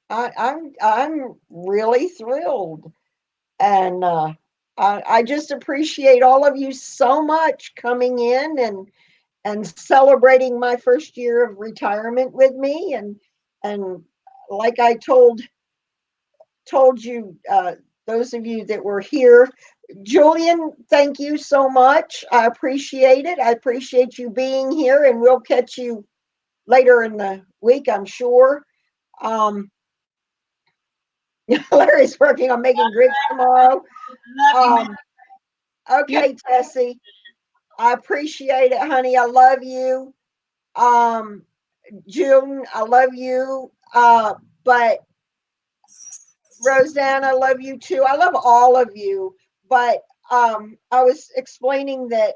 I'm really thrilled, and I just appreciate all of you so much coming in and celebrating my first year of retirement with me, and like I told you, those of you that were here, Julian, thank you so much. I appreciate it. I appreciate you being here, and we'll catch you later in the week, I'm sure. Larry's working on making grits tomorrow. Okay, Tessie, I appreciate it, honey. I love you. June, I love you. But Roseanne, I love you too. I love all of you. But I was explaining that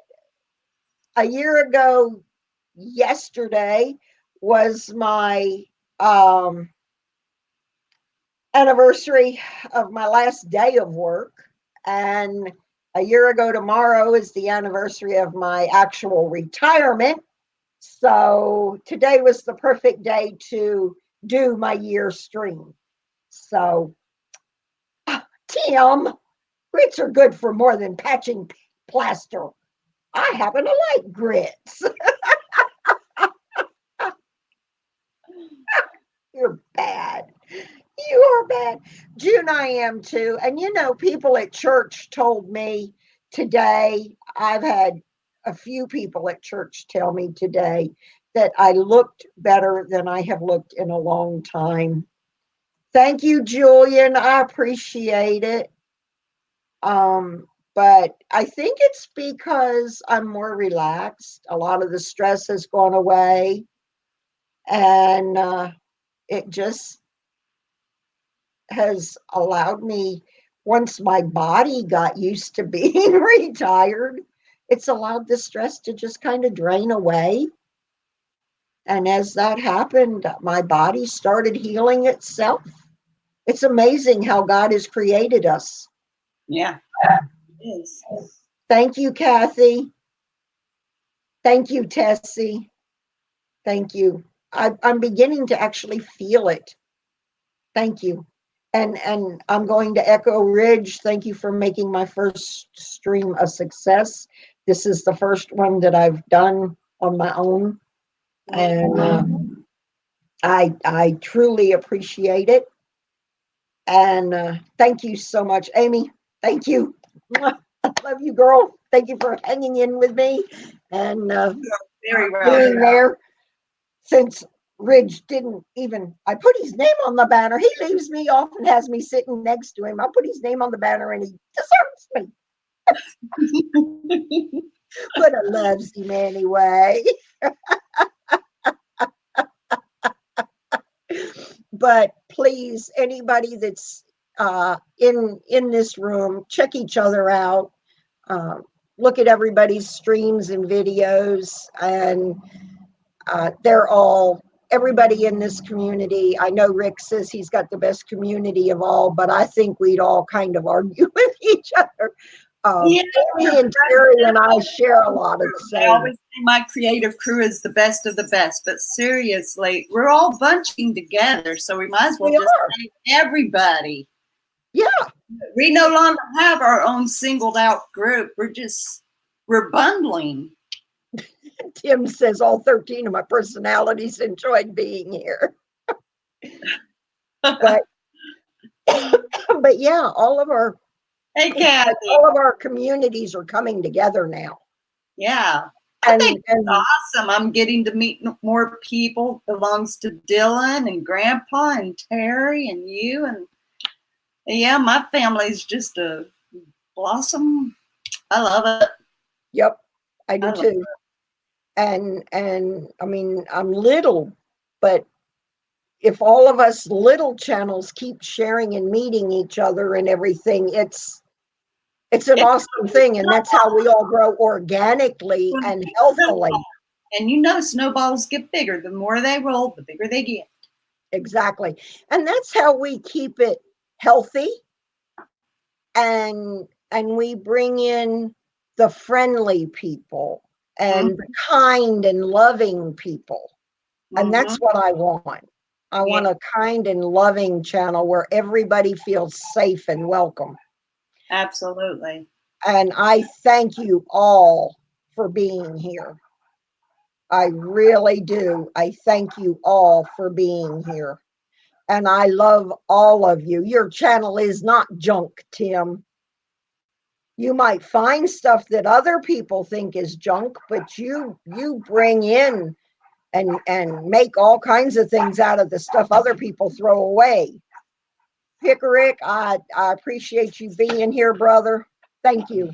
a year ago yesterday was my anniversary of my last day of work, and a year ago tomorrow is the anniversary of my actual retirement. So today was the perfect day to do my year stream. So Tim, Grits are good for more than patching plaster. I happen to like grits. You're bad. You are bad. June, I am too. And you know, people at church told me today, I've had a few people at church tell me today that I looked better than I have looked in a long time. Thank you, Julian. I appreciate it. But I think it's because I'm more relaxed. A lot of the stress has gone away. And it just has allowed me, once my body got used to being retired, it's allowed the stress to just kind of drain away. And as that happened, my body started healing itself. It's amazing how God has created us. Yeah, it is. Thank you, Kathy. Thank you, Tessie. Thank you. I'm beginning to actually feel it. Thank you. And I'm going to echo Ridge. Thank you for making my first stream a success. This is the first one that I've done on my own. And I truly appreciate it. And thank you so much, Amy. Thank you. I love you, girl. Thank you for hanging in with me and Very well. being there. Since Ridge didn't even, I put his name on the banner. He leaves me off and has me sitting next to him. I put his name on the banner and he deserts me. But I loves him anyway. But please, anybody that's in this room, check each other out. Look at everybody's streams and videos, and everybody in this community. I know Rick says he's got the best community of all, but I think we'd all kind of argue with each other. Yeah. Amy and Terry and I share a lot of the I same. always say my creative crew is the best of the best, but seriously, we're all bunching together, so we might as well We just are. thank everybody. Yeah, We no longer have our own singled out group. We're bundling. Tim says all 13 of my personalities enjoyed being here. But but yeah, all of our Hey, Kathy. communities are coming together now. Yeah. I And, think and it's awesome. I'm getting to meet more people. Belongs to Dylan and Grandpa and Terry and you. And yeah, my family's just a blossom. I love it. yep, I do I love too. And I mean, I'm little, but if all of us little channels keep sharing and meeting each other and everything, it's an awesome thing. And that's how we all grow organically and healthily. And you know, snowballs get bigger. The more they roll, the bigger they get. Exactly. And that's how we keep it healthy. And we bring in the friendly people and the kind and loving people. And that's what I want. I want a kind and loving channel where everybody feels safe and welcome. Absolutely. And I thank you all for being here. I really do. I thank you all for being here. And I love all of you. Your channel is not junk, Tim. You might find stuff that other people think is junk, but you bring in and make all kinds of things out of the stuff other people throw away. Pickerick, I appreciate you being here, brother. Thank you.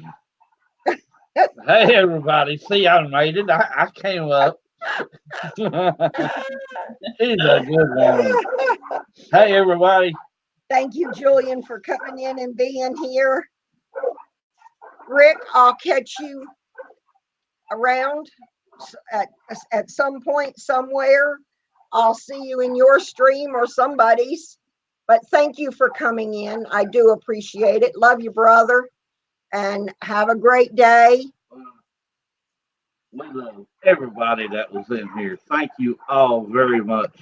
Hey, everybody. See, I made it. I came up. He's a good one. Hey, everybody. Thank you, Julian, for coming in and being here. Rick, I'll catch you around at some point somewhere. I'll see you in your stream or somebody's. But thank you for coming in. I do appreciate it. Love you, brother. And have a great day. We love everybody that was in here. Thank you all very much.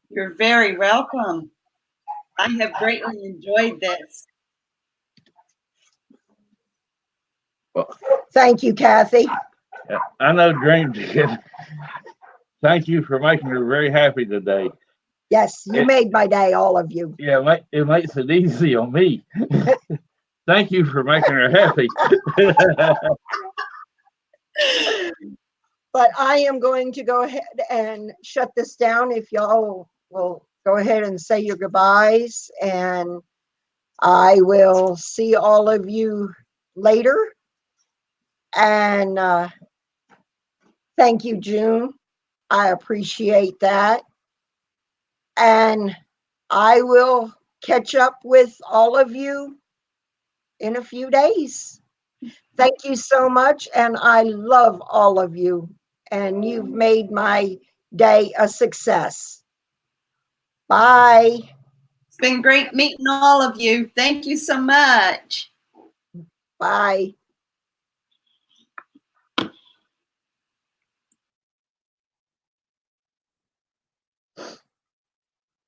You're very welcome. I have greatly enjoyed this. Thank you, Kathy. I know Dream did. Thank you for making her very happy today. Yes, you made my day, all of you. Yeah, it makes it easy on me. Thank you for making her happy. But I am going to go ahead and shut this down. If y'all will go ahead and say your goodbyes, and I will see all of you later. And thank you, June. I appreciate that. And I will catch up with all of you in a few days. Thank you so much. And I love all of you. And you've made my day a success. Bye. It's been great meeting all of you. Thank you so much. Bye.